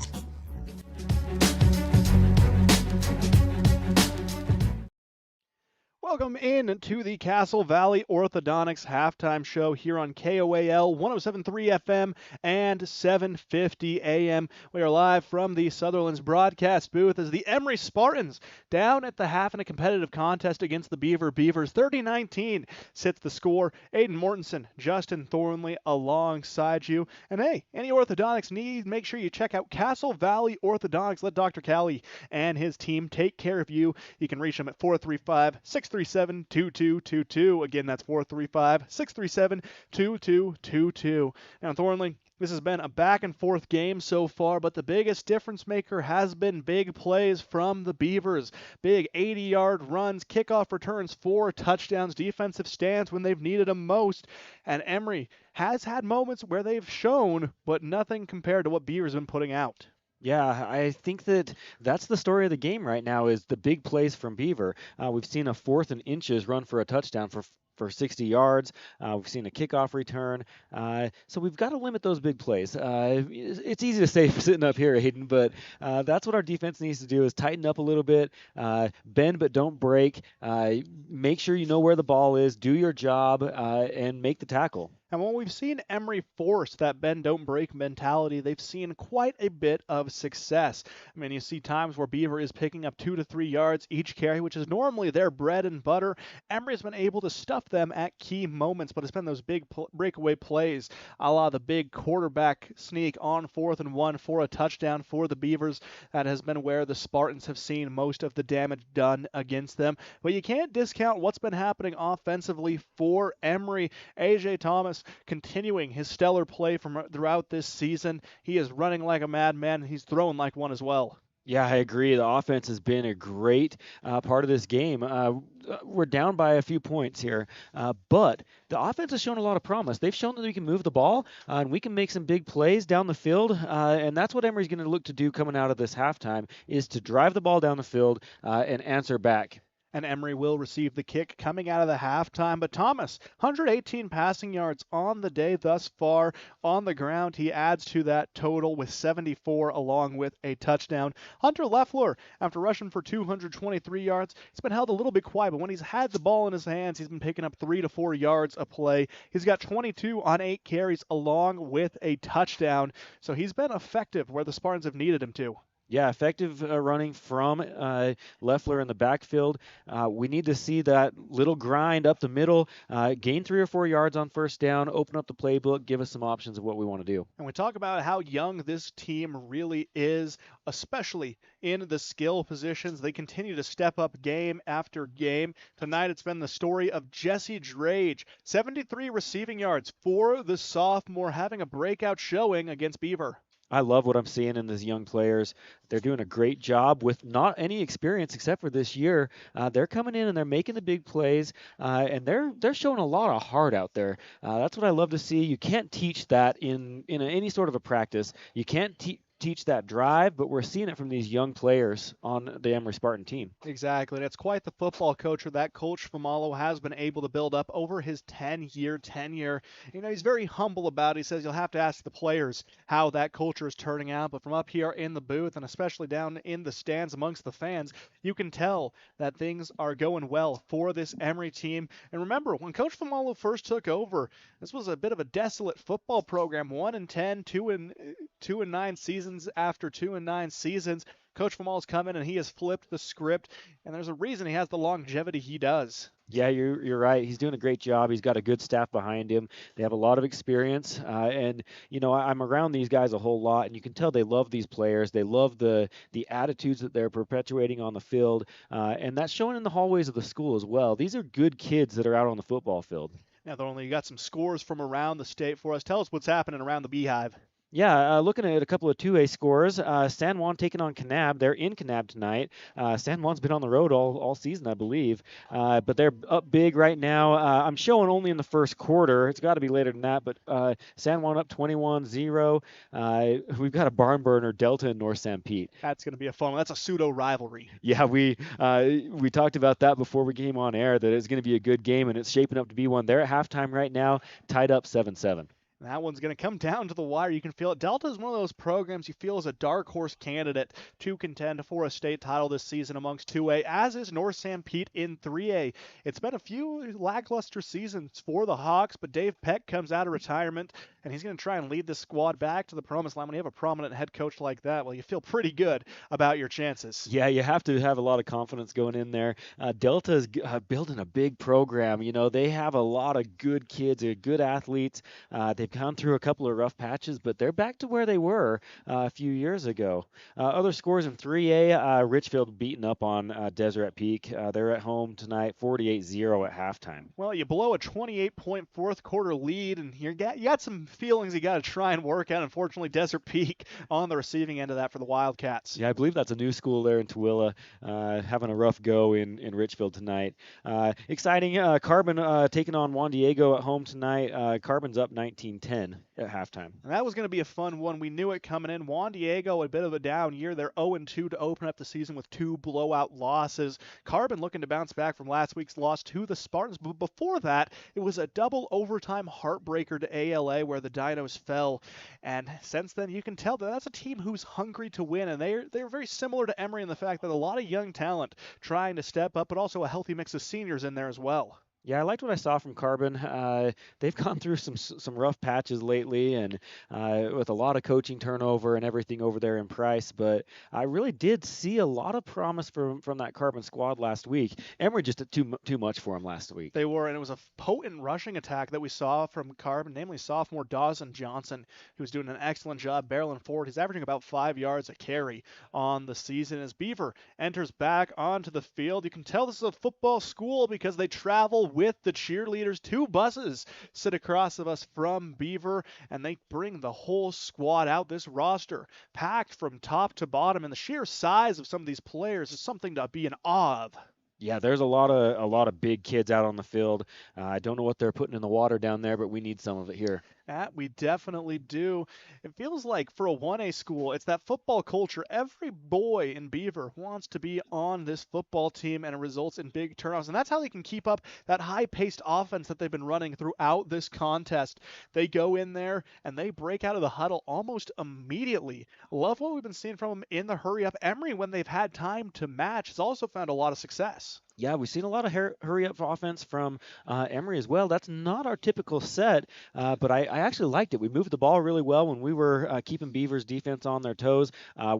Welcome in to the Castle Valley Orthodontics halftime show here on KOAL 107.3 FM and 750 AM. We are live from the Sutherland's broadcast booth as the Emery Spartans down at the half in a competitive contest against the Beaver Beavers. 30-19 sits the score. Aiden Mortensen, Justin Thornley alongside you. And hey, any orthodontics needs, make sure you check out Castle Valley Orthodontics. Let Dr. Callie and his team take care of you. You can reach them at 435-637-2222. Again, that's 435-637-2222. Now, Thornley, this has been a back-and-forth game so far, but the biggest difference maker has been big plays from the Beavers. Big 80-yard runs, kickoff returns, 4 touchdowns, defensive stands when they've needed them most. And Emery has had moments where they've shown, but nothing compared to what Beavers have been putting out. Yeah, I think that's the story of the game right now is the big plays from Beaver. We've seen a 4th and inches run for a touchdown for 60 yards. We've seen a kickoff return. So we've got to limit those big plays. It's easy to say sitting up here, Aiden, but that's what our defense needs to do is tighten up a little bit, bend but don't break, make sure you know where the ball is, do your job, and make the tackle. And when we've seen Emery force that bend, don't break mentality, they've seen quite a bit of success. I mean, you see times where Beaver is picking up 2 to 3 yards each carry, which is normally their bread and butter. Emery's been able to stuff them at key moments, but it's been those big breakaway plays, a la the big quarterback sneak on 4th and 1 for a touchdown for the Beavers. That has been where the Spartans have seen most of the damage done against them. But you can't discount what's been happening offensively for Emery. A.J. Thomas continuing his stellar play from throughout this season. He is running like a madman, and he's throwing like one as well. Yeah, I agree. The offense has been a great part of this game. We're down by a few points here, but the offense has shown a lot of promise. They've shown that we can move the ball and we can make some big plays down the field, and that's what Emery's going to look to do coming out of this halftime is to drive the ball down the field and answer back. And Emery will receive the kick coming out of the halftime. But Thomas, 118 passing yards on the day thus far on the ground. He adds to that total with 74 along with a touchdown. Hunter Leffler, after rushing for 223 yards, he's been held a little bit quiet, but when he's had the ball in his hands, he's been picking up 3 to 4 yards a play. He's got 22 on 8 carries along with a touchdown. So he's been effective where the Spartans have needed him to. Yeah, effective running from Leffler in the backfield. We need to see that little grind up the middle, gain 3 or 4 yards on first down, open up the playbook, give us some options of what we want to do. And we talk about how young this team really is, especially in the skill positions. They continue to step up game after game. Tonight it's been the story of Jesse Drage, 73 receiving yards for the sophomore, having a breakout showing against Beaver. I love what I'm seeing in these young players. They're doing a great job with not any experience except for this year. They're coming in and they're making the big plays, and they're showing a lot of heart out there. That's what I love to see. You can't teach that in any sort of a practice. You can't teach that drive, but we're seeing it from these young players on the Emery Spartan team. Exactly. And it's quite the football culture that Coach Famalo has been able to build up over his 10-year tenure. You know, he's very humble about it. He says you'll have to ask the players how that culture is turning out, but from up here in the booth and especially down in the stands amongst the fans, you can tell that things are going well for this Emery team. And remember, when Coach Famalo first took over, this was a bit of a desolate football program, 1-10, 2-9 seasons after 2-9 seasons. Coach Famalo's come in and he has flipped the script, and there's a reason he has the longevity he does. Yeah, you're right. He's doing a great job. He's got a good staff behind him. They have a lot of experience, and you know I'm around these guys a whole lot, and you can tell they love these players. They love the attitudes that they're perpetuating on the field, and that's showing in the hallways of the school as well. These are good kids that are out on the football field. Now, Thornley, you got some scores from around the state for us. Tell us what's happening around the Beehive. Yeah, looking at a couple of 2A scores, San Juan taking on Kanab. They're in Kanab tonight. San Juan's been on the road all season, I believe, but they're up big right now. I'm showing only in the first quarter. It's got to be later than that, but San Juan up 21-0. We've got a barn burner, Delta and North San Pete. That's going to be a fun one. That's a pseudo rivalry. Yeah, we talked about that before we came on air, that it's going to be a good game, and it's shaping up to be one. They're at halftime right now, tied up 7-7. That one's going to come down to the wire. You can feel it. Delta is one of those programs you feel is a dark horse candidate to contend for a state title this season amongst 2A, as is North San Pete in 3A. It's been a few lackluster seasons for the Hawks, but Dave Peck comes out of retirement, and he's going to try and lead this squad back to the promised land. When you have a prominent head coach like that, well, you feel pretty good about your chances. Yeah, you have to have a lot of confidence going in there. Delta is building a big program. You know, they have a lot of good kids, good athletes. They've gone through a couple of rough patches, but they're back to where they were a few years ago. Other scores in 3A, Richfield beating up on Deseret Peak. They're at home tonight, 48-0 at halftime. Well, you blow a 28-point fourth quarter lead, and you got some feelings you got to try and work out. Unfortunately, Desert Peak on the receiving end of that for the Wildcats. Yeah, I believe that's a new school there in Tooele, having a rough go in Richfield tonight. Exciting, Carbon taking on Juan Diego at home tonight. Carbon's up 19-10 at halftime. And that was going to be a fun one. We knew it coming in. Juan Diego, a bit of a down year. They're 0-2 to open up the season with 2 blowout losses. Carbon looking to bounce back from last week's loss to the Spartans. But before that, it was a double overtime heartbreaker to ALA where the Dinos fell. And since then, you can tell that that's a team who's hungry to win. And they're very similar to Emery in the fact that a lot of young talent trying to step up, but also a healthy mix of seniors in there as well. Yeah, I liked what I saw from Carbon. They've gone through some rough patches lately, and with a lot of coaching turnover and everything over there in Price. But I really did see a lot of promise from that Carbon squad last week. Emery just did too much for him last week. They were, and it was a potent rushing attack that we saw from Carbon, namely sophomore Dawson Johnson, who's doing an excellent job barreling forward. He's averaging about 5 yards a carry on the season. As Beaver enters back onto the field, you can tell this is a football school because they travel with the cheerleaders. 2 buses sit across of us from Beaver, and they bring the whole squad out. This roster packed from top to bottom, and the sheer size of some of these players is something to be in awe of. Yeah, there's a lot of big kids out on the field. I don't know what they're putting in the water down there, but we need some of it here. That we definitely do. It feels like for a 1A school, it's that football culture. Every boy in Beaver wants to be on this football team, and it results in big turnovers. And that's how they can keep up that high-paced offense that they've been running throughout this contest. They go in there, and they break out of the huddle almost immediately. Love what we've been seeing from them in the hurry-up. Emery, when they've had time to match, has also found a lot of success. Yeah, we've seen a lot of hurry-up offense from Emery as well. That's not our typical set, but I actually liked it. We moved the ball really well when we were keeping Beavers' defense on their toes.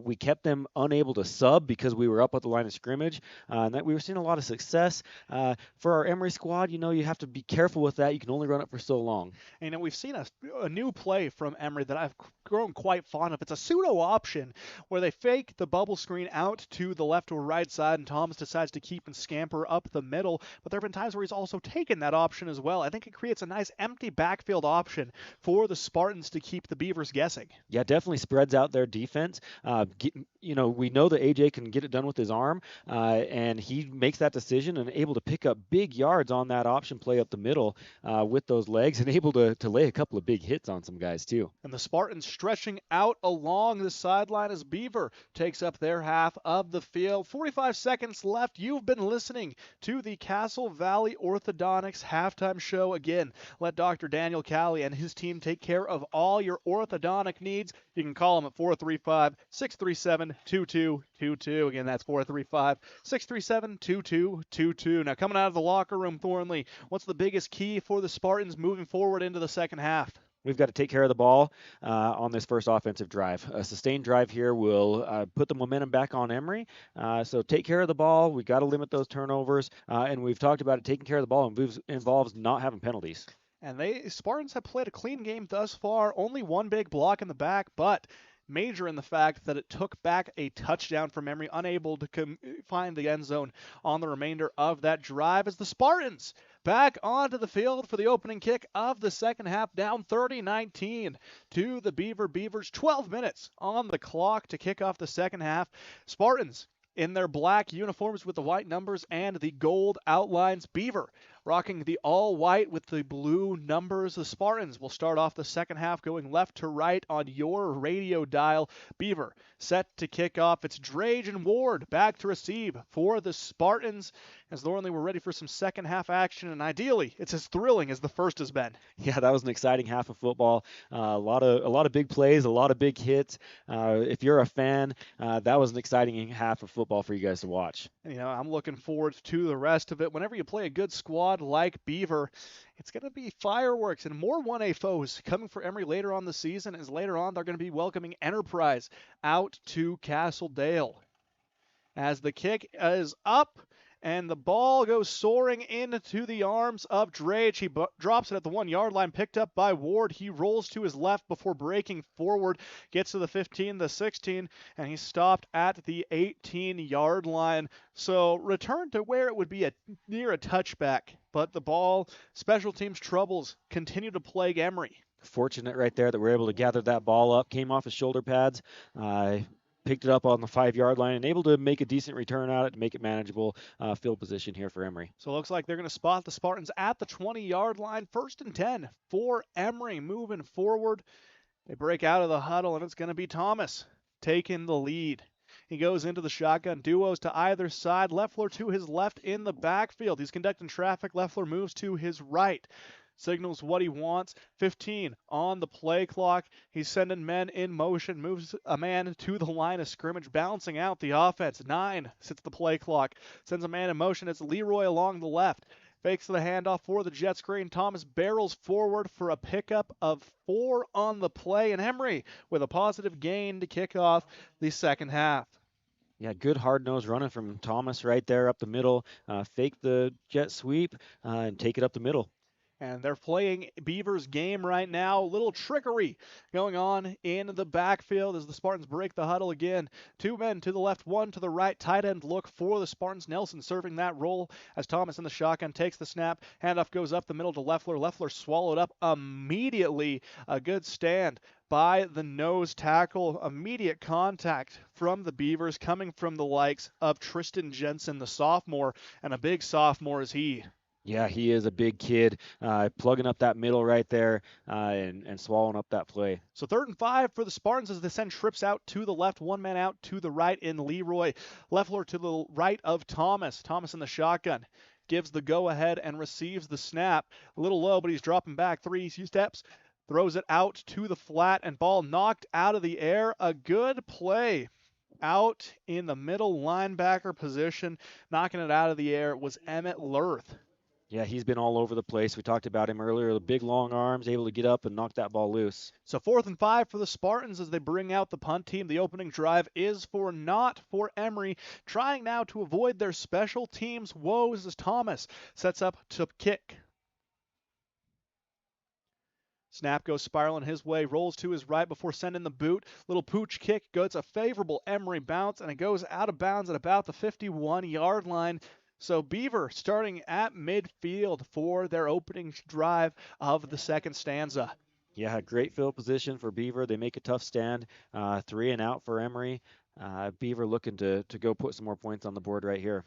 We kept them unable to sub because we were up at the line of scrimmage, and that we were seeing a lot of success. For our Emery squad, you have to be careful with that. You can only run it for so long. And we've seen a new play from Emery that I've grown quite fond of. It's a pseudo option where they fake the bubble screen out to the left or right side, and Thomas decides to keep and scamper up the middle, but there have been times where he's also taken that option as well. I think it creates a nice empty backfield option for the Spartans to keep the Beavers guessing. Yeah, definitely spreads out their defense. We know that AJ can get it done with his arm, and he makes that decision and able to pick up big yards on that option play up the middle with those legs, and able to lay a couple of big hits on some guys too. And the Spartans stretching out along the sideline as Beaver takes up their half of the field. 45 seconds left. You've been listening to the Castle Valley Orthodontics halftime show. Again, let Dr. Daniel Calley and his team take care of all your orthodontic needs. You can call them at 435-637-2222. Again, that's 435-637-2222. Now, coming out of the locker room, Thornley, what's the biggest key for the Spartans moving forward into the second half? We've got to take care of the ball on this first offensive drive. A sustained drive here will put the momentum back on Emery. So take care of the ball. We've got to limit those turnovers. And we've talked about it. Taking care of the ball involves not having penalties. And Spartans have played a clean game thus far. Only one big block in the back, but major in the fact that it took back a touchdown from Emery, unable to find the end zone on the remainder of that drive as the Spartans back onto the field for the opening kick of the second half, down 30-19 to the Beaver Beavers. 12 minutes on the clock to kick off the second half. Spartans in their black uniforms with the white numbers and the gold outlines. Beaver rocking the all-white with the blue numbers. The Spartans will start off the second half going left to right on your radio dial. Beaver set to kick off. It's Drage and Ward back to receive for the Spartans, as Thornley were ready for some second half action, and ideally it's as thrilling as the first has been. Yeah, that was an exciting half of football. A lot of big plays, a lot of big hits. If you're a fan, that was an exciting half of football for you guys to watch. I'm looking forward to the rest of it. Whenever you play a good squad like Beaver, it's going to be fireworks and more 1A foes coming for Emery later on the season, as later on they're going to be welcoming Enterprise out to Castledale. As the kick is up, and the ball goes soaring into the arms of Drage. He drops it at the 1-yard line, picked up by Ward. He rolls to his left before breaking forward, gets to the 15, the 16, and he's stopped at the 18-yard line. So return to where it would be near a touchback, but the ball, special teams troubles, continue to plague Emery. Fortunate right there that we're able to gather that ball up, came off his shoulder pads, picked it up on the 5-yard line and able to make a decent return out of it to make it manageable field position here for Emery. So it looks like they're going to spot the Spartans at the 20-yard line. 1st and 10 for Emery moving forward. They break out of the huddle, and it's going to be Thomas taking the lead. He goes into the shotgun, duos to either side. Leffler to his left in the backfield. He's conducting traffic. Leffler moves to his right. Signals what he wants. 15 on the play clock. He's sending men in motion, moves a man to the line of scrimmage, balancing out the offense. 9 sits the play clock, sends a man in motion. It's Leroy along the left. Fakes the handoff for the jet screen. Thomas barrels forward for a pickup of 4 on the play, and Emery with a positive gain to kick off the second half. Yeah, good hard-nosed running from Thomas right there up the middle. Fake the jet sweep and take it up the middle. And they're playing Beavers game right now. A little trickery going on in the backfield as the Spartans break the huddle again. 2 men to the left, 1 to the right. Tight end look for the Spartans. Nelson serving that role as Thomas in the shotgun takes the snap. Handoff goes up the middle to Leffler. Leffler swallowed up immediately. A good stand by the nose tackle. Immediate contact from the Beavers coming from the likes of Tristan Jensen, the sophomore, and a big sophomore is he. Yeah, he is a big kid, plugging up that middle right there and swallowing up that play. So 3rd and 5 for the Spartans as they send trips out to the left, 1 man out to the right in Leroy. Leffler to the right of Thomas. Thomas in the shotgun gives the go-ahead and receives the snap. A little low, but he's dropping back 3 steps. Throws it out to the flat and ball knocked out of the air. A good play out in the middle linebacker position. Knocking it out of the air was Emmett Lurth. Yeah, he's been all over the place. We talked about him earlier. The big, long arms, able to get up and knock that ball loose. So 4th and 5 for the Spartans as they bring out the punt team. The opening drive is not for Emery. Trying now to avoid their special teams woes as Thomas sets up to kick. Snap goes spiraling his way, rolls to his right before sending the boot. Little pooch kick goes a favorable Emery bounce, and it goes out of bounds at about the 51-yard line. So Beaver starting at midfield for their opening drive of the second stanza. Yeah, great field position for Beaver. They make a tough stand. 3 and out for Emery. Beaver looking to go put some more points on the board right here.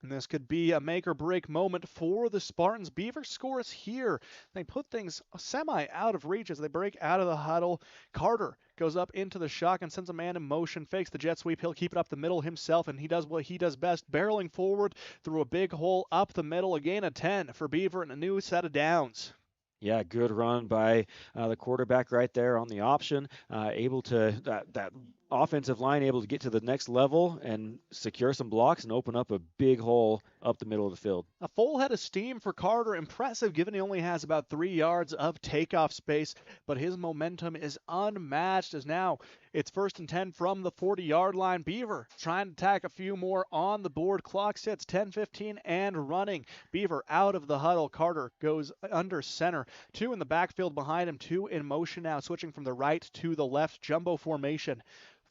And this could be a make-or-break moment for the Spartans. Beaver scores here. They put things semi out of reach as they break out of the huddle. Carter goes up into the shotgun, sends a man in motion, fakes the jet sweep. He'll keep it up the middle himself, and he does what he does best, barreling forward through a big hole up the middle. A gain of 10 for Beaver and a new set of downs. Yeah, good run by the quarterback right there on the option. Able to, that offensive line able to get to the next level and secure some blocks and open up a big hole up the middle of the field. A full head of steam for Carter. Impressive given he only has about 3 yards of takeoff space, but his momentum is unmatched as now it's 1st and 10 from the 40-yard line. Beaver trying to tack a few more on the board. Clock sits 10:15 and running. Beaver out of the huddle. Carter goes under center. 2 in the backfield behind him. 2 in motion now, switching from the right to the left. Jumbo formation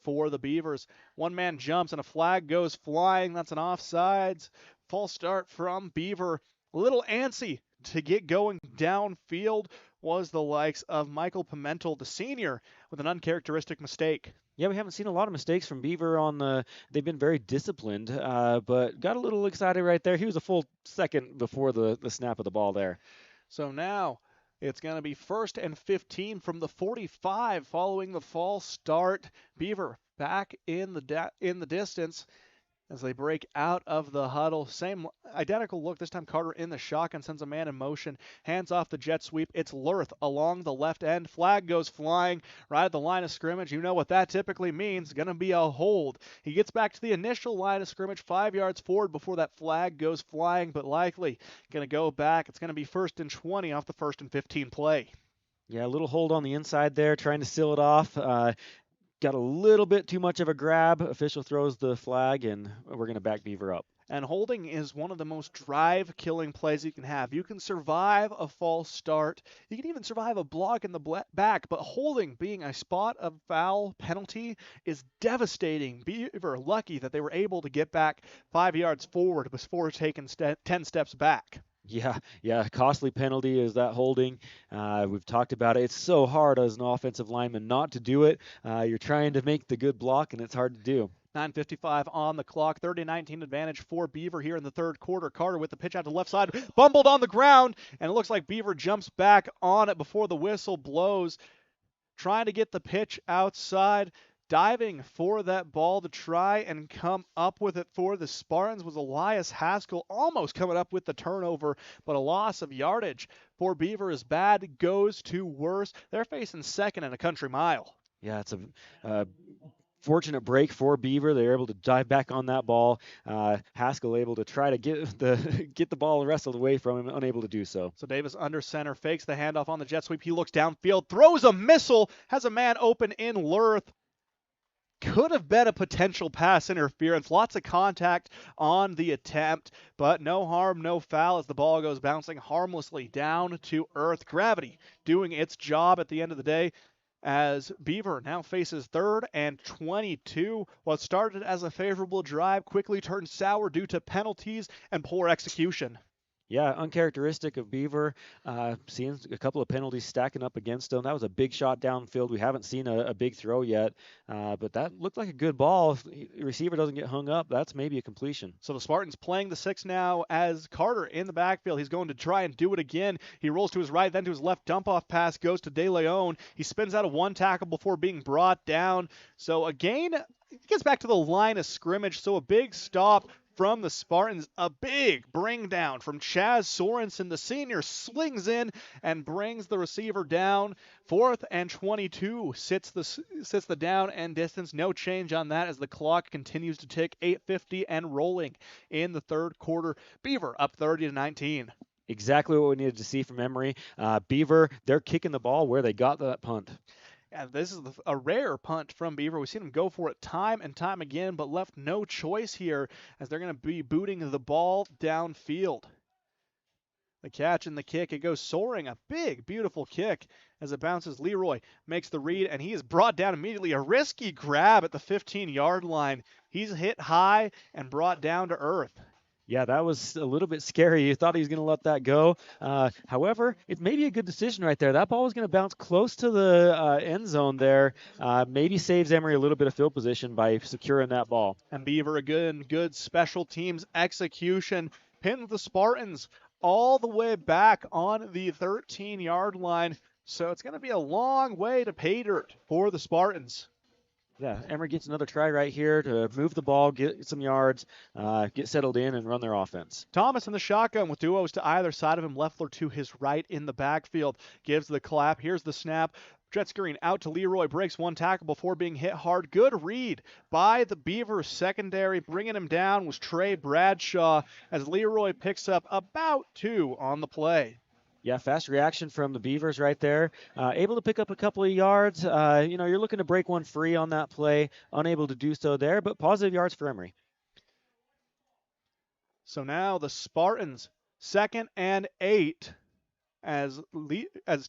for the Beavers. 1 man jumps and a flag goes flying. That's an offsides. False start from Beaver. A little antsy to get going downfield was the likes of Michael Pimentel, the senior, with an uncharacteristic mistake. Yeah, we haven't seen a lot of mistakes from Beaver on the. They've been very disciplined, but got a little excited right there. He was a full second before the snap of the ball there. So now it's going to be 1st and 15 from the 45 following the false start. Beaver back in the distance as they break out of the huddle. Same identical look. This time Carter in the shotgun sends a man in motion. Hands off the jet sweep. It's Lurth along the left end. Flag goes flying right at the line of scrimmage. You know what that typically means. Going to be a hold. He gets back to the initial line of scrimmage 5 yards forward before that flag goes flying, but likely going to go back. It's going to be 1st and 20 off the 1st and 15 play. Yeah, a little hold on the inside there, trying to seal it off. Got a little bit too much of a grab. Official throws the flag, and we're going to back Beaver up. And holding is one of the most drive-killing plays you can have. You can survive a false start. You can even survive a block in the back, but holding being a spot of foul penalty is devastating. Beaver lucky that they were able to get back 5 yards forward before taking 10 steps back. Yeah, costly penalty is that holding. We've talked about it. It's so hard as an offensive lineman not to do it. You're trying to make the good block, and it's hard to do. 9:55 on the clock, 30-19 advantage for Beaver here in the third quarter. Carter with the pitch out to the left side, bumbled on the ground, and it looks like Beaver jumps back on it before the whistle blows, trying to get the pitch outside. Diving for that ball to try and come up with it for the Spartans was Elias Haskell, almost coming up with the turnover, but a loss of yardage for Beaver is bad, goes to worse. They're facing 2nd and a country mile. Yeah, it's a fortunate break for Beaver. They're able to dive back on that ball. Haskell able to try to get the ball wrestled away from him, unable to do so. So Davis under center, fakes the handoff on the jet sweep. He looks downfield, throws a missile, has a man open in Lurth. Could have been a potential pass interference. Lots of contact on the attempt, but no harm, no foul as the ball goes bouncing harmlessly down to earth. Gravity doing its job at the end of the day as Beaver now faces 3rd and 22. What started as a favorable drive quickly turned sour due to penalties and poor execution. Yeah, uncharacteristic of Beaver, seeing a couple of penalties stacking up against them. That was a big shot downfield. We haven't seen a big throw yet, but that looked like a good ball. If the receiver doesn't get hung up, that's maybe a completion. So the Spartans playing the 6 now as Carter in the backfield. He's going to try and do it again. He rolls to his right, then to his left. Dump-off pass goes to De Leon. He spins out of one tackle before being brought down. So again, it gets back to the line of scrimmage, so a big stop from the Spartans. A big bring down from Chaz Sorensen. The senior slings in and brings the receiver down. 4th and 22 sits the down and distance. No change on that as the clock continues to tick. 8:50 and rolling in the third quarter. Beaver up 30-19. Exactly what we needed to see from Emery. Beaver, they're kicking the ball where they got that punt. And this is a rare punt from Beaver. We've seen him go for it time and time again, but left no choice here as they're going to be booting the ball downfield. The catch and the kick, it goes soaring. A big, beautiful kick as it bounces. Leroy makes the read, and he is brought down immediately. A risky grab at the 15-yard line. He's hit high and brought down to earth. Yeah, that was a little bit scary. You thought he was going to let that go. However, it may be a good decision right there. That ball was going to bounce close to the end zone there. Maybe saves Emery a little bit of field position by securing that ball. And Beaver, again, good special teams execution. Pins the Spartans all the way back on the 13-yard line. So it's going to be a long way to pay dirt for the Spartans. Yeah, Emery gets another try right here to move the ball, get some yards, get settled in, and run their offense. Thomas in the shotgun with duos to either side of him. Leffler to his right in the backfield. Gives the clap. Here's the snap. Jet screen out to Leroy. Breaks one tackle before being hit hard. Good read by the Beavers secondary. Bringing him down was Trey Bradshaw as Leroy picks up about 2 on the play. Yeah, fast reaction from the Beavers right there. Able to pick up a couple of yards. You're looking to break one free on that play. Unable to do so there, but positive yards for Emery. So now the Spartans, 2nd and 8 as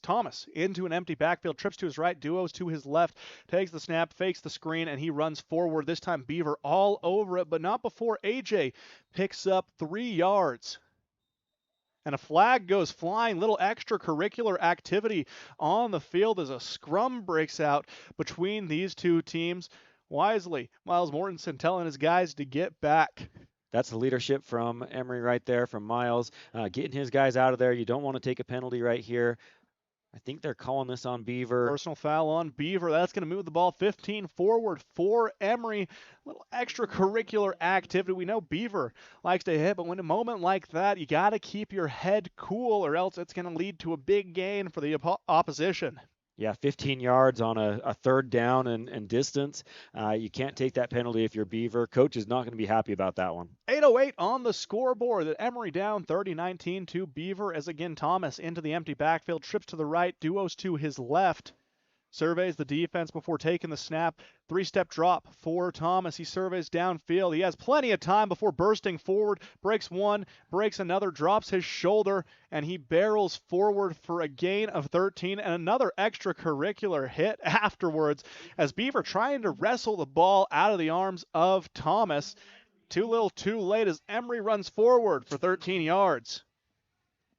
Thomas into an empty backfield. Trips to his right, duos to his left. Takes the snap, fakes the screen, and he runs forward. This time Beaver all over it, but not before AJ picks up 3 yards. And a flag goes flying. Little extracurricular activity on the field as a scrum breaks out between these two teams. Wisely, Miles Mortensen telling his guys to get back. That's the leadership from Emery right there, from Miles, getting his guys out of there. You don't want to take a penalty right here. I think they're calling this on Beaver. Personal foul on Beaver. That's going to move the ball 15 forward for Emery. A little extracurricular activity. We know Beaver likes to hit, but when a moment like that, you got to keep your head cool or else it's going to lead to a big gain for the opposition. Yeah, 15 yards on a third down and distance. You can't take that penalty if you're Beaver. Coach is not going to be happy about that one. 8:08 on the scoreboard. That Emery down 30-19 to Beaver as again Thomas into the empty backfield. Trips to the right, duos to his left. Surveys the defense before taking the snap. 3-step drop for Thomas. He surveys downfield. He has plenty of time before bursting forward. Breaks one, breaks another, drops his shoulder, and he barrels forward for a gain of 13 and another extracurricular hit afterwards as Beaver trying to wrestle the ball out of the arms of Thomas. Too little, too late as Emery runs forward for 13 yards.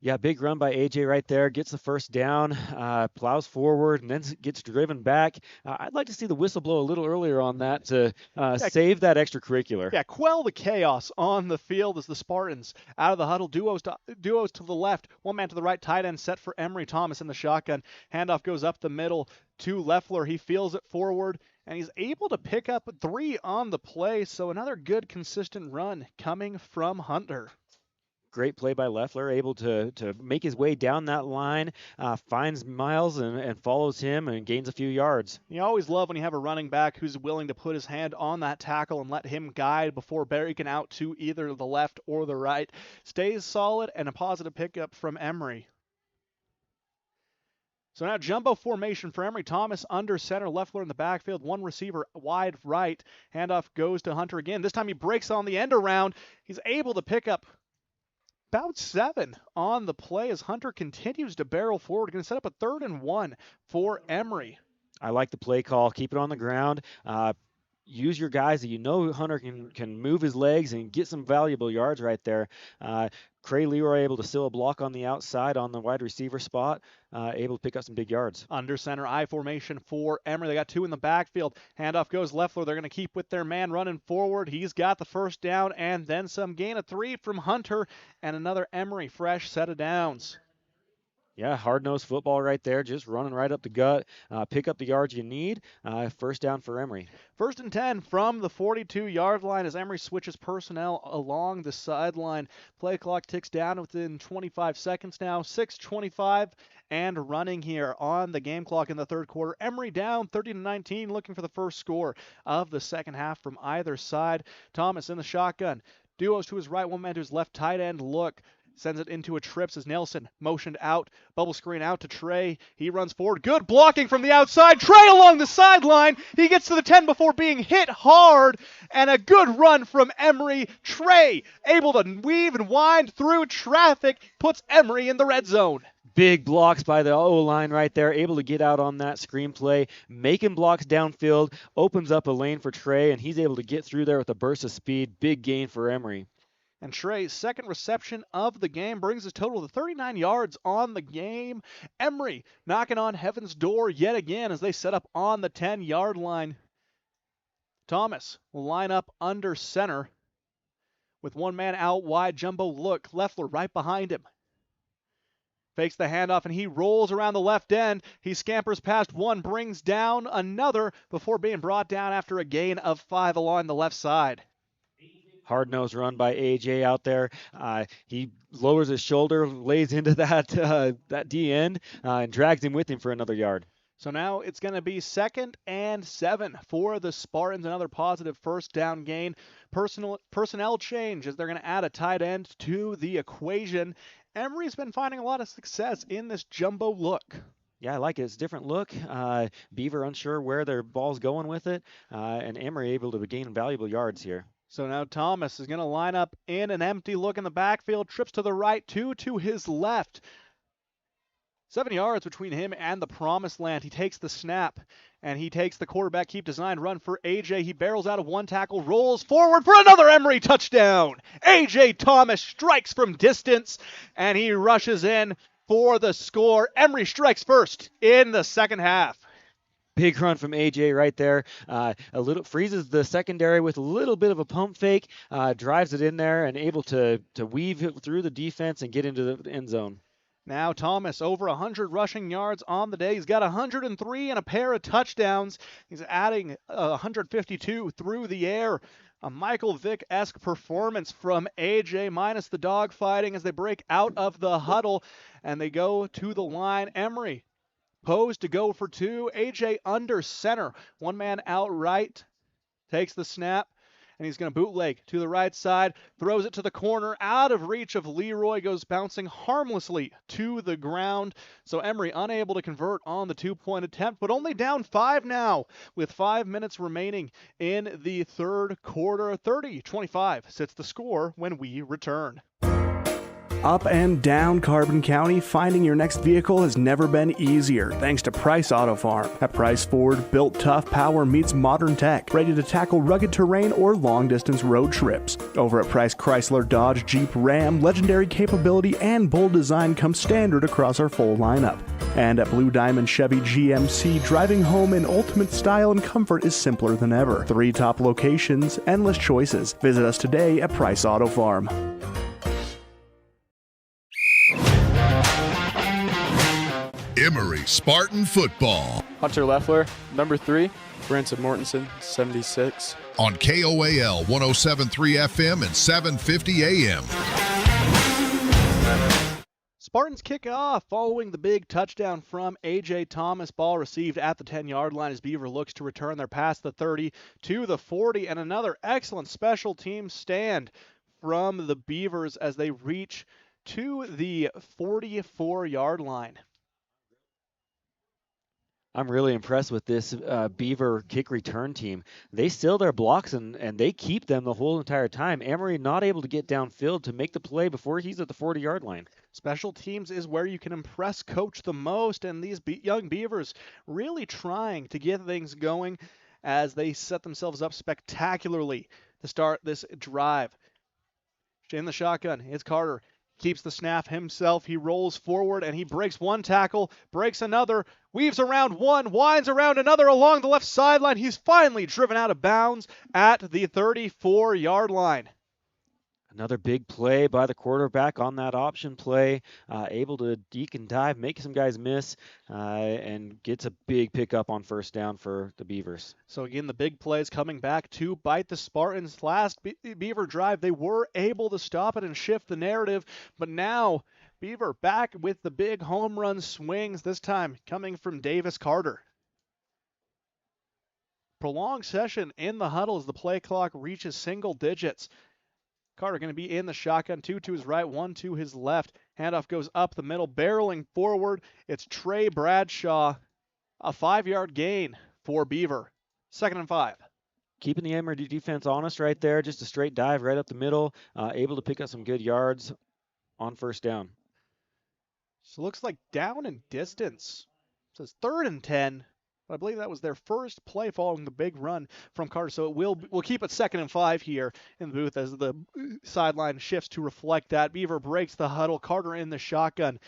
Yeah, big run by AJ right there. Gets the first down, plows forward, and then gets driven back. I'd like to see the whistle blow a little earlier on that to save that extracurricular. Yeah, quell the chaos on the field as the Spartans out of the huddle. Duos to the left, one man to the right, tight end set for Emery. Thomas in the shotgun. Handoff goes up the middle to Leffler. He feels it forward, and he's able to pick up 3 on the play. So another good, consistent run coming from Hunter. Great play by Leffler, able to make his way down that line, finds Miles and follows him and gains a few yards. You always love when you have a running back who's willing to put his hand on that tackle and let him guide before breaking out to either the left or the right. Stays solid and a positive pickup from Emery. So now jumbo formation for Emery. Thomas under center, Leffler in the backfield, one receiver wide right. Handoff goes to Hunter again. This time he breaks on the end around. He's able to pick up about 7 on the play as Hunter continues to barrel forward. Going to set up a 3rd and 1 for Emery. I like the play call. Keep it on the ground. Use your guys that you know Hunter can move his legs and get some valuable yards right there. Cray Leroy able to seal a block on the outside on the wide receiver spot, able to pick up some big yards. Under center I formation for Emery. They got 2 in the backfield. Handoff goes Leffler. They're going to keep with their man running forward. He's got the first down and then some. Gain of 3 from Hunter and another Emery fresh set of downs. Yeah, hard-nosed football right there, just running right up the gut. Pick up the yards you need. First down for Emery. 1st and 10 from the 42-yard line as Emery switches personnel along the sideline. Play clock ticks down within 25 seconds now. 6:25 and running here on the game clock in the 3rd quarter. Emery down 30-19, looking for the first score of the second half from either side. Thomas in the shotgun. Duos to his right, one man to his left, tight end look. Sends it into a trips as Nelson motioned out. Bubble screen out to Trey. He runs forward. Good blocking from the outside. Trey along the sideline. He gets to the 10 before being hit hard. And a good run from Emery. Trey able to weave and wind through traffic. Puts Emery in the red zone. Big blocks by the O-line right there, able to get out on that screenplay, making blocks downfield, opens up a lane for Trey, and he's able to get through there with a burst of speed. Big gain for Emery. And Trey's second reception of the game brings his total to 39 yards on the game. Emery knocking on heaven's door yet again as they set up on the 10-yard line. Thomas will line up under center with one man out wide. Jumbo look. Leffler right behind him. Fakes the handoff and he rolls around the left end. He scampers past one, brings down another before being brought down after a gain of 5 along the left side. Hard-nosed run by AJ out there. He lowers his shoulder, lays into that D end, and drags him with him for another yard. So now it's going to be 2nd and 7 for the Spartans. Another positive first down gain. Personnel change as they're going to add a tight end to the equation. Emery's been finding a lot of success in this jumbo look. Yeah, I like it. It's a different look. Beaver unsure where their ball's going with it, and Emery able to gain valuable yards here. So now Thomas is going to line up in an empty look in the backfield, trips to the right, 2 to his left. 7 yards between him and the promised land. He takes the snap, and he takes the quarterback keep design run for AJ. He barrels out of one tackle, rolls forward for another Emery touchdown. AJ Thomas strikes from distance, and he rushes in for the score. Emery strikes first in the second half. Big run from AJ right there. A little freezes the secondary with a little bit of a pump fake, drives it in there, and able to weave it through the defense and get into the end zone. Now Thomas, over 100 rushing yards on the day. He's got 103 and a pair of touchdowns. He's adding 152 through the air. A Michael Vick-esque performance from AJ, minus the dogfighting as they break out of the huddle and they go to the line. Emery posed to go for two. AJ under center. One man outright takes the snap. And he's going to bootleg to the right side, throws it to the corner, out of reach of Leroy, goes bouncing harmlessly to the ground. So Emery unable to convert on the 2-point attempt, but only down 5 now with 5 minutes remaining in the third quarter. 30-25 sits the score when we return. Up and down Carbon County, finding your next vehicle has never been easier thanks to Price Auto Farm. At Price, Ford, built tough power meets modern tech, ready to tackle rugged terrain or long-distance road trips. Over at Price Chrysler, Dodge, Jeep, Ram, legendary capability and bold design come standard across our full lineup. And at Blue Diamond Chevy GMC, driving home in ultimate style and comfort is simpler than ever. 3 top locations, endless choices. Visit us today at Price Auto Farm. Emery Spartan Football. Hunter Leffler, number 3. Branson Mortensen, 76. On KOAL 107.3 FM and 750 AM. Spartans kick off following the big touchdown from A.J. Thomas. Ball received at the 10-yard line as Beaver looks to return their past the 30 to the 40. And another excellent special team stand from the Beavers as they reach to the 44-yard line. I'm really impressed with this Beaver kick return team. They steal their blocks and they keep them the whole entire time. Emery not able to get downfield to make the play before he's at the 40-yard line. Special teams is where you can impress coach the most, and these young Beavers really trying to get things going as they set themselves up spectacularly to start this drive. In the shotgun, it's Carter. Keeps the snap himself. He rolls forward and he breaks one tackle, breaks another, weaves around one, winds around another along the left sideline. He's finally driven out of bounds at the 34-yard line. Another big play by the quarterback on that option play, able to deke and dive, make some guys miss, and gets a big pickup on first down for the Beavers. So again, the big plays coming back to bite the Spartans. Last Beaver drive, they were able to stop it and shift the narrative, but now Beaver back with the big home run swings, this time coming from Davis Carter. Prolonged session in the huddle as the play clock reaches single digits. Carter going to be in the shotgun, 2 to his right, 1 to his left. Handoff goes up the middle, barreling forward. It's Trey Bradshaw. A 5-yard gain for Beaver. 2nd and 5. Keeping the Emery defense honest right there. Just a straight dive right up the middle. Able to pick up some good yards on first down. So it looks like down in distance. It says 3rd and 10. I believe that was their first play following the big run from Carter. So we'll keep it 2nd and 5 here in the booth as the sideline shifts to reflect that. Beaver breaks the huddle. Carter in the shotgun.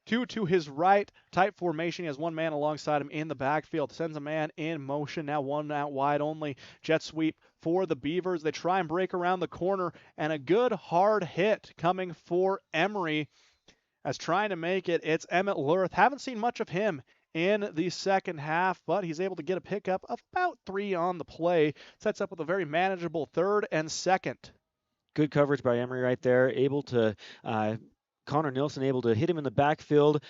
2 to his right. Tight formation. He has one man alongside him in the backfield. Sends a man in motion. Now one out wide only. Jet sweep for the Beavers. They try and break around the corner. And a good hard hit coming for Emery. As trying to make it, it's Emmett Lurth. Haven't seen much of him in the second half, but he's able to get a pickup of about 3 on the play. Sets up with a very manageable 3rd and 2nd. Good coverage by Emery right there. Able to Connor Nilsson able to hit him in the backfield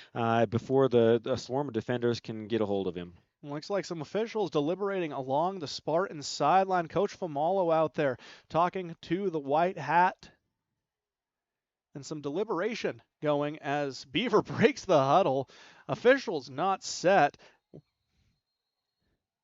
before the swarm of defenders can get a hold of him. Looks like some officials deliberating along the Spartan sideline. Coach Famalo out there talking to the white hat. And some deliberation going as Beaver breaks the huddle. Officials not set.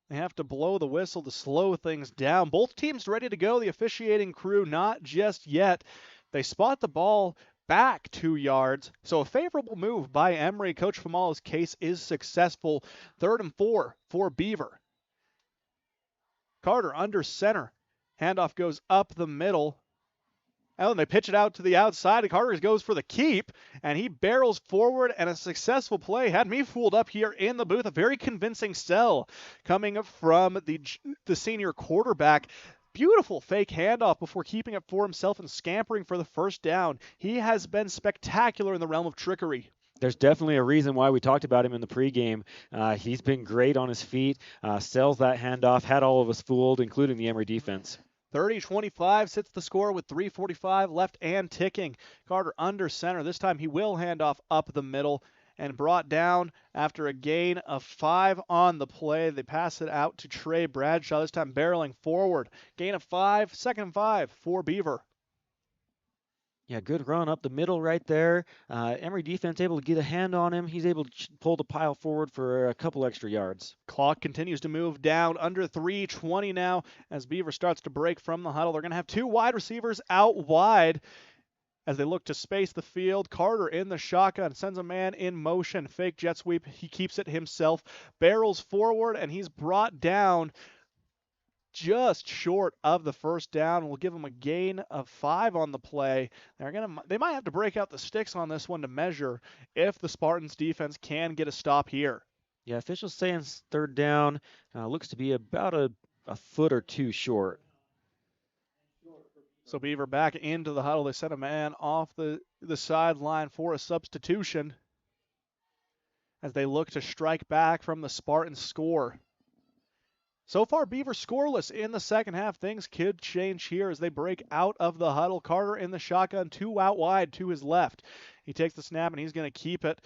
They have to blow the whistle to slow things down. Both teams ready to go. The officiating crew not just yet. They spot the ball back 2 yards. So a favorable move by Emery. Coach Famala's case is successful. 3rd and 4 for Beaver. Carter under center. Handoff goes up the middle. And they pitch it out to the outside. Carter goes for the keep, and he barrels forward, and a successful play had me fooled up here in the booth. A very convincing sell coming from the senior quarterback. Beautiful fake handoff before keeping it for himself and scampering for the first down. He has been spectacular in the realm of trickery. There's definitely a reason why we talked about him in the pregame. He's been great on his feet, sells that handoff, had all of us fooled, including the Emery defense. 30-25 sits the score with 3:45 left and ticking. Carter under center. This time he will hand off up the middle and brought down after a gain of 5 on the play. They pass it out to Trey Bradshaw, this time barreling forward. Gain of 5, 2nd and 5 for Beaver. Yeah, good run up the middle right there. Emery defense able to get a hand on him. He's able to pull the pile forward for a couple extra yards. Clock continues to move down under 3:20 now as Beaver starts to break from the huddle. They're going to have 2 wide receivers out wide as they look to space the field. Carter in the shotgun, sends a man in motion. Fake jet sweep. He keeps it himself, barrels forward, and he's brought down just short of the first down. We'll give them a gain of 5 on the play. They might have to break out the sticks on this one to measure if the Spartans defense can get a stop here. Yeah, officials saying 3rd down. Looks to be about a foot or 2 short. So Beaver back into the huddle. They sent a man off the sideline for a substitution as they look to strike back from the Spartans score. So far, Beaver scoreless in the second half. Things could change here as they break out of the huddle. Carter in the shotgun, 2 out wide to his left. He takes the snap and he's going to keep it.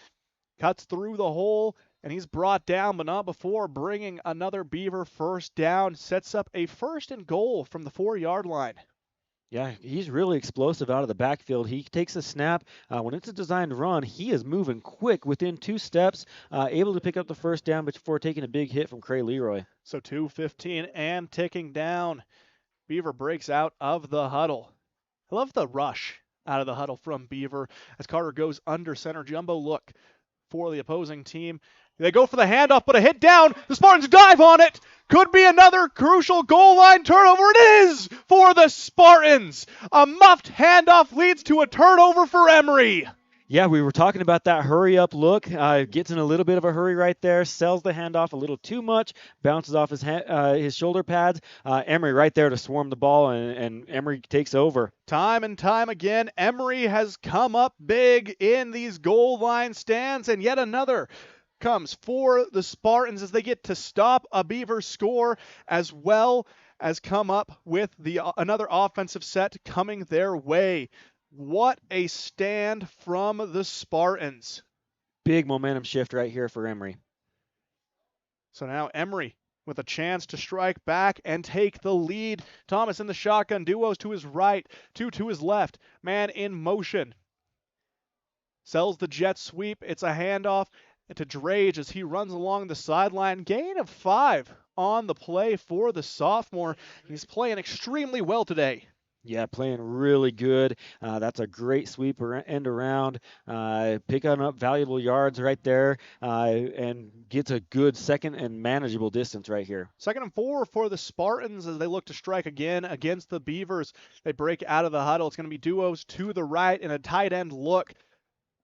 Cuts through the hole and he's brought down, but not before bringing another Beaver first down. Sets up a 1st and goal from the 4-yard line. Yeah, he's really explosive out of the backfield. He takes a snap. When it's a designed run, he is moving quick within 2 steps, able to pick up the first down before taking a big hit from Cray Leroy. So 2:15 and ticking down. Beaver breaks out of the huddle. I love the rush out of the huddle from Beaver as Carter goes under center. Jumbo look for the opposing team. They go for the handoff, but a hit down. The Spartans dive on it. Could be another crucial goal line turnover. It is for the Spartans. A muffed handoff leads to a turnover for Emery. Yeah, we were talking about that hurry-up look. Gets in a little bit of a hurry right there. Sells the handoff a little too much. Bounces off his shoulder pads. Emery right there to swarm the ball, and Emery takes over. Time and time again, Emery has come up big in these goal line stands, and yet another comes for the Spartans as they get to stop a Beaver score, as well as come up with another offensive set coming their way. What a stand from the Spartans. Big momentum shift right here for Emery. So now Emery with a chance to strike back and take the lead. Thomas in the shotgun, duos to his right, 2 to his left. Man in motion. Sells the jet sweep. It's a handoff to Drage as he runs along the sideline. Gain of 5 on the play for the sophomore. He's playing extremely well today. Yeah, playing really good. That's a great sweep end around. Picking up valuable yards right there and gets a good 2nd and manageable distance right here. 2nd and 4 for the Spartans as they look to strike again against the Beavers. They break out of the huddle. It's going to be duos to the right and a tight end look.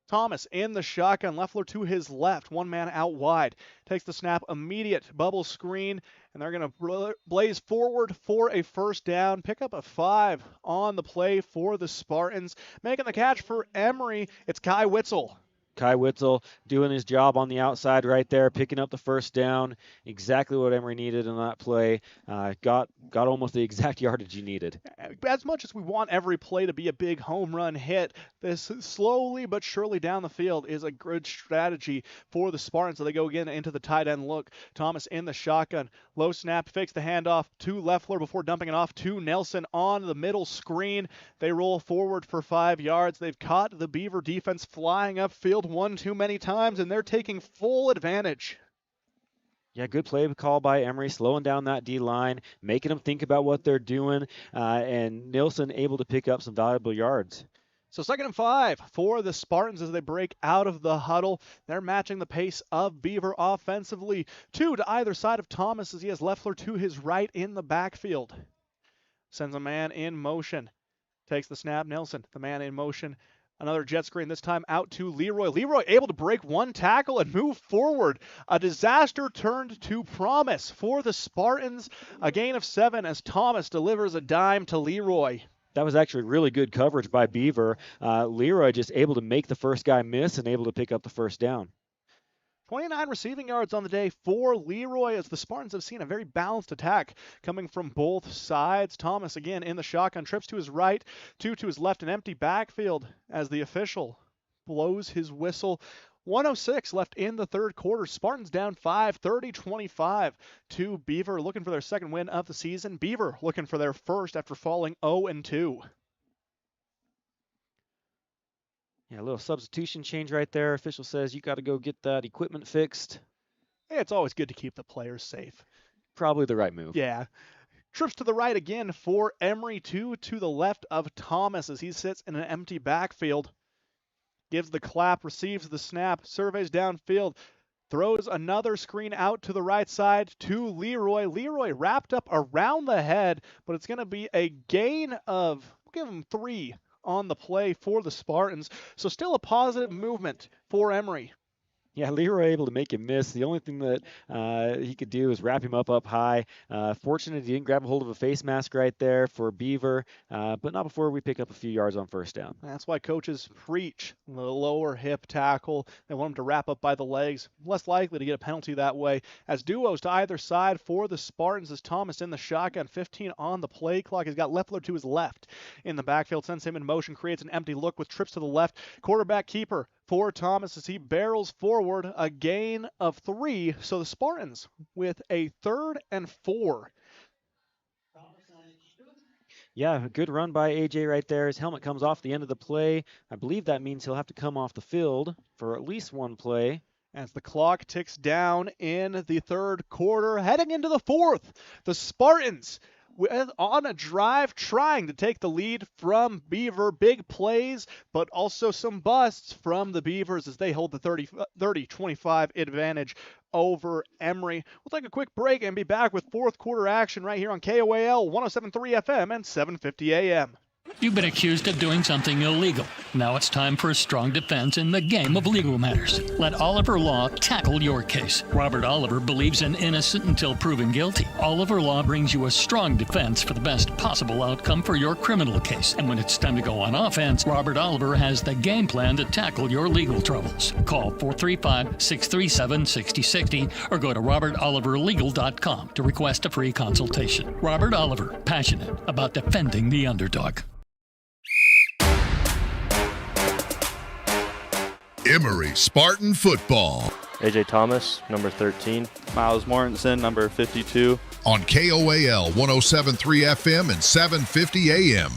Thomas in the shotgun, Leffler to his left, 1 man out wide. Takes the snap, immediate bubble screen, and they're going to blaze forward for a first down. Pick up a 5 on the play for the Spartans. Making the catch for Emery, it's Kai Witzel. Kai Witzel doing his job on the outside right there, picking up the first down. Exactly what Emery needed in that play. Got almost the exact yardage he needed. As much as we want every play to be a big home run hit, this slowly but surely down the field is a good strategy for the Spartans. So they go again into the tight end look. Thomas in the shotgun. Low snap, fakes the handoff to Leffler before dumping it off to Nelson on the middle screen. They roll forward for 5 yards. They've caught the Beaver defense flying upfield one too many times, and they're taking full advantage. Yeah, good play call by Emery, slowing down that D-line, making them think about what they're doing, and Nilsson able to pick up some valuable yards. So 2nd and 5 for the Spartans as they break out of the huddle. They're matching the pace of Beaver offensively. 2 to either side of Thomas as he has Leffler to his right in the backfield. Sends a man in motion. Takes the snap. Nelson, the man in motion. Another jet screen, this time out to Leroy. Leroy able to break one tackle and move forward. A disaster turned to promise for the Spartans. A gain of 7 as Thomas delivers a dime to Leroy. That was actually really good coverage by Beaver. Leroy just able to make the first guy miss and able to pick up the first down. 29 receiving yards on the day for Leroy as the Spartans have seen a very balanced attack coming from both sides. Thomas again in the shotgun, trips to his right, 2 to his left, an empty backfield as the official blows his whistle. 1:06 left in the third quarter. Spartans down 5, 30-25 to Beaver, looking for their second win of the season. Beaver looking for their first after falling 0-2. Yeah, a little substitution change right there. Official says you got to go get that equipment fixed. Hey, it's always good to keep the players safe. Probably the right move. Yeah. Trips to the right again for Emery, 2 to the left of Thomas as he sits in an empty backfield. Gives the clap, receives the snap, surveys downfield, throws another screen out to the right side to Leroy. Leroy wrapped up around the head, but it's going to be a gain of, we'll give him 3 on the play for the Spartans. So still a positive movement for Emery. Yeah, Leroy able to make him miss. The only thing that he could do is wrap him up high. Fortunate he didn't grab a hold of a face mask right there for Beaver, but not before we pick up a few yards on first down. That's why coaches preach the lower hip tackle. They want him to wrap up by the legs. Less likely to get a penalty that way. As duos to either side for the Spartans as Thomas in the shotgun, 15 on the play clock. He's got Leffler to his left in the backfield, sends him in motion, creates an empty look with trips to the left. Quarterback keeper for Thomas as he barrels forward, a gain of 3. So the Spartans with a 3rd and 4. Yeah, a good run by AJ right there. His helmet comes off the end of the play. I believe that means he'll have to come off the field for at least one play. As the clock ticks down in the third quarter, heading into the fourth, the Spartans on a drive trying to take the lead from Beaver. Big plays, but also some busts from the Beavers as they hold the 30-25 advantage over Emery. We'll take a quick break and be back with fourth quarter action right here on KOAL 107.3 FM and 750 AM. You've been accused of doing something illegal. Now it's time for a strong defense in the game of legal matters. Let Oliver Law tackle your case. Robert Oliver believes in innocent until proven guilty. Oliver Law brings you a strong defense for the best possible outcome for your criminal case. And when it's time to go on offense, Robert Oliver has the game plan to tackle your legal troubles. Call 435-637-6060 or go to robertoliverlegal.com to request a free consultation. Robert Oliver, passionate about defending the underdog. Emery Spartan football. AJ Thomas, number 13. Miles Mortensen, number 52. On KOAL 107.3 FM and 750 AM.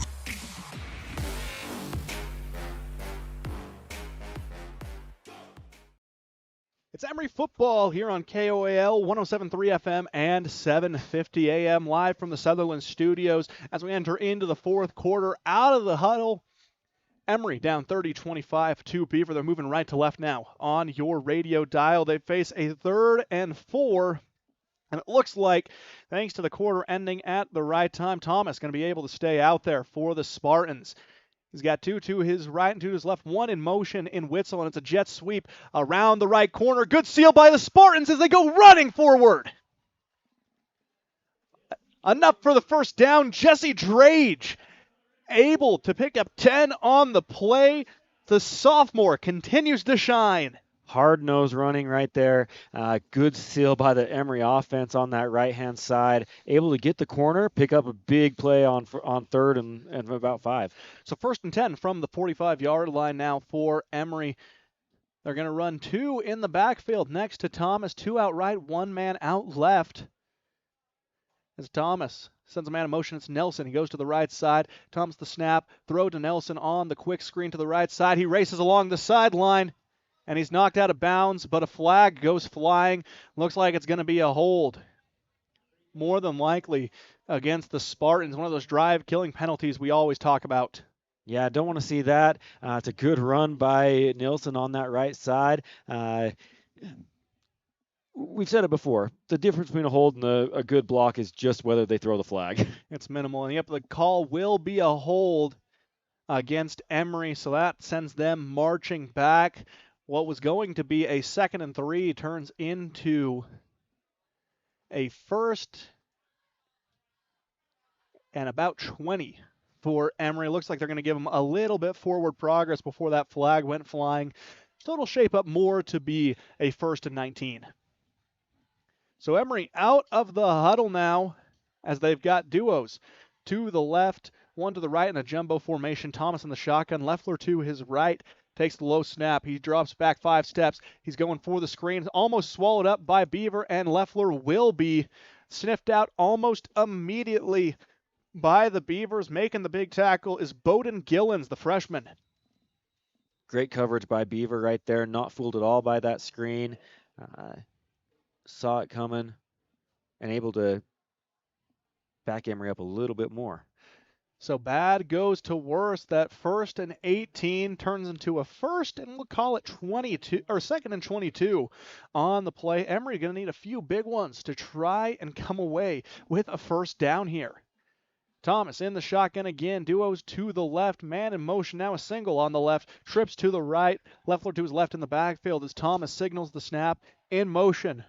It's Emery football here on KOAL 107.3 FM and 750 AM, live from the Sutherland studios as we enter into the fourth quarter. Out of the huddle, Emery down 30-25 to Beaver. They're moving right to left now on your radio dial. They face a 3rd and 4. And it looks like, thanks to the quarter ending at the right time, Thomas going to be able to stay out there for the Spartans. He's got 2 to his right and 2 to his left, 1 in motion in Witzel, and it's a jet sweep around the right corner. Good seal by the Spartans as they go running forward. Enough for the first down. Jesse Drage able to pick up 10 on the play. The sophomore continues to shine. Hard nose running right there. Good seal by the Emery offense on that right-hand side. Able to get the corner, pick up a big play on third and about 5. So 1st and 10 from the 45-yard line now for Emery. They're going to run 2 in the backfield next to Thomas. 2 out right, 1 man out left. As Thomas sends a man in motion, it's Nelson. He goes to the right side. Thomas the snap. Throw to Nelson on the quick screen to the right side. He races along the sideline, and he's knocked out of bounds, but a flag goes flying. Looks like it's going to be a hold. More than likely against the Spartans. One of those drive-killing penalties we always talk about. Yeah, don't want to see that. It's a good run by Nilsson on that right side. We've said it before. The difference between a hold and a good block is just whether they throw the flag. It's minimal. And yep, the call will be a hold against Emery, so that sends them marching back. What was going to be a 2nd and 3 turns into a 1st and about 20 for Emery. Looks like they're going to give them a little bit forward progress before that flag went flying. So it'll shape up more to be a 1st and 19. So Emery out of the huddle now as they've got duos to the left, one to the right in a jumbo formation. Thomas in the shotgun, Leffler to his right, takes the low snap. He drops back 5 steps. He's going for the screen, almost swallowed up by Beaver, and Leffler will be sniffed out almost immediately by the Beavers. Making the big tackle is Bowden Gillens, the freshman. Great coverage by Beaver right there, not fooled at all by that screen. Saw it coming and able to back Emery up a little bit more. So bad goes to worse. That 1st and 18 turns into a 1st and we'll call it 22 or 2nd and 22 on the play. Emery going to need a few big ones to try and come away with a 1st down here. Thomas in the shotgun again, duos to the left, man in motion, now a single on the left, trips to the right, Leffler to his left in the backfield as Thomas signals the snap, in motion.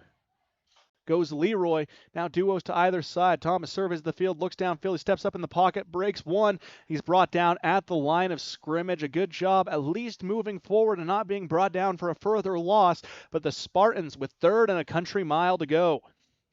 Goes Leroy, now duos to either side. Thomas surveys the field, looks downfield, he steps up in the pocket, breaks one. He's brought down at the line of scrimmage. A good job at least moving forward and not being brought down for a further loss, but the Spartans with 3rd and a country mile to go.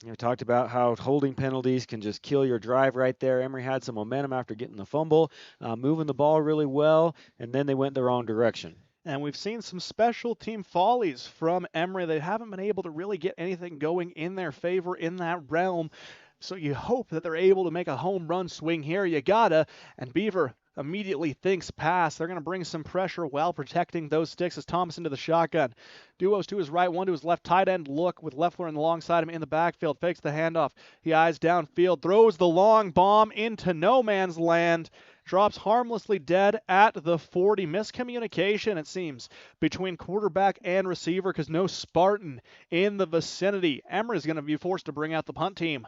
We talked about how holding penalties can just kill your drive right there. Emery had some momentum after getting the fumble, moving the ball really well, and then they went the wrong direction. And we've seen some special team follies from Emery. They haven't been able to really get anything going in their favor in that realm. So you hope that they're able to make a home run swing here. You gotta. And Beaver immediately thinks pass. They're going to bring some pressure while protecting those sticks as Thomas into the shotgun. Duos to his right, one to his left, tight end look with Leffler alongside him in the backfield. Fakes the handoff. He eyes downfield, throws the long bomb into no man's land. Drops harmlessly dead at the 40. Miscommunication, it seems, between quarterback and receiver because no Spartan in the vicinity. Emery is going to be forced to bring out the punt team.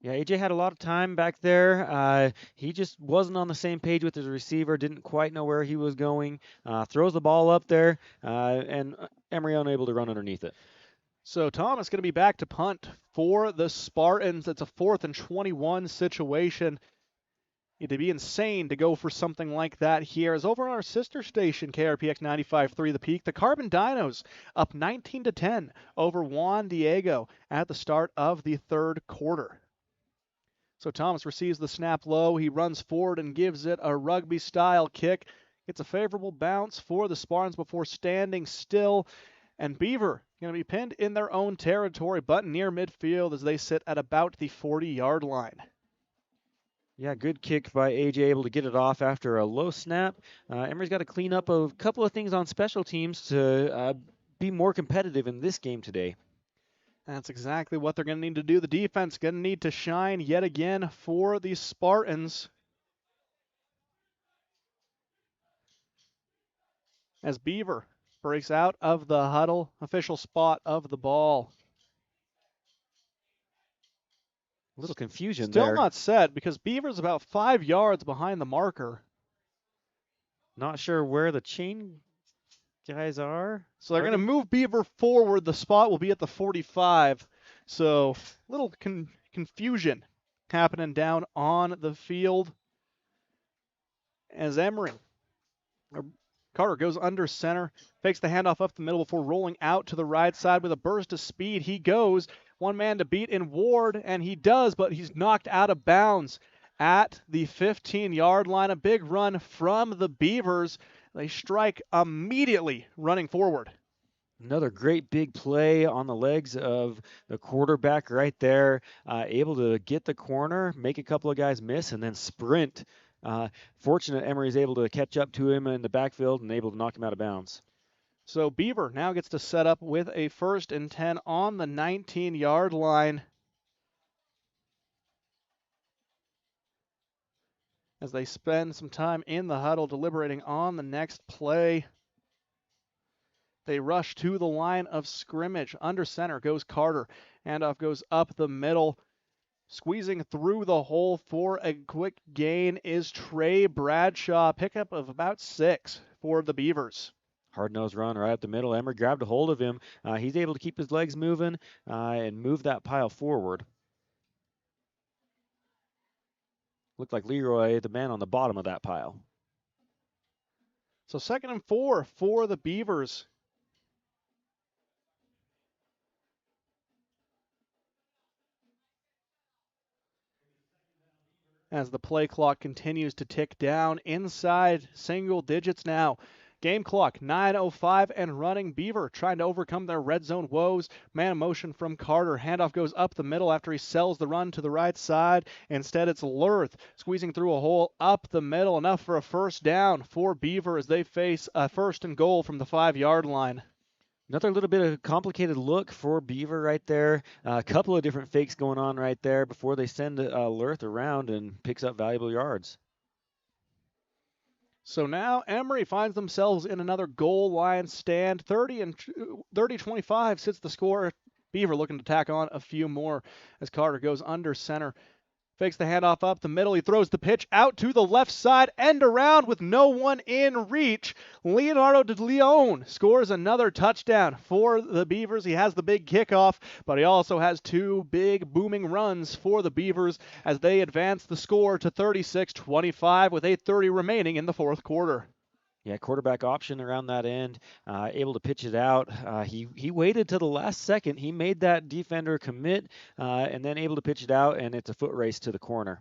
Yeah, AJ had a lot of time back there. He just wasn't on the same page with his receiver, didn't quite know where he was going. Throws the ball up there, and Emery unable to run underneath it. So Thomas going to be back to punt for the Spartans. It's a 4th and 21 situation. It'd be insane to go for something like that here. As over on our sister station, KRPX 95.3 The Peak, the Carbon Dinos up 19-10 over Juan Diego at the start of the 3rd quarter. So Thomas receives the snap low. He runs forward and gives it a rugby-style kick. It's a favorable bounce for the Spartans before standing still. And Beaver going to be pinned in their own territory, but near midfield as they sit at about the 40-yard line. Yeah, good kick by AJ, able to get it off after a low snap. Emery's got to clean up a couple of things on special teams to be more competitive in this game today. That's exactly what they're going to need to do. The defense going to need to shine yet again for the Spartans. As Beaver breaks out of the huddle, official spot of the ball. A little confusion Still there. not set because Beaver's about 5 yards behind the marker. Not sure where the chain guys are. So they're going to move Beaver forward. The spot will be at the 45. So little confusion happening down on the field as Carter goes under center, fakes the handoff up the middle before rolling out to the right side with a burst of speed. He goes, one man to beat in Ward, and he does, but he's knocked out of bounds at the 15-yard line. A big run from the Beavers. They strike immediately running forward. Another great big play on the legs of the quarterback right there, able to get the corner, make a couple of guys miss, and then sprint. Fortunate Emery is able to catch up to him in the backfield and able to knock him out of bounds. So Beaver now gets to set up with a 1st and 10 on the 19-yard line. as they spend some time in the huddle deliberating on the next play. They rush to the line of scrimmage. Under center goes Carter. Handoff goes up the middle. Squeezing through the hole for a quick gain is Trey Bradshaw. Pickup of about 6 for the Beavers. Hard-nosed run right up the middle. Emery grabbed a hold of him. He's able to keep his legs moving and move that pile forward. Looked like Leroy, the man on the bottom of that pile. So 2nd and 4 for the Beavers. As the play clock continues to tick down inside single digits now. Game clock, 9:05 and running. Beaver trying to overcome their red zone woes. Man motion from Carter. Handoff goes up the middle after he sells the run to the right side. Instead, it's Lurth squeezing through a hole up the middle. Enough for a first down for Beaver as they face a 1st and goal from the 5-yard line. Another little bit of complicated look for Beaver right there. A couple of different fakes going on right there before they send Lurth around and picks up valuable yards. So now Emery finds themselves in another goal line stand. 30-25 sits the score. Beaver looking to tack on a few more as Carter goes under center. Fakes the handoff up the middle. He throws the pitch out to the left side, end around with no one in reach. Leonardo de Leon scores another touchdown for the Beavers. He has the big kickoff, but he also has 2 big booming runs for the Beavers as they advance the score to 36-25 with 8:30 remaining in the 4th quarter. Yeah, quarterback option around that end, able to pitch it out. He waited to the last second. He made that defender commit and then able to pitch it out, and it's a foot race to the corner.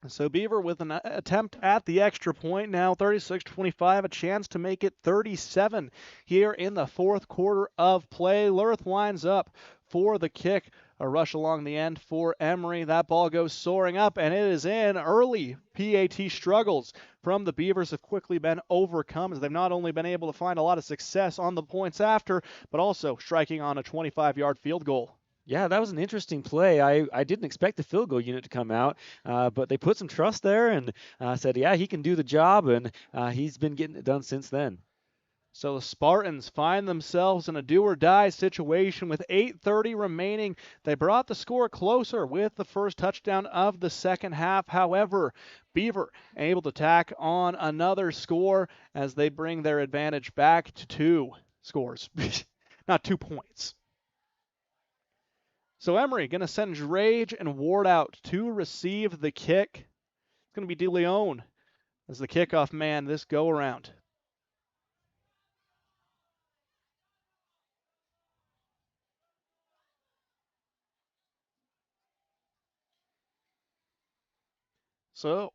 So Beaver with an attempt at the extra point now, 36-25, a chance to make it 37 here in the 4th quarter of play. Lurth lines up for the kick. A rush along the end for Emery. That ball goes soaring up, and it is in. Early PAT struggles from the Beavers have quickly been overcome as they've not only been able to find a lot of success on the points after, but also striking on a 25-yard field goal. Yeah, that was an interesting play. I didn't expect the field goal unit to come out, but they put some trust there and said, yeah, he can do the job, and he's been getting it done since then. So the Spartans find themselves in a do-or-die situation with 8:30 remaining. They brought the score closer with the first touchdown of the second half. However, Beaver able to tack on another score as they bring their advantage back to 2 scores, not 2 points. So Emery going to send Drage and Ward out to receive the kick. It's going to be De Leon as the kickoff man this go-around. So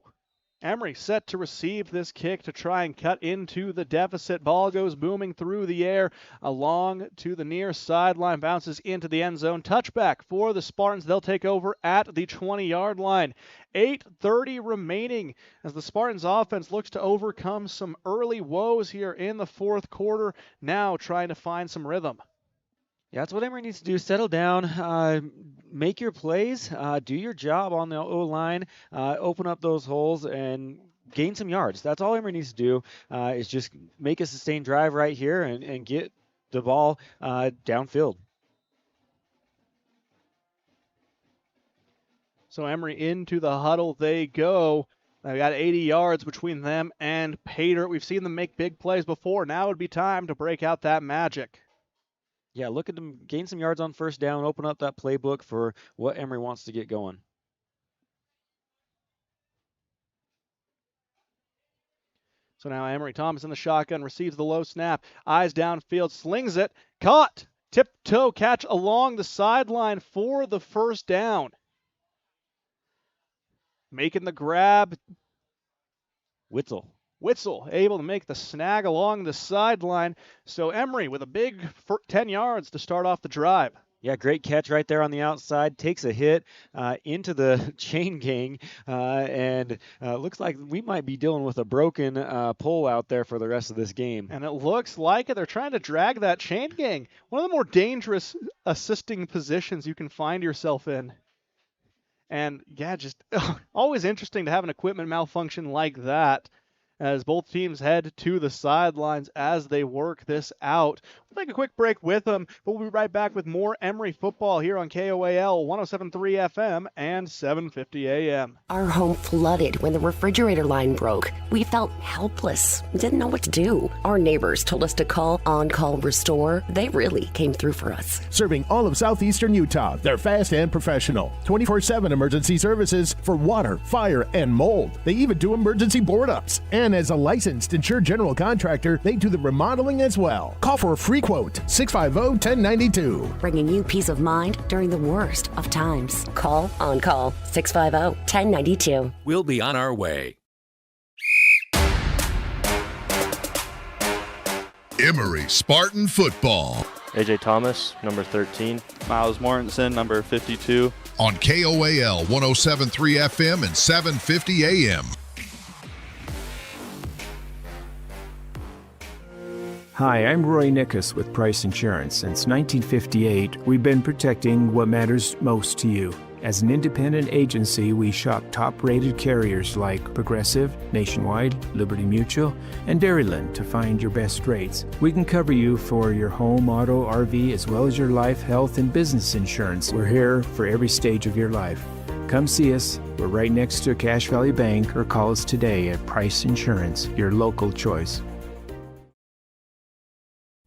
Emery set to receive this kick to try and cut into the deficit. Ball goes booming through the air along to the near sideline, bounces into the end zone. Touchback for the Spartans. They'll take over at the 20-yard line. 8:30 remaining as the Spartans offense looks to overcome some early woes here in the 4th quarter, now trying to find some rhythm. Yeah, that's what Emery needs to do. Settle down, make your plays, do your job on the O-line, open up those holes, and gain some yards. That's all Emery needs to do is just make a sustained drive right here and get the ball downfield. So Emery into the huddle they go. They've got 80 yards between them and Pater. We've seen them make big plays before. Now would be time to break out that magic. Yeah, look at them gain some yards on first down, open up that playbook for what Emery wants to get going. So now Emery Thomas in the shotgun, receives the low snap, eyes downfield, slings it, caught, tiptoe catch along the sideline for the first down. Making the grab. Witzel able to make the snag along the sideline. So Emery with a big 10 yards to start off the drive. Yeah, great catch right there on the outside. Takes a hit into the chain gang, and looks like we might be dealing with a broken pole out there for the rest of this game. And it looks like it. They're trying to drag that chain gang. One of the more dangerous assisting positions you can find yourself in. And yeah, just always interesting to have an equipment malfunction like that as both teams head to the sidelines as they work this out. We'll take a quick break with them, but we'll be right back with more Emery football here on KOAL 107.3 FM and 750 AM. Our home flooded when the refrigerator line broke. We felt helpless, didn't know what to do. Our neighbors told us to call On Call Restore. They really came through for us. Serving all of southeastern Utah, they're fast and professional. 24/7 emergency services for water, fire, and mold. They even do emergency board-ups. And as a licensed insured general contractor, they do the remodeling as well. Call for a free quote, 650-1092. Bringing you peace of mind during the worst of times. Call On Call, 650-1092. We'll be on our way. Emery Spartan football. AJ Thomas, number 13. Miles Mortensen, number 52. On KOAL 107.3 FM and 750 AM. Hi, I'm Roy Nickus with Price Insurance. Since 1958, we've been protecting what matters most to you. As an independent agency, we shop top-rated carriers like Progressive, Nationwide, Liberty Mutual, and Dairyland to find your best rates. We can cover you for your home, auto, RV, as well as your life, health, and business insurance. We're here for every stage of your life. Come see us. We're right next to Cache Valley Bank, or call us today at Price Insurance, your local choice.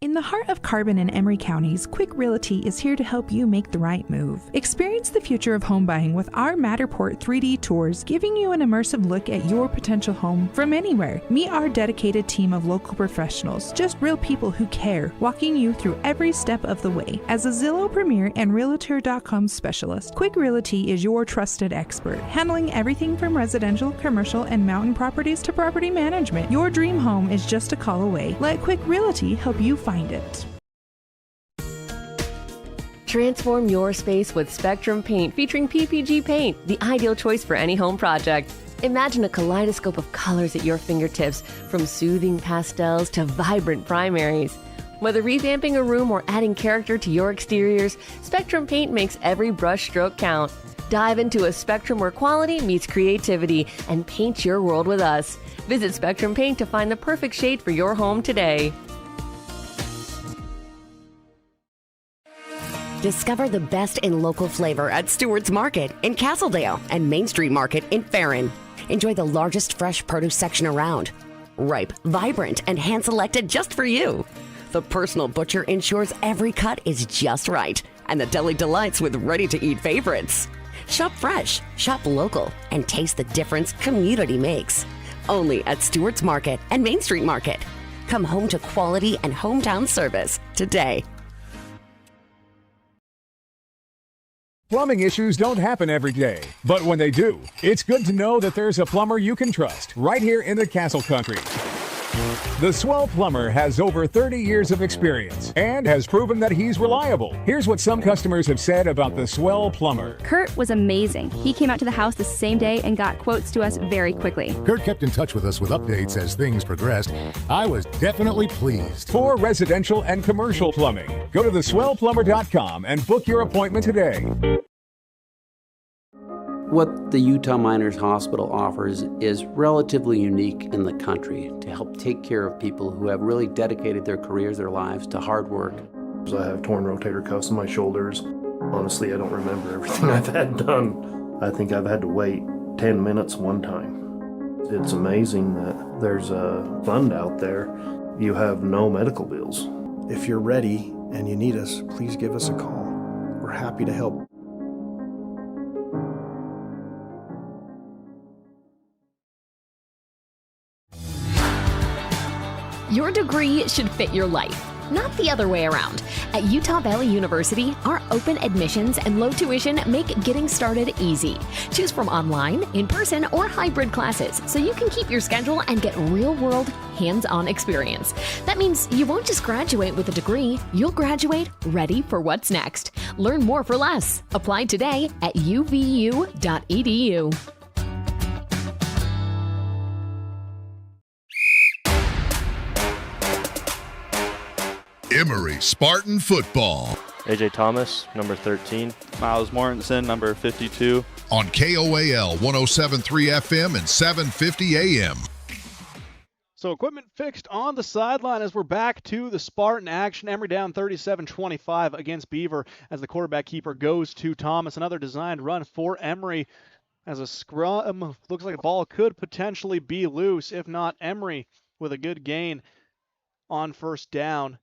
In the heart of Carbon and Emery counties, Quick Realty is here to help you make the right move. Experience the future of home buying with our Matterport 3D tours, giving you an immersive look at your potential home from anywhere. Meet our dedicated team of local professionals, just real people who care, walking you through every step of the way. As a Zillow Premier and Realtor.com specialist, Quick Realty is your trusted expert, handling everything from residential, commercial, and mountain properties to property management. Your dream home is just a call away. Let Quick Realty help you find it. Transform your space with Spectrum Paint featuring PPG paint, the ideal choice for any home project. Imagine a kaleidoscope of colors at your fingertips, from soothing pastels to vibrant primaries. Whether revamping a room or adding character to your exteriors, Spectrum Paint makes every brush stroke count. Dive into a spectrum where quality meets creativity and paint your world with us. Visit Spectrum Paint to find the perfect shade for your home today. Discover the best in local flavor at Stewart's Market in Castledale and Main Street Market in Farron. Enjoy the largest fresh produce section around. Ripe, vibrant, and hand-selected just for you. The personal butcher ensures every cut is just right, and the deli delights with ready-to-eat favorites. Shop fresh, shop local, and taste the difference community makes. Only at Stewart's Market and Main Street Market. Come home to quality and hometown service today. Plumbing issues don't happen every day, but when they do, it's good to know that there's a plumber you can trust right here in the Castle Country. The Swell Plumber has over 30 years of experience and has proven that he's reliable. Here's what some customers have said about the Swell Plumber. Kurt was amazing. He came out to the house the same day and got quotes to us very quickly. Kurt kept in touch with us with updates as things progressed. I was definitely pleased. For residential and commercial plumbing, go to theswellplumber.com and book your appointment today. What the Utah Miners Hospital offers is relatively unique in the country to help take care of people who have really dedicated their careers, their lives to hard work. I have torn rotator cuffs in my shoulders. Honestly, I don't remember everything I've had done. I think I've had to wait 10 minutes one time. It's amazing that there's a fund out there. You have no medical bills. If you're ready and you need us, please give us a call. We're happy to help. Your degree should fit your life, not the other way around. At Utah Valley University, our open admissions and low tuition make getting started easy. Choose from online, in-person, or hybrid classes so you can keep your schedule and get real-world, hands-on experience. That means you won't just graduate with a degree, you'll graduate ready for what's next. Learn more for less. Apply today at uvu.edu. Emery Spartan football. AJ Thomas, number 13. Miles Mortensen, number 52. On KOAL 107.3 FM and 750 AM. So equipment fixed on the sideline as we're back to the Spartan action. Emery down 37-25 against Beaver as the quarterback keeper goes to Thomas. Another designed run for Emery as a scrum. Looks like the ball could potentially be loose. If not, Emery with a good gain on first down.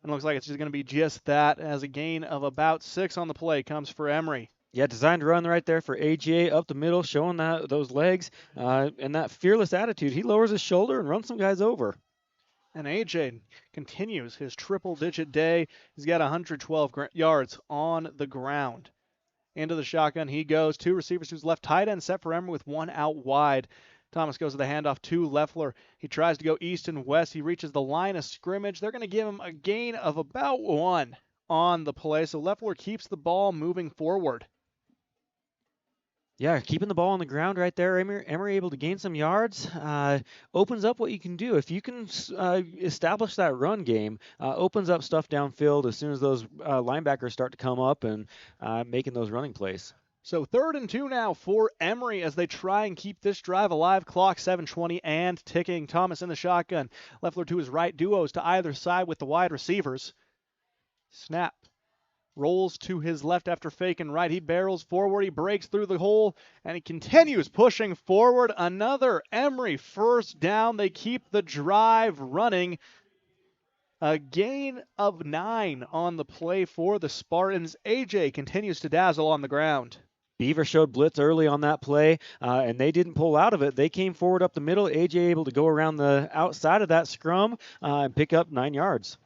And looks like it's just going to be just that as a gain of about 6 on the play comes for Emery. Yeah, designed run right there for AJ up the middle, showing those legs and that fearless attitude. He lowers his shoulder and runs some guys over. And AJ continues his triple-digit day. He's got 112 yards on the ground. Into the shotgun he goes. 2 receivers to his left. Tight end set for Emery with 1 out wide. Thomas goes to the handoff to Leffler. He tries to go east and west. He reaches the line of scrimmage. They're going to give him a gain of about 1 on the play. So Leffler keeps the ball moving forward. Yeah, keeping the ball on the ground right there. Emery able to gain some yards. Opens up what you can do. If you can establish that run game, opens up stuff downfield as soon as those linebackers start to come up and making those running plays. So 3rd and 2 now for Emery as they try and keep this drive alive. Clock 7:20 and ticking. Thomas in the shotgun. Leffler to his right. Duos to either side with the wide receivers. Snap. Rolls to his left after faking right. He barrels forward. He breaks through the hole, and he continues pushing forward. Another Emery first down. They keep the drive running. A gain of 9 on the play for the Spartans. AJ continues to dazzle on the ground. Beaver showed blitz early on that play, and they didn't pull out of it. They came forward up the middle. AJ able to go around the outside of that scrum and pick up 9 yards.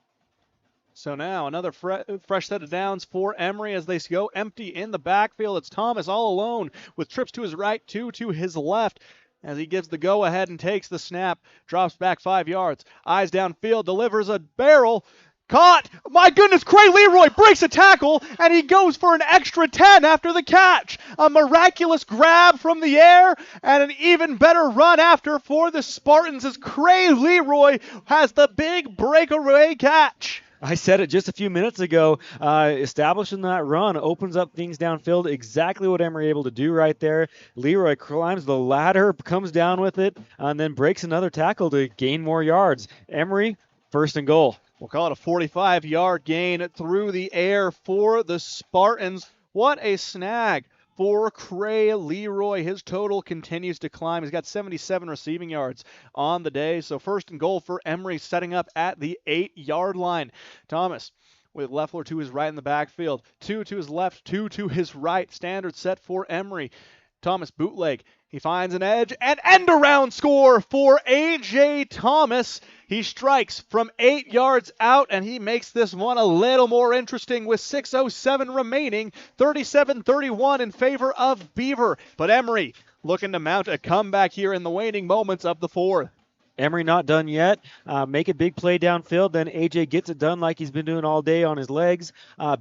So now another fresh set of downs for Emery as they go empty in the backfield. It's Thomas all alone with trips to his right, 2 to his left as he gives the go-ahead and takes the snap. Drops back 5 yards. Eyes downfield, delivers a barrel. Caught! My goodness, Cray Leroy breaks a tackle, and he goes for an extra 10 after the catch. A miraculous grab from the air, and an even better run after for the Spartans as Cray Leroy has the big breakaway catch. I said it just a few minutes ago. Establishing that run opens up things downfield. Exactly what Emery able to do right there. Leroy climbs the ladder, comes down with it, and then breaks another tackle to gain more yards. Emery, 1st and goal. We'll call it a 45-yard gain through the air for the Spartans. What a snag for Cray Leroy. His total continues to climb. He's got 77 receiving yards on the day. So 1st and goal for Emery, setting up at the 8-yard line. Thomas with Leffler to his right in the backfield. 2 to his left, 2 to his right. Standard set for Emery. Thomas bootleg. He finds an edge. An end-around score for A.J. Thomas. He strikes from 8 yards out, and he makes this one a little more interesting with 6:07 remaining. 37-31 in favor of Beaver. But Emery looking to mount a comeback here in the waning moments of the 4th. Emery not done yet. Make a big play downfield. Then AJ gets it done like he's been doing all day on his legs.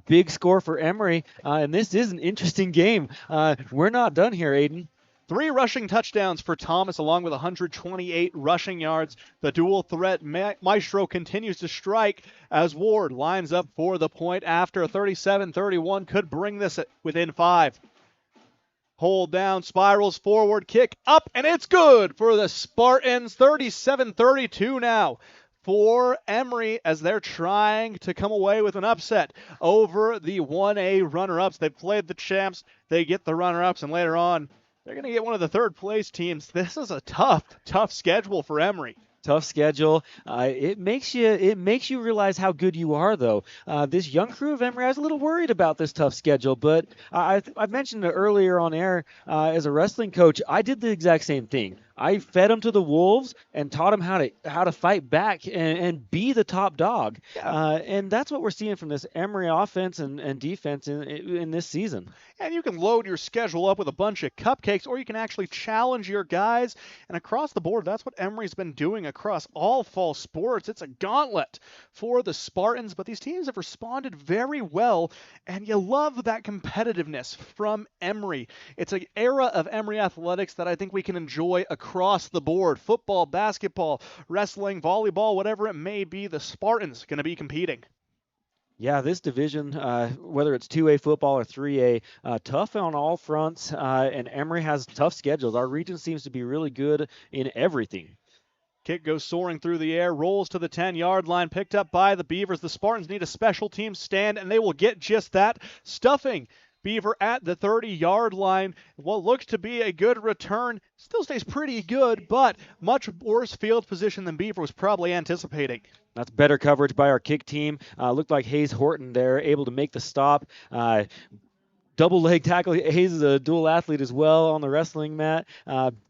Big score for Emery. And this is an interesting game. We're not done here, Aiden. 3 rushing touchdowns for Thomas along with 128 rushing yards. The dual threat maestro continues to strike as Ward lines up for the point after. 37-31 could bring this within 5. Hold down, spirals forward, kick up, and it's good for the Spartans. 37-32 now for Emery as they're trying to come away with an upset over the 1A runner-ups. They played the champs, they get the runner-ups, and later on, they're going to get one of the 3rd-place teams. This is a tough schedule for Emery. Tough schedule. It makes you realize how good you are, though. This young crew of Emery, I was a little worried about this tough schedule, but I've mentioned it earlier on air. As a wrestling coach, I did the exact same thing. I fed them to the wolves and taught them how to fight back and be the top dog. Yeah. And that's what we're seeing from this Emery offense and defense in this season. And you can load your schedule up with a bunch of cupcakes, or you can actually challenge your guys. And across the board, that's what Emery's been doing across all fall sports. It's a gauntlet for the Spartans, but these teams have responded very well, and you love that competitiveness from Emery. It's an era of Emery athletics that I think we can enjoy across the board. Football, basketball, wrestling, volleyball, whatever it may be, the Spartans going to be competing. Yeah, this division, whether it's 2A football or 3A, tough on all fronts, and Emery has tough schedules. Our region seems to be really good in everything. Kick goes soaring through the air, rolls to the 10-yard line, picked up by the Beavers. The Spartans need a special team stand, and they will get just that, stuffing Beaver at the 30-yard line. What looks to be a good return still stays pretty good, but much worse field position than Beaver was probably anticipating. That's better coverage by our kick team. Looked like Hayes Horton there, able to make the stop. Double leg tackle. Hayes is a dual athlete as well on the wrestling mat.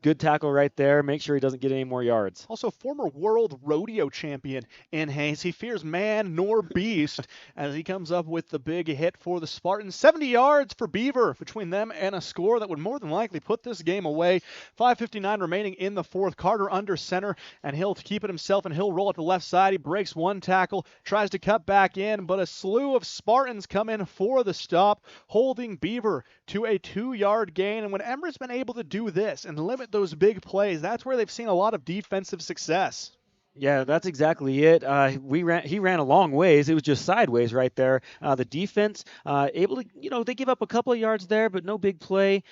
Good tackle right there. Make sure he doesn't get any more yards. Also, former world rodeo champion in Hayes. He fears man nor beast as he comes up with the big hit for the Spartans. 70 yards for Beaver between them and a score that would more than likely put this game away. 5:59 remaining in the fourth. Carter under center, and he'll keep it himself, and he'll roll it to the left side. He breaks one tackle, tries to cut back in, but a slew of Spartans come in for the stop, holding Beaver to a 2-yard gain. And when Emery's been able to do this and limit those big plays, that's where they've seen a lot of defensive success. Yeah, that's exactly it. He ran a long ways. It was just sideways right there. The defense able to, they give up a couple of yards there, but no big play.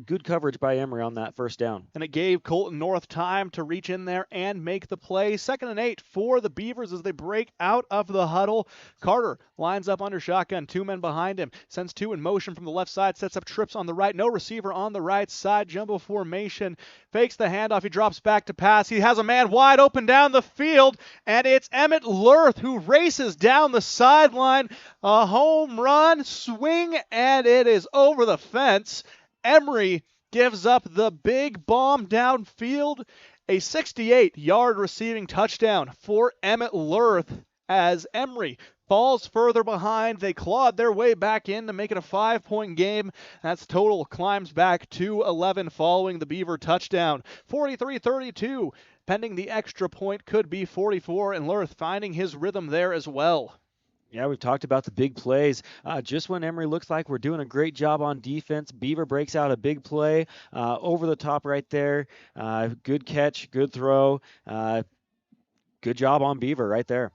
Good coverage by Emery on that first down. And it gave Colton North time to reach in there and make the play. 2nd and 8 for the Beavers as they break out of the huddle. Carter lines up under shotgun, 2 men behind him, sends 2 in motion from the left side, sets up trips on the right, no receiver on the right side, jumbo formation, fakes the handoff, he drops back to pass, he has a man wide open down the field, and it's Emmett Lurth who races down the sideline. A home run swing, and it is over the fence. Emery gives up the big bomb downfield. A 68-yard receiving touchdown for Emmett Lurth as Emery falls further behind. They clawed their way back in to make it a 5-point game. That's total climbs back to 11 following the Beaver touchdown. 43-32. Pending the extra point could be 44, and Lurth finding his rhythm there as well. Yeah, we've talked about the big plays. Just when Emery looks like we're doing a great job on defense, Beaver breaks out a big play over the top right there. Good catch, good throw. Good job on Beaver right there.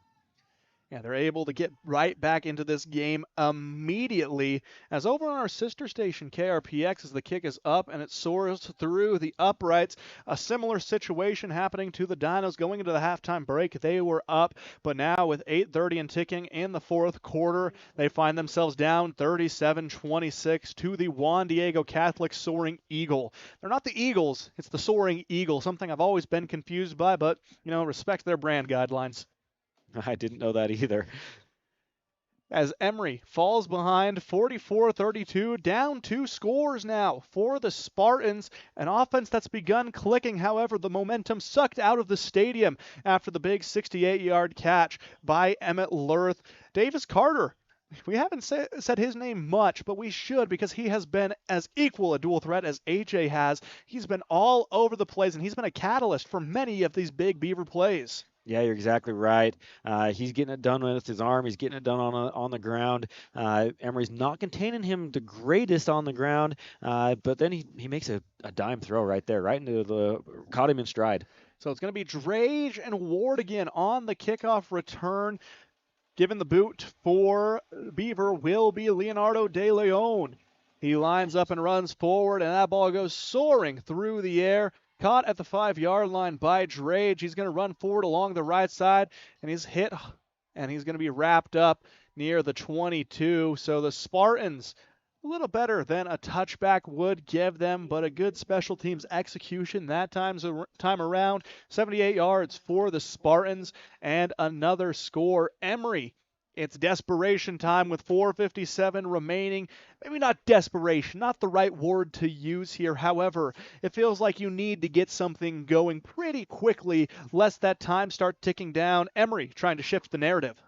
Yeah, they're able to get right back into this game immediately. As over on our sister station, KRPX, as the kick is up and it soars through the uprights. A similar situation happening to the Dinos going into the halftime break. They were up, but now with 8:30 and ticking in the fourth quarter, they find themselves down 37-26 to the Juan Diego Catholic Soaring Eagle. They're not the Eagles, it's the Soaring Eagle, something I've always been confused by, but, respect their brand guidelines. I didn't know that either. As Emery falls behind 44-32, down 2 scores now for the Spartans. An offense that's begun clicking. However, the momentum sucked out of the stadium after the big 68-yard catch by Emmett Lurth. Davis Carter, we haven't said his name much, but we should, because he has been as equal a dual threat as AJ has. He's been all over the place, and he's been a catalyst for many of these big Beaver plays. Yeah, you're exactly right. He's getting it done with his arm. He's getting it done on the ground. Emery's not containing him the greatest on the ground, but then he makes a dime throw right there, right into caught him in stride. So it's going to be Drage and Ward again on the kickoff return. Given the boot for Beaver will be Leonardo De Leon. He lines up and runs forward, and that ball goes soaring through the air. Caught at the 5-yard line by Drage. He's going to run forward along the right side, and he's hit, and he's going to be wrapped up near the 22. So the Spartans, a little better than a touchback would give them, but a good special teams execution that time around. 78 yards for the Spartans, and another score. Emery, it's desperation time with 4:57 remaining. Maybe not desperation, not the right word to use here. However, it feels like you need to get something going pretty quickly, lest that time start ticking down. Emery trying to shift the narrative.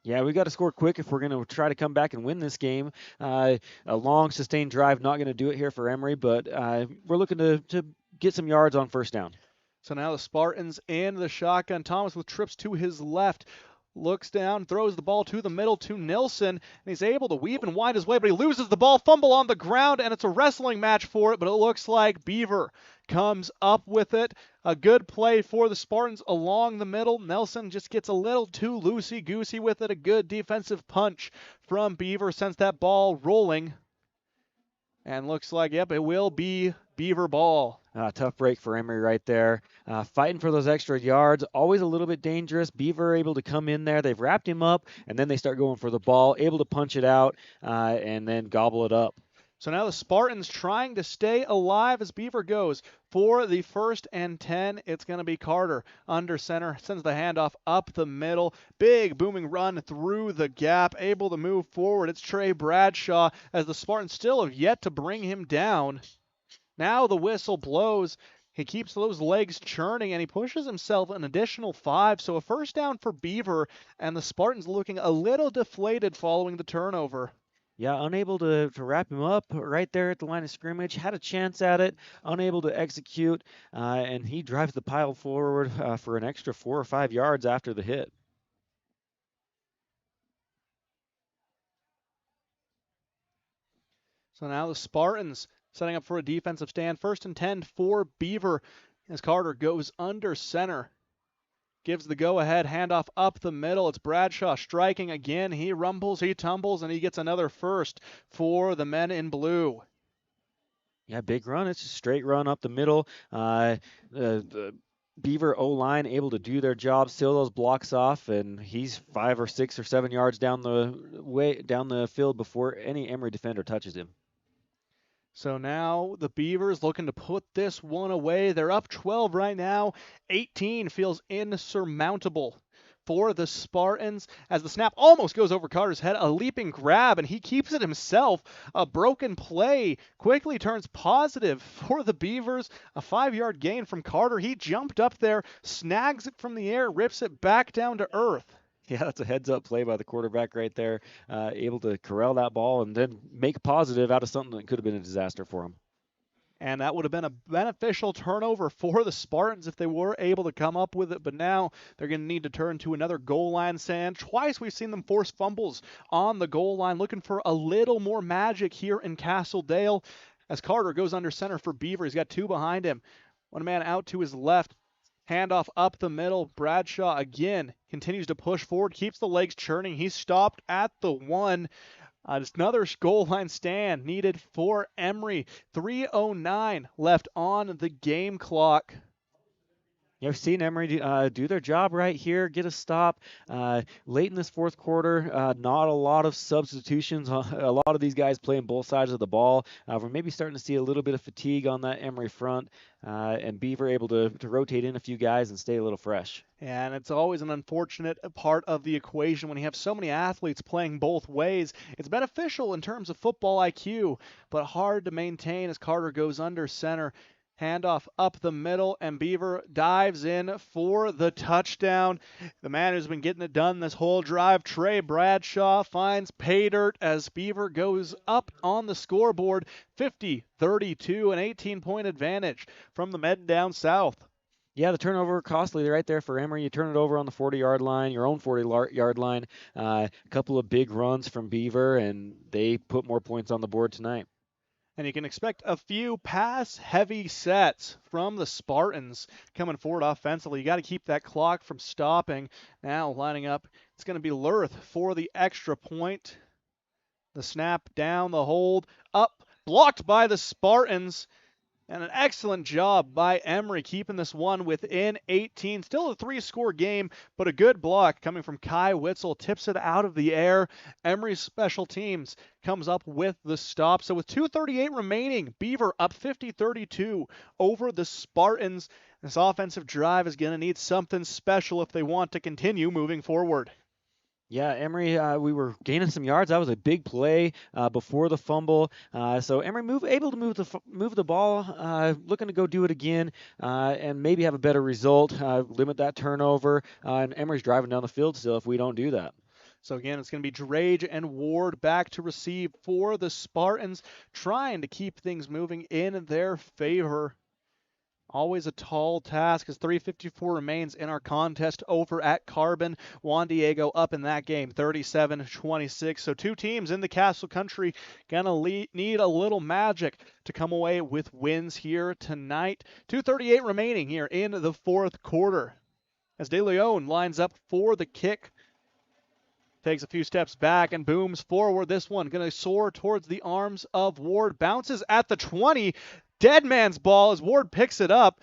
Yeah, we got to score quick if we're going to try to come back and win this game. A long, sustained drive, not going to do it here for Emery, but we're looking to get some yards on first down. So now the Spartans in the shotgun. Thomas with trips to his left. looks down, throws the ball to the middle to Nilsson, and he's able to weave and wind his way, but he loses the ball, fumble on the ground, and it's a wrestling match for it, but it looks like Beaver comes up with it. A good play for the Spartans along the middle. Nelson just gets a little too loosey-goosey with it. A good defensive punch from Beaver sends that ball rolling. And looks like, yep, it will be Beaver ball. Tough break for Emery right there. Fighting for those extra yards, always a little bit dangerous. Beaver able to come in there. They've wrapped him up, and then they start going for the ball, able to punch it out, and then gobble it up. So now the Spartans trying to stay alive as Beaver goes for the 1st and 10. It's going to be Carter under center. Sends the handoff up the middle. Big booming run through the gap. Able to move forward. It's Trey Bradshaw as the Spartans still have yet to bring him down. Now the whistle blows. He keeps those legs churning, and he pushes himself an additional 5. So a first down for Beaver, and the Spartans looking a little deflated following the turnover. Yeah, unable to wrap him up right there at the line of scrimmage. Had a chance at it, unable to execute, and he drives the pile forward for an extra 4 or 5 yards after the hit. So now the Spartans setting up for a defensive stand. 1st and 10 for Beaver as Carter goes under center. Gives the go-ahead, handoff up the middle. It's Bradshaw striking again. He rumbles, he tumbles, and he gets another first for the men in blue. Yeah, big run. It's a straight run up the middle. The Beaver O-line able to do their job, seal those blocks off, and he's 5 or 6 or 7 yards down the field before any Emery defender touches him. So now the Beavers looking to put this one away. They're up 12 right now. 18 feels insurmountable for the Spartans as the snap almost goes over Carter's head. A leaping grab, and he keeps it himself. A broken play quickly turns positive for the Beavers. A 5-yard gain from Carter. He jumped up there, snags it from the air, rips it back down to earth. Yeah, that's a heads-up play by the quarterback right there, able to corral that ball and then make positive out of something that could have been a disaster for him. And that would have been a beneficial turnover for the Spartans if they were able to come up with it. But now they're going to need to turn to another goal line stand. Twice we've seen them force fumbles on the goal line, looking for a little more magic here in Castledale. As Carter goes under center for Beaver, he's got 2 behind him. One man out to his left. Handoff up the middle. Bradshaw again continues to push forward, keeps the legs churning. He's stopped at the 1. Just another goal line stand needed for Emery. 3:09 left on the game clock. You've seen Emery do their job right here, get a stop. Late in this 4th quarter, not a lot of substitutions. A lot of these guys playing both sides of the ball. We're maybe starting to see a little bit of fatigue on that Emery front, and Beaver able to rotate in a few guys and stay a little fresh. And it's always an unfortunate part of the equation when you have so many athletes playing both ways. It's beneficial in terms of football IQ, but hard to maintain as Carter goes under center. Handoff up the middle, and Beaver dives in for the touchdown. The man who's been getting it done this whole drive, Trey Bradshaw, finds pay dirt as Beaver goes up on the scoreboard. 50-32, an 18-point advantage from the men down south. Yeah, the turnover costly right there for Emery. You turn it over on the 40-yard line, your own 40-yard line. A couple of big runs from Beaver, and they put more points on the board tonight. And you can expect a few pass-heavy sets from the Spartans coming forward offensively. You got to keep that clock from stopping. Now lining up, it's going to be Lurth for the extra point. The snap down, the hold, up, blocked by the Spartans. And an excellent job by Emery keeping this one within 18. Still a 3-score game, but a good block coming from Kai Witzel. Tips it out of the air. Emery's special teams comes up with the stop. So with 2:38 remaining, Beaver up 50-32 over the Spartans. This offensive drive is going to need something special if they want to continue moving forward. Yeah, Emery, we were gaining some yards. That was a big play before the fumble. So Emery able to move the ball, looking to go do it again and maybe have a better result, limit that turnover. And Emery's driving down the field still if we don't do that. So again, it's going to be Drage and Ward back to receive for the Spartans, trying to keep things moving in their favor. Always a tall task as 3:54 remains in our contest over at Carbon. Juan Diego up in that game, 37-26. So two teams in the Castle Country going to need a little magic to come away with wins here tonight. 2:38 remaining here in the fourth quarter. As De Leon lines up for the kick. Takes a few steps back and booms forward. This one going to soar towards the arms of Ward. Bounces at the 20. Dead man's ball as Ward picks it up.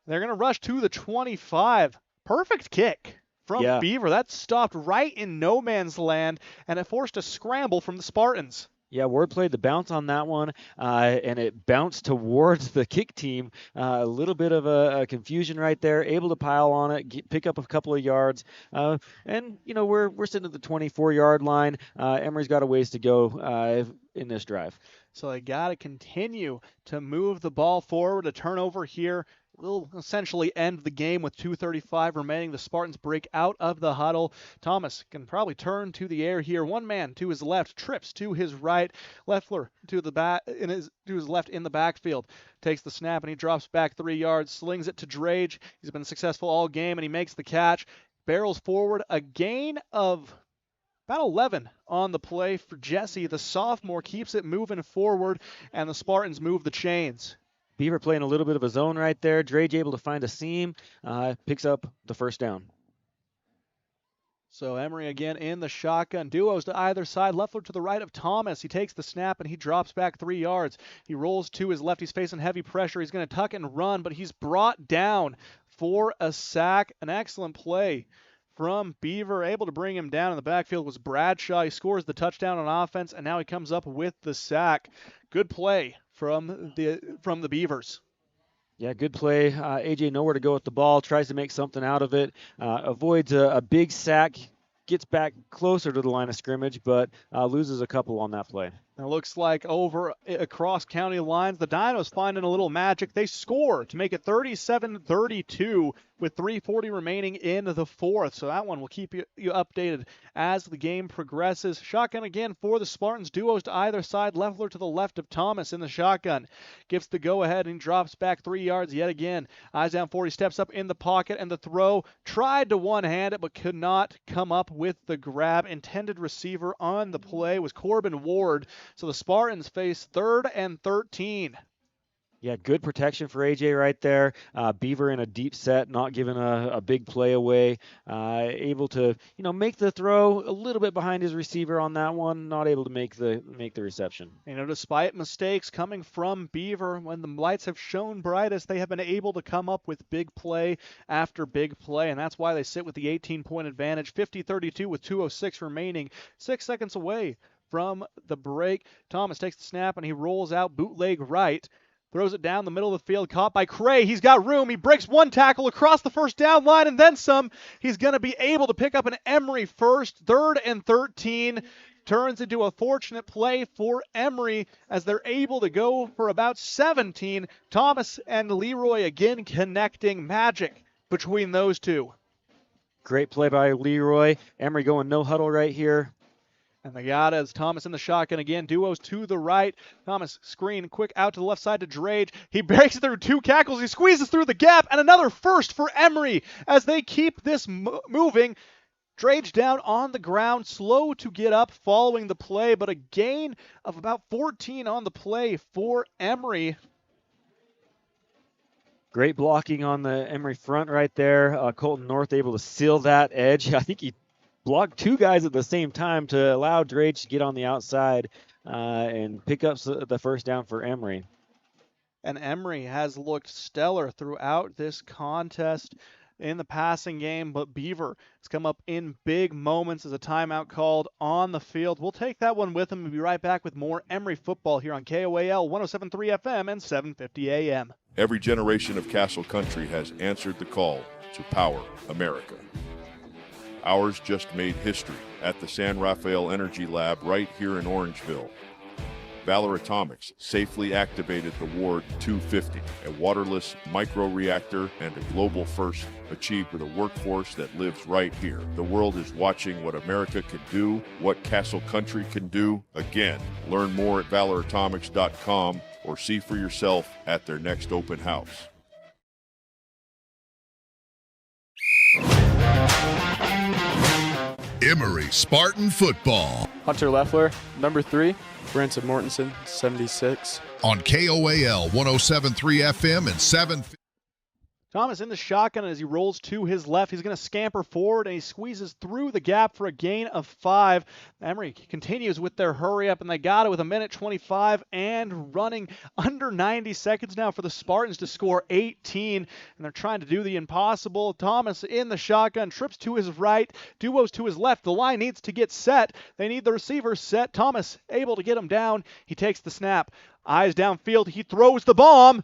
They're going to rush to the 25. Perfect kick from Beaver. That stopped right in no man's land, and it forced a scramble from the Spartans. Yeah, Ward played the bounce on that one, and it bounced towards the kick team. A little bit of a confusion right there. Able to pile on it, pick up a couple of yards, and we're sitting at the 24-yard line. Emery's got a ways to go in this drive. So they got to continue to move the ball forward. A turnover here will essentially end the game with 2:35 remaining. The Spartans break out of the huddle. Thomas can probably turn to the air here. One man to his left, trips to his right. Leffler to his left in the backfield. Takes the snap and he drops back 3 yards, slings it to Drage. He's been successful all game and he makes the catch. Barrels forward, a gain of about 11 on the play for Jesse. The sophomore keeps it moving forward, and the Spartans move the chains. Beaver playing a little bit of a zone right there. Drage able to find a seam, picks up the first down. So Emery again in the shotgun. Duos to either side. Leffler to the right of Thomas. He takes the snap and he drops back 3 yards. He rolls to his left. He's facing heavy pressure. He's going to tuck and run, but he's brought down for a sack. An excellent play from Beaver. Able to bring him down in the backfield was Bradshaw. He scores the touchdown on offense, and now he comes up with the sack. Good play from the Beavers. Yeah, good play. AJ nowhere to go with the ball, tries to make something out of it, avoids a big sack, gets back closer to the line of scrimmage, but loses a couple on that play. It looks like over across county lines, the Dinos finding a little magic. They score to make it 37-32 with 3:40 remaining in the fourth. So that one will keep you updated as the game progresses. Shotgun again for the Spartans. Duos to either side. Leffler to the left of Thomas in the shotgun. Gives the go-ahead and drops back 3 yards yet again. Eyes down 40, steps up in the pocket, and the throw. Tried to one-hand it, but could not come up with the grab. Intended receiver on the play was Corbin Ward. So the Spartans face 3rd and 13. Yeah, good protection for AJ right there. Beaver in a deep set, not giving a big play away. Able to, make the throw a little bit behind his receiver on that one. Not able to make the reception. Despite mistakes coming from Beaver, when the lights have shone brightest, they have been able to come up with big play after big play, and that's why they sit with the 18-point advantage. 50-32 with 2:06 remaining. 6 seconds away from the break. Thomas takes the snap and he rolls out bootleg right. Throws it down the middle of the field, caught by Cray. He's got room. He breaks one tackle across the first down line and then some. He's going to be able to pick up an Emery first. 3rd and 13. Turns into a fortunate play for Emery as they're able to go for about 17. Thomas and Leroy again connecting. Magic between those two. Great play by Leroy. Emery going no huddle right here. And they got it as Thomas in the shotgun again. Duos to the right. Thomas screen quick out to the left side to Drage. He breaks through 2 tackles. He squeezes through the gap. And another first for Emery as they keep this moving. Drage down on the ground, slow to get up following the play, but a gain of about 14 on the play for Emery. Great blocking on the Emery front right there. Colton North able to seal that edge. I think he blocked 2 guys at the same time to allow Drage to get on the outside and pick up the first down for Emery. And Emery has looked stellar throughout this contest in the passing game, but Beaver has come up in big moments as a timeout called on the field. We'll take that one with him and be right back with more Emery football here on KOAL 107.3 FM and 750 AM. Every generation of Castle Country has answered the call to power America. Ours just made history at the San Rafael Energy Lab right here in Orangeville. Valor Atomics safely activated the Ward 250, a waterless microreactor and a global first achieved with a workforce that lives right here. The world is watching what America can do, what Castle Country can do. Again, learn more at valoratomics.com or see for yourself at their next open house. Emery Spartan Football. Hunter Leffler, number 3. Branson Mortensen, 76. On KOAL 107.3 FM and 750. Thomas in the shotgun as he rolls to his left. He's going to scamper forward, and he squeezes through the gap for a gain of 5. Emery continues with their hurry up, and they got it with 1:25 and running under 90 seconds now for the Spartans to score 18, and they're trying to do the impossible. Thomas in the shotgun, trips to his right, duos to his left. The line needs to get set. They need the receiver set. Thomas able to get him down. He takes the snap. Eyes downfield. He throws the bomb.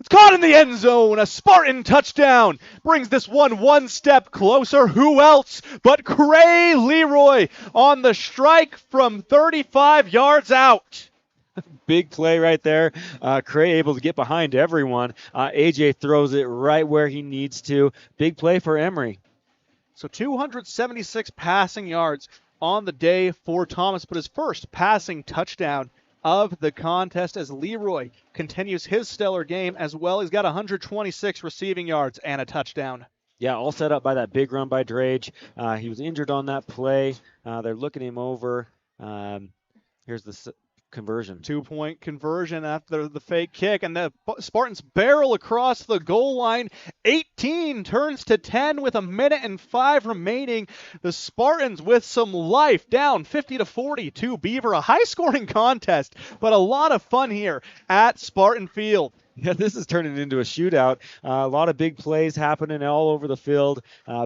It's caught in the end zone. A Spartan touchdown brings this one step closer. Who else but Cray Leroy on the strike from 35 yards out. Big play right there. Cray able to get behind everyone. AJ throws it right where he needs to. Big play for Emery. So 276 passing yards on the day for Thomas, but his first passing touchdown of the contest as Leroy continues his stellar game as well. He's got 126 receiving yards and a touchdown. Yeah, all set up by that big run by Drage. He was injured on that play. They're looking him over. Here's the conversion. 2-point conversion after the fake kick, and the Spartans barrel across the goal line. 18 turns to 10 with 1:05 remaining. The Spartans with some life, down 50-40 to Beaver. A high-scoring contest, but a lot of fun here at Spartan Field. Yeah, this is turning into a shootout. A lot of big plays happening all over the field.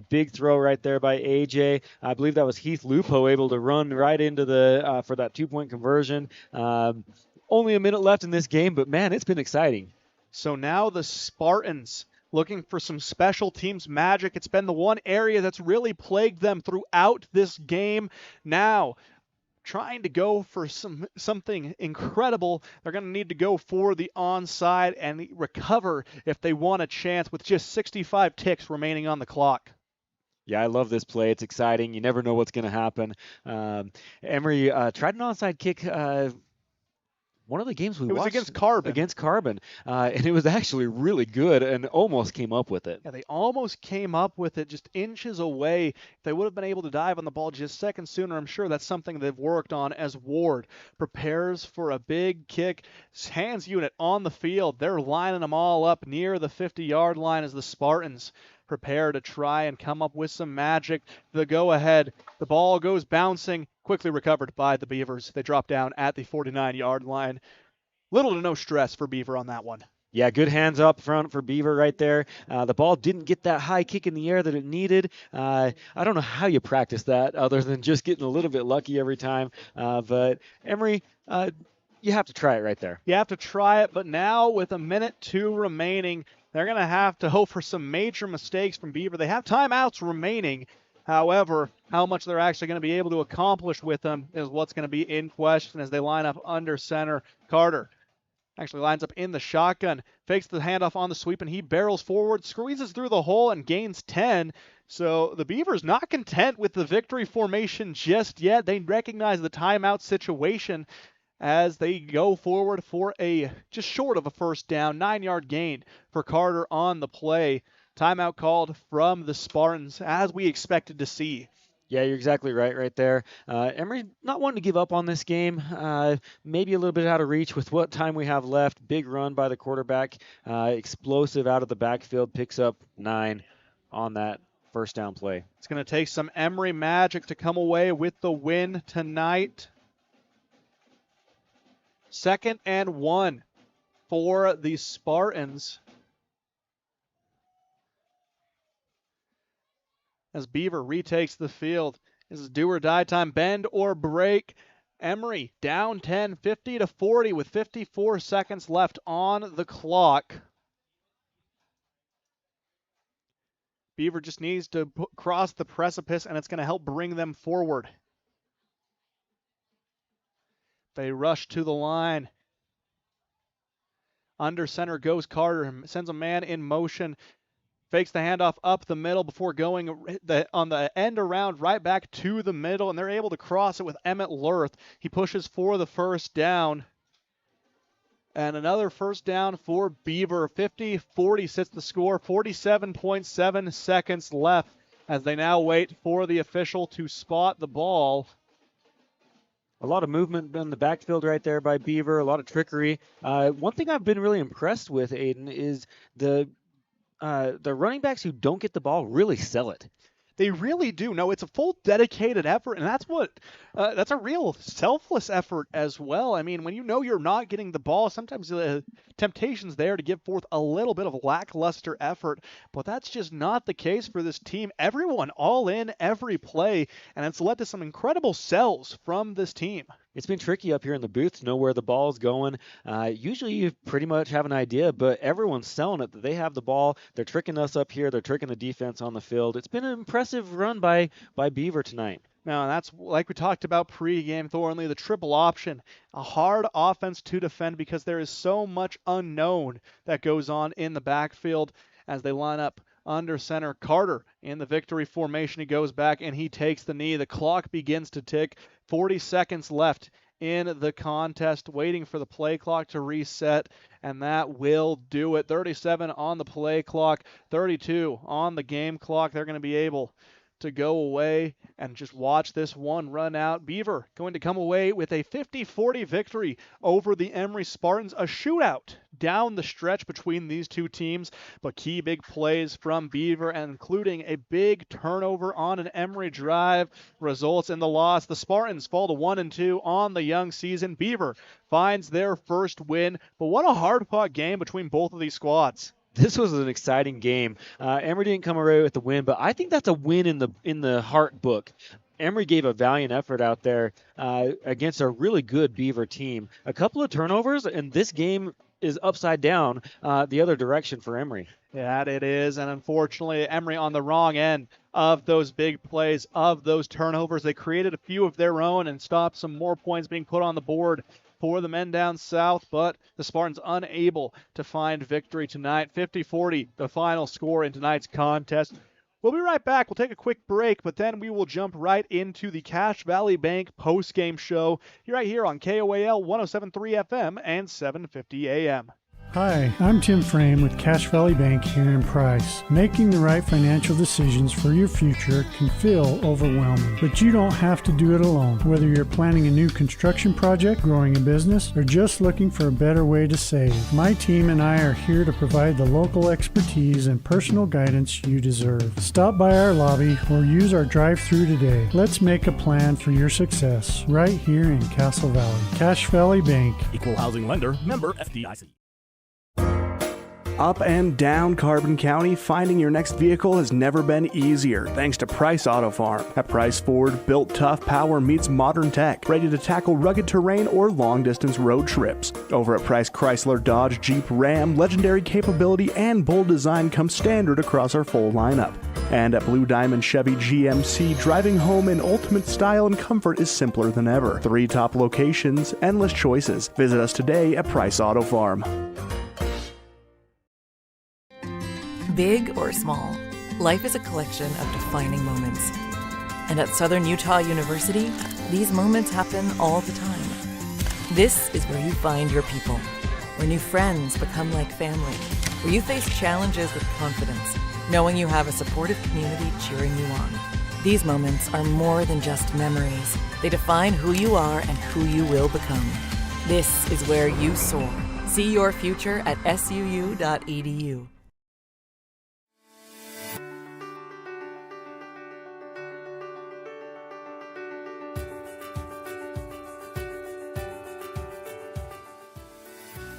Big throw right there by AJ. I believe that was Heath Lupo able to run right into the for that 2-point conversion. Only a minute left in this game, but man, it's been exciting. So now the Spartans looking for some special teams magic. It's been the one area that's really plagued them throughout this game. Now, trying to go for something incredible. They're going to need to go for the onside and recover if they want a chance with just 65 ticks remaining on the clock. Yeah, I love this play. It's exciting. You never know what's going to happen. Emery tried an onside kick one of the games we watched. It was against Carbon. Against Carbon. And it was actually really good and almost came up with it. Yeah, they almost came up with it just inches away. If they would have been able to dive on the ball just seconds sooner, I'm sure that's something they've worked on as Ward prepares for a big kick. Hands unit on the field. They're lining them all up near the 50-yard line as the Spartans prepare to try and come up with some magic. The go-ahead. The ball goes bouncing. Quickly recovered by the Beavers. They drop down at the 49-yard line. Little to no stress for Beaver on that one. Yeah, good hands up front for Beaver right there. The ball didn't get that high kick in the air that it needed. I don't know how you practice that other than just getting a little bit lucky every time. But Emery, you have to try it right there. You have to try it, but now with 1:02 remaining, they're going to have to hope for some major mistakes from Beaver. They have timeouts remaining. However, how much they're actually going to be able to accomplish with them is what's going to be in question as they line up under center. Carter actually lines up in the shotgun, fakes the handoff on the sweep, and he barrels forward, squeezes through the hole, and gains 10. So the Beavers not content with the victory formation just yet. They recognize the timeout situation as they go forward for a just short of a first down, 9-yard gain for Carter on the play. Timeout called from the Spartans, as we expected to see. Yeah, you're exactly right there. Emery not wanting to give up on this game. Maybe a little bit out of reach with what time we have left. Big run by the quarterback. Explosive out of the backfield. Picks up 9 on that first down play. It's going to take some Emery magic to come away with the win tonight. 2nd and 1 for the Spartans. As Beaver retakes the field. This is do or die time, bend or break. Emery down 10, 50-40 with 54 seconds left on the clock. Beaver just needs to cross the precipice, and it's going to help bring them forward. They rush to the line. Under center goes Carter, sends a man in motion. Fakes the handoff up the middle before going on the end around right back to the middle, and they're able to cross it with Emmett Lurth. He pushes for the first down. And another first down for Beaver. 50-40 sits the score. 47.7 seconds left as they now wait for the official to spot the ball. A lot of movement in the backfield right there by Beaver, a lot of trickery. One thing I've been really impressed with, Aiden, is the running backs who don't get the ball really sell it. They really do. No, it's a full dedicated effort, and that's a real selfless effort as well. I mean, when you know you're not getting the ball, sometimes the temptation's there to give forth a little bit of lackluster effort, but that's just not the case for this team. Everyone all in every play, and it's led to some incredible sells from this team. It's been tricky up here in the booth to know where the ball's going. Usually you pretty much have an idea, but everyone's selling it that they have the ball. They're tricking us up here. They're tricking the defense on the field. It's been an impressive run by Beaver tonight. Now, that's like we talked about pregame, Thornley, the triple option, a hard offense to defend because there is so much unknown that goes on in the backfield as they line up under center. Carter in the victory formation. He goes back and he takes the knee. The clock begins to tick. 40 seconds left in the contest, waiting for the play clock to reset, and that will do it. 37 on the play clock, 32 on the game clock. They're going to be able to go away and just watch this one run out. Beaver going to come away with a 50-40 victory over the Emery Spartans. A shootout down the stretch between these two teams, but key big plays from Beaver, and including a big turnover on an Emery drive, results in the loss. The Spartans fall to 1-2 on the young season. Beaver finds their first win, but what a hard-fought game between both of these squads. This was an exciting game. Emery didn't come away with the win, but I think that's a win in the Hart book. Emery gave a valiant effort out there against a really good Beaver team. A couple of turnovers, and this game is upside down the other direction for Emery. Yeah, it is, and unfortunately, Emery on the wrong end of those big plays, of those turnovers. They created a few of their own and stopped some more points being put on the board for the men down south, but the Spartans unable to find victory tonight. 50-40, the final score in tonight's contest. We'll be right back. We'll take a quick break, but then we will jump right into the Cache Valley Bank post-game show right here on KOAL 107.3 FM and 750 AM. Hi, I'm Tim Frame with Cache Valley Bank here in Price. Making the right financial decisions for your future can feel overwhelming, but you don't have to do it alone. Whether you're planning a new construction project, growing a business, or just looking for a better way to save, my team and I are here to provide the local expertise and personal guidance you deserve. Stop by our lobby or use our drive-thru today. Let's make a plan for your success right here in Castle Valley. Cache Valley Bank. Equal housing lender, member FDIC. Up and down Carbon County, finding your next vehicle has never been easier thanks to Price Auto Farm. At Price, Ford, built tough power meets modern tech, ready to tackle rugged terrain or long-distance road trips. Over at Price Chrysler, Dodge, Jeep, Ram, legendary capability and bold design come standard across our full lineup. And at Blue Diamond Chevy GMC, driving home in ultimate style and comfort is simpler than ever. 3 top locations, endless choices. Visit us today at Price Auto Farm. Big or small, life is a collection of defining moments. And at Southern Utah University, these moments happen all the time. This is where you find your people, where new friends become like family, where you face challenges with confidence, knowing you have a supportive community cheering you on. These moments are more than just memories. They define who you are and who you will become. This is where you soar. See your future at suu.edu.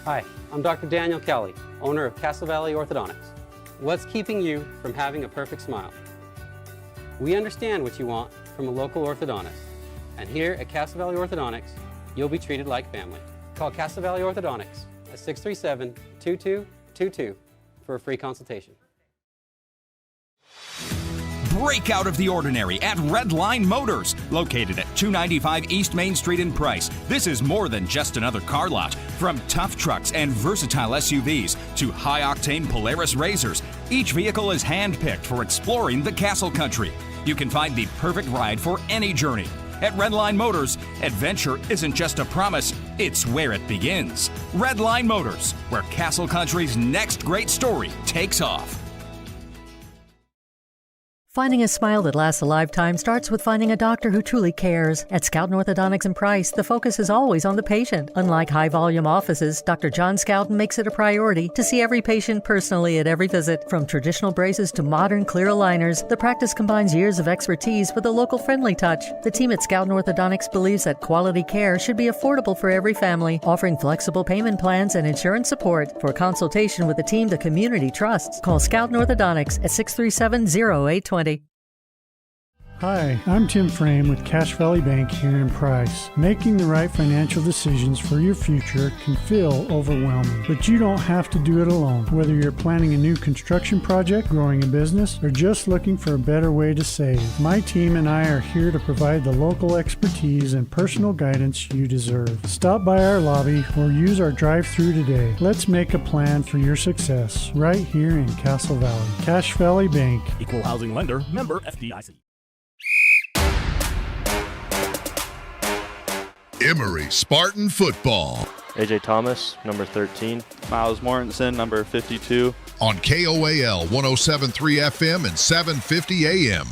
Hi, I'm Dr. Daniel Kelly, owner of Castle Valley Orthodontics. What's keeping you from having a perfect smile? We understand what you want from a local orthodontist, and here at Castle Valley Orthodontics, you'll be treated like family. Call Castle Valley Orthodontics at 637-2222 for a free consultation. Break out of the ordinary at Redline Motors, located at 295 East Main Street in Price. This is more than just another car lot. From tough trucks and versatile SUVs to high-octane Polaris Razors, each vehicle is hand-picked for exploring the Castle Country. You can find the perfect ride for any journey. At Redline Motors, adventure isn't just a promise, it's where it begins. Redline Motors, where Castle Country's next great story takes off. Finding a smile that lasts a lifetime starts with finding a doctor who truly cares. At Scouten Orthodontics and Price, the focus is always on the patient. Unlike high-volume offices, Dr. John Scouten makes it a priority to see every patient personally at every visit. From traditional braces to modern clear aligners, the practice combines years of expertise with a local-friendly touch. The team at Scouten Orthodontics believes that quality care should be affordable for every family, offering flexible payment plans and insurance support. For a consultation with a team the community trusts, call Scouten Orthodontics at 637-0820. Hi, I'm Tim Frame with Cache Valley Bank here in Price. Making the right financial decisions for your future can feel overwhelming, but you don't have to do it alone. Whether you're planning a new construction project, growing a business, or just looking for a better way to save, my team and I are here to provide the local expertise and personal guidance you deserve. Stop by our lobby or use our drive-thru today. Let's make a plan for your success right here in Castle Valley. Cache Valley Bank. Equal housing lender, member FDIC. Emery Spartan Football. AJ Thomas, number 13. Miles Mortensen, number 52. On KOAL 107.3 FM and 750 AM.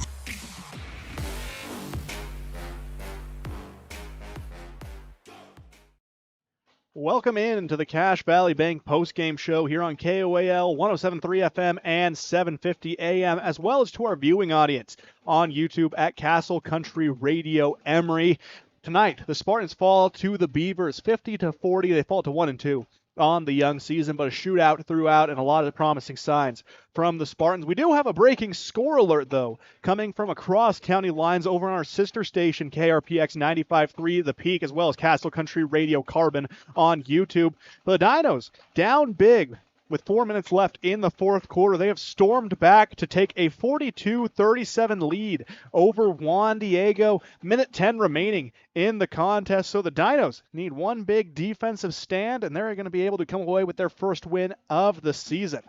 Welcome in to the Cache Valley Bank postgame show here on KOAL 107.3 FM and 750 AM, as well as to our viewing audience on YouTube at Castle Country Radio Emery. Tonight, the Spartans fall to the Beavers 50-40. They fall to 1-2 on the young season, but a shootout throughout and a lot of promising signs from the Spartans. We do have a breaking score alert, though, coming from across county lines over on our sister station, KRPX 95.3 The Peak, as well as Castle Country Radio Carbon on YouTube. The Dinos down big with 4 minutes left in the fourth quarter. They have stormed back to take a 42-37 lead over Juan Diego. Minute 10 remaining in the contest. So the Dinos need one big defensive stand, and they're going to be able to come away with their first win of the season.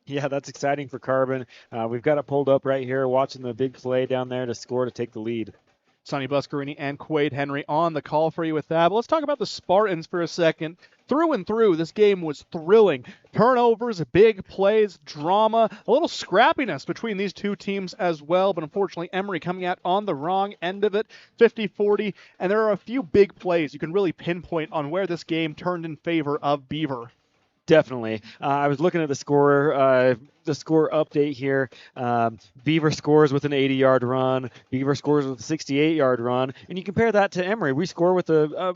Yeah, that's exciting for Carbon. We've got it pulled up right here, watching the big play down there to score to take the lead. Sonny Buscarini and Quaid Henry on the call for you with that. But let's talk about the Spartans for a second. Through and through, this game was thrilling. Turnovers, big plays, drama, a little scrappiness between these two teams as well. But unfortunately, Emery coming out on the wrong end of it, 50-40. And there are a few big plays you can really pinpoint on where this game turned in favor of Beaver. Definitely. I was looking at the score update here. Beaver scores with an 80-yard run. Beaver scores with a 68-yard run. And you compare that to Emery. We score with a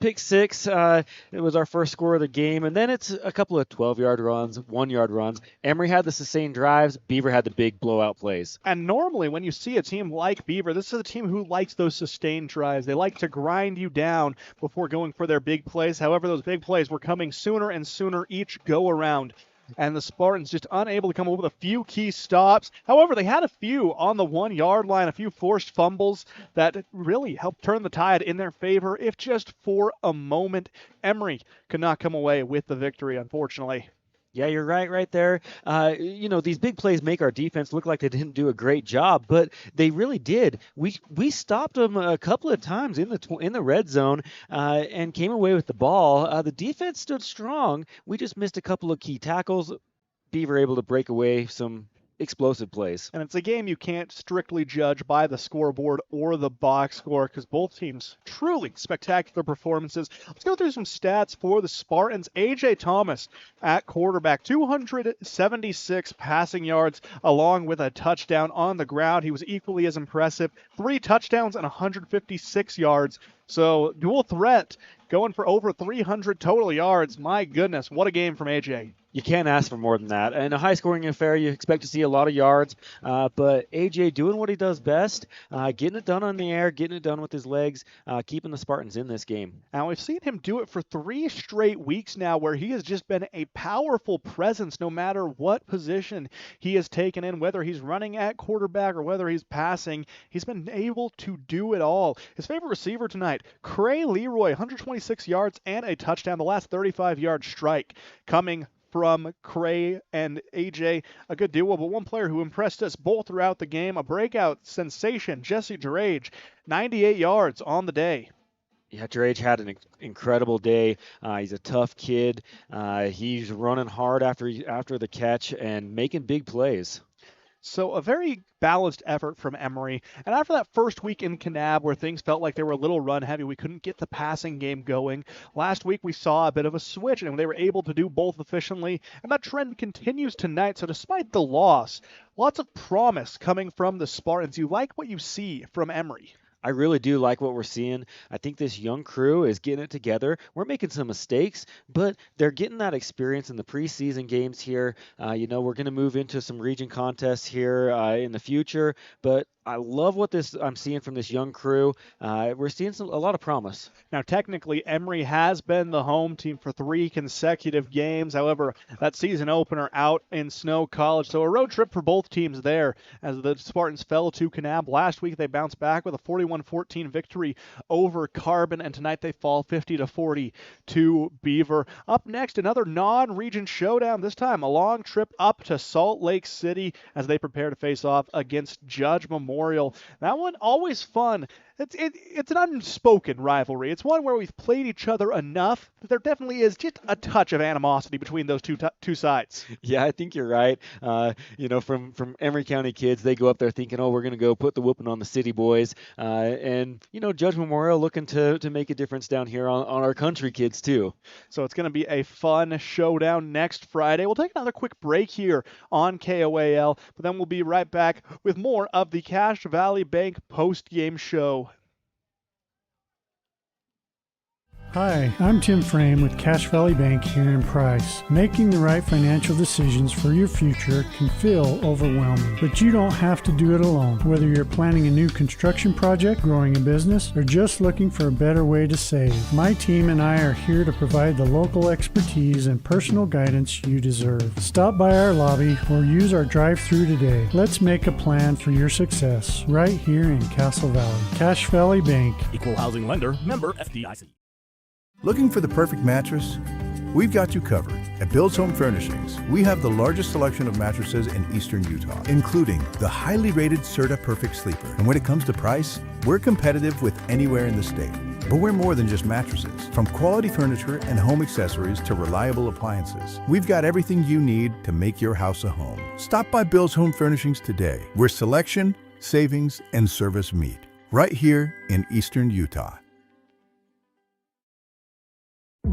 pick six. It was our first score of the game. And then it's a couple of 12-yard runs, 1-yard runs. Emery had the sustained drives. Beaver had the big blowout plays. And normally when you see a team like Beaver, this is a team who likes those sustained drives. They like to grind you down before going for their big plays. However, those big plays were coming sooner and sooner each go around. And the Spartans just unable to come up with a few key stops. However, they had a few on the 1-yard line, a few forced fumbles that really helped turn the tide in their favor, if just for a moment. Emery could not come away with the victory, unfortunately. Yeah, you're right there. These big plays make our defense look like they didn't do a great job, but they really did. We stopped them a couple of times in the red zone and came away with the ball. The defense stood strong. We just missed a couple of key tackles. Beaver able to break away some explosive plays. And it's a game you can't strictly judge by the scoreboard or the box score because both teams truly spectacular performances. Let's go through some stats for the Spartans. AJ Thomas at quarterback, 276 passing yards along with a touchdown on the ground. He was equally as impressive. 3 touchdowns and 156 yards. So dual threat going for over 300 total yards. My goodness, what a game from AJ. You can't ask for more than that. In a high-scoring affair, you expect to see a lot of yards, but AJ doing what he does best, getting it done on the air, getting it done with his legs, keeping the Spartans in this game. Now, we've seen him do it for 3 straight weeks now where he has just been a powerful presence no matter what position he has taken in, whether he's running at quarterback or whether he's passing. He's been able to do it all. His favorite receiver tonight, Cray Leroy, 126 yards and a touchdown, the last 35-yard strike coming from Cray and AJ, a good duo, but one player who impressed us both throughout the game, a breakout sensation, Jesse Drage, 98 yards on the day. Yeah, Drage had an incredible day. He's a tough kid. He's running hard after the catch and making big plays. So a very balanced effort from Emery. And after that first week in Kanab where things felt like they were a little run heavy, we couldn't get the passing game going. Last week we saw a bit of a switch and they were able to do both efficiently. And that trend continues tonight. So despite the loss, lots of promise coming from the Spartans. You like what you see from Emery? I really do like what we're seeing. I think this young crew is getting it together. We're making some mistakes, but they're getting that experience in the preseason games here. We're going to move into some region contests here in the future, but I love what I'm seeing from this young crew. We're seeing a lot of promise. Now, technically, Emery has been the home team for 3 consecutive games. However, that season opener out in Snow College. So a road trip for both teams there as the Spartans fell to Kanab. Last week, they bounced back with a 41-14 victory over Carbon, and tonight they fall 50-40 to Beaver. Up next, another non-region showdown, this time a long trip up to Salt Lake City as they prepare to face off against Judge Memorial. That one always fun. It's an unspoken rivalry. It's one where we've played each other enough that there definitely is just a touch of animosity between those two sides. Yeah, I think you're right. From Emery County kids, they go up there thinking, oh, we're going to go put the whooping on the city boys. And Judge Memorial looking to make a difference down here on our country kids too. So it's going to be a fun showdown next Friday. We'll take another quick break here on KOAL, but then we'll be right back with more of the Cache Valley Bank post-game show. Hi, I'm Tim Frame with Cache Valley Bank here in Price. Making the right financial decisions for your future can feel overwhelming, but you don't have to do it alone. Whether you're planning a new construction project, growing a business, or just looking for a better way to save, my team and I are here to provide the local expertise and personal guidance you deserve. Stop by our lobby or use our drive-thru today. Let's make a plan for your success right here in Castle Valley. Cache Valley Bank. Equal housing lender, member FDIC. Looking for the perfect mattress? We've got you covered. At Bill's Home Furnishings, we have the largest selection of mattresses in eastern Utah, including the highly rated Serta Perfect Sleeper. And when it comes to price, we're competitive with anywhere in the state. But we're more than just mattresses. From quality furniture and home accessories to reliable appliances, we've got everything you need to make your house a home. Stop by Bill's Home Furnishings today, where selection, savings, and service meet. Right here in eastern Utah.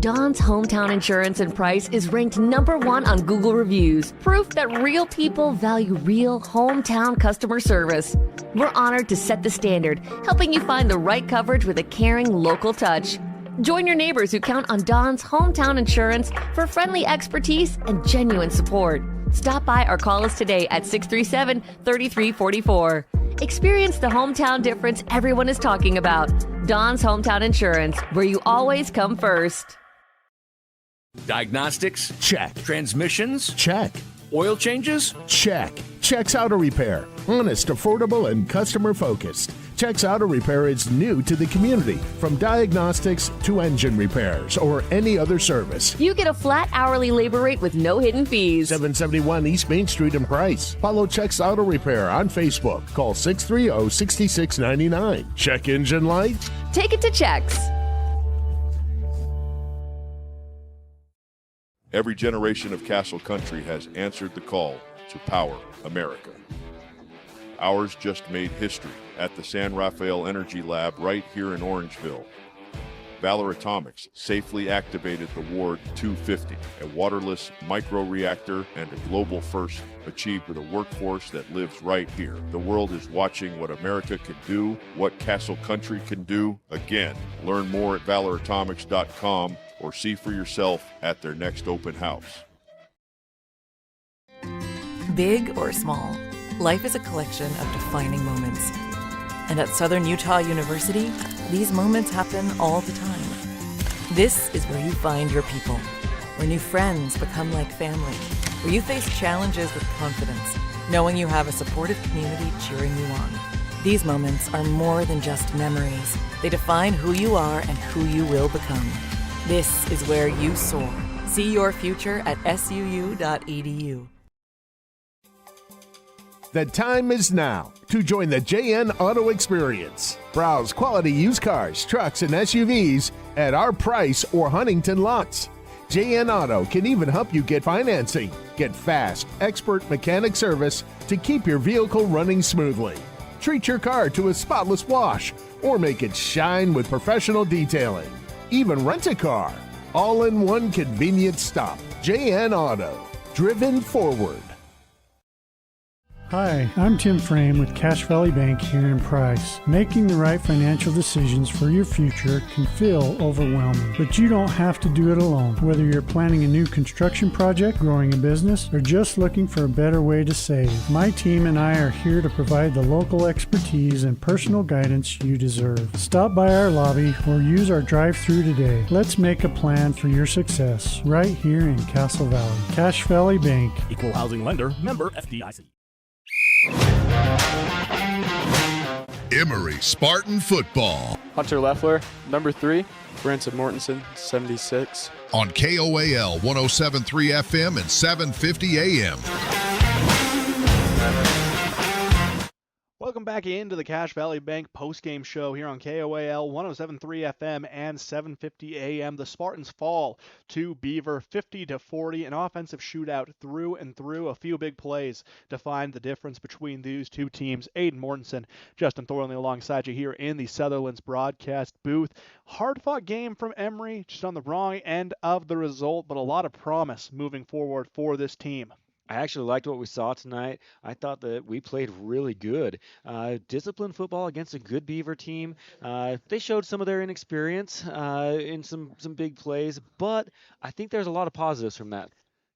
Don's Hometown Insurance and Price is ranked #1 on Google reviews, proof that real people value real hometown customer service. We're honored to set the standard, helping you find the right coverage with a caring local touch. Join your neighbors who count on Don's Hometown Insurance for friendly expertise and genuine support. Stop by or call us today at 637-3344. Experience the hometown difference everyone is talking about. Don's Hometown Insurance, where you always come first. Diagnostics? Check. Transmissions? Check. Oil changes? Check. Checks Auto Repair. Honest, affordable, and customer focused. Checks Auto Repair is new to the community, from diagnostics to engine repairs or any other service. You get a flat hourly labor rate with no hidden fees. 771 East Main Street in Price. Follow Checks Auto Repair on Facebook. Call 630-6699. Check engine light? Take it to Checks. Every generation of Castle Country has answered the call to power America. Ours just made history at the San Rafael Energy Lab right here in Orangeville. Valor Atomics safely activated the Ward 250, a waterless microreactor and a global first achieved with a workforce that lives right here. The world is watching what America can do, what Castle Country can do again. Learn more at valoratomics.com or see for yourself at their next open house. Big or small, life is a collection of defining moments. And at Southern Utah University, these moments happen all the time. This is where you find your people, where new friends become like family, where you face challenges with confidence, knowing you have a supportive community cheering you on. These moments are more than just memories. They define who you are and who you will become. This is where you soar. See your future at suu.edu. The time is now to join the JN Auto Experience. Browse quality used cars, trucks, and SUVs at our Price or Huntington lots. JN Auto can even help you get financing. Get fast, expert mechanic service to keep your vehicle running smoothly. Treat your car to a spotless wash or make it shine with professional detailing. Even rent a car. All in one convenient stop. JN Auto. Driven forward. Hi, I'm Tim Frame with Cache Valley Bank here in Price. Making the right financial decisions for your future can feel overwhelming, but you don't have to do it alone. Whether you're planning a new construction project, growing a business, or just looking for a better way to save, my team and I are here to provide the local expertise and personal guidance you deserve. Stop by our lobby or use our drive-thru today. Let's make a plan for your success right here in Castle Valley. Cache Valley Bank. Equal housing lender, member FDIC. Emery Spartan Football. Hunter Leffler, number 3. Branson Mortensen, 76. On KOAL 107.3 FM and 750 AM. Welcome back into the Cache Valley Bank postgame show here on KOAL 107.3 FM and 750 AM. The Spartans fall to Beaver 50-40, an offensive shootout through and through. A few big plays defined the difference between these two teams. Aiden Mortensen, Justin Thornley alongside you here in the Sutherland's broadcast booth. Hard-fought game from Emery, just on the wrong end of the result, but a lot of promise moving forward for this team. I actually liked what we saw tonight. I thought that we played really good. Disciplined football against a good Beaver team. They showed some of their inexperience in some big plays, but I think there's a lot of positives from that.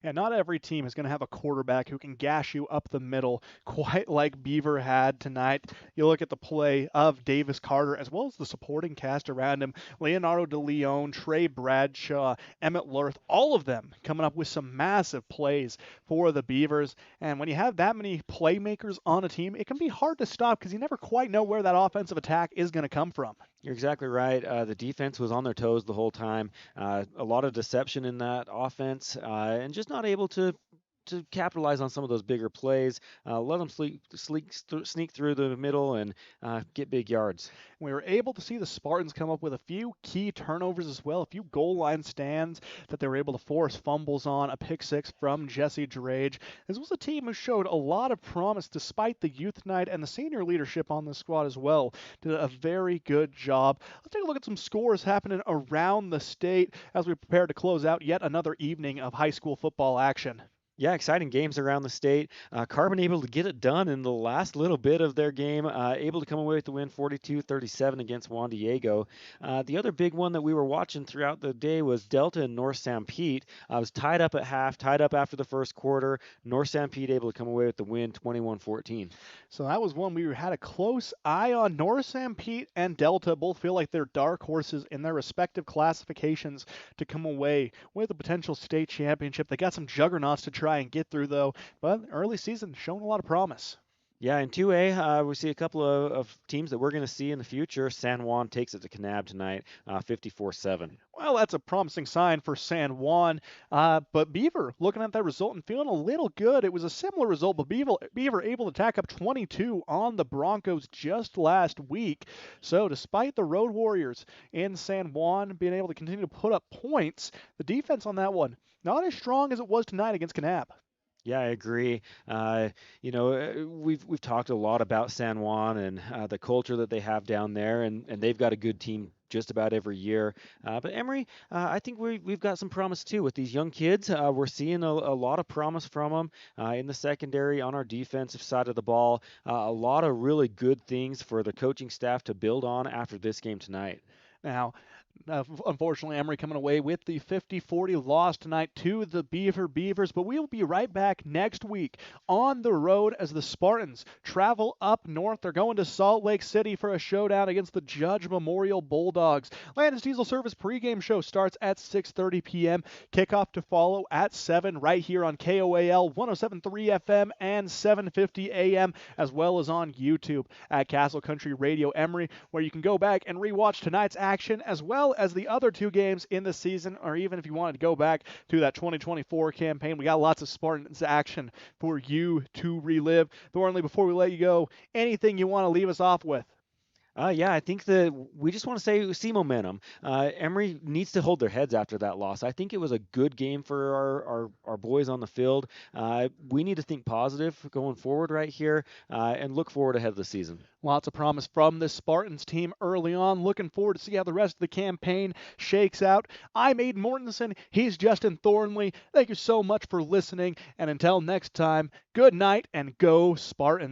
Yeah, not every team is going to have a quarterback who can gash you up the middle quite like Beaver had tonight. You look at the play of Davis Carter as well as the supporting cast around him. Leonardo DeLeon, Trey Bradshaw, Emmett Lurth, all of them coming up with some massive plays for the Beavers. And when you have that many playmakers on a team, it can be hard to stop because you never quite know where that offensive attack is going to come from. You're exactly right. The defense was on their toes the whole time. A lot of deception in that offense, and just not able to capitalize on some of those bigger plays. Let them sneak through the middle and get big yards. We were able to see the Spartans come up with a few key turnovers as well, a few goal line stands that they were able to force fumbles on, a pick six from Jesse Drage. This was a team who showed a lot of promise despite the youth night, and the senior leadership on the squad as well did a very good job. Let's take a look at some scores happening around the state as we prepare to close out yet another evening of high school football action. Yeah, exciting games around the state. Carbon able to get it done in the last little bit of their game, able to come away with the win 42-37 against Juan Diego. The other big one that we were watching throughout the day was Delta and North San Pete. I was tied up at half, tied up after the first quarter. North San Pete able to come away with the win 21-14. So that was one we had a close eye on. North San Pete and Delta both feel like they're dark horses in their respective classifications to come away with a potential state championship. They got some juggernauts to try and get through, though, but early season showing a lot of promise. Yeah, in 2A, we see a couple of teams that we're going to see in the future. San Juan takes it to Kanab tonight, 54-7. Well, that's a promising sign for San Juan. But Beaver, looking at that result and feeling a little good. It was a similar result, but Beaver able to tack up 22 on the Broncos just last week. So despite the Road Warriors in San Juan being able to continue to put up points, the defense on that one, not as strong as it was tonight against Kanab. Yeah, I agree. We've talked a lot about San Juan and the culture that they have down there, and they've got a good team just about every year. But Emery, I think we've got some promise too with these young kids. We're seeing a lot of promise from them in the secondary, on our defensive side of the ball. A lot of really good things for the coaching staff to build on after this game tonight. Now, unfortunately, Emery coming away with the 50-40 loss tonight to the Beaver Beavers, but we will be right back next week on the road as the Spartans travel up north. They're going to Salt Lake City for a showdown against the Judge Memorial Bulldogs. Landis Diesel Service pregame show starts at 6:30 p.m. Kickoff to follow at 7 right here on KOAL 107.3 FM and 750 AM, as well as on YouTube at Castle Country Radio Emery, where you can go back and rewatch tonight's action as well as the other two games in the season, or even if you wanted to go back to that 2024 campaign. We got lots of Spartans action for you to relive. Thornley, before we let you go, anything you want to leave us off with? Yeah, I think that we just want to see momentum. Emery needs to hold their heads after that loss. I think it was a good game for our boys on the field. We need to think positive going forward right here and look forward ahead of the season. Lots of promise from this Spartans team early on. Looking forward to see how the rest of the campaign shakes out. I'm Aiden Mortensen. He's Justin Thornley. Thank you so much for listening. And until next time, good night and go Spartans.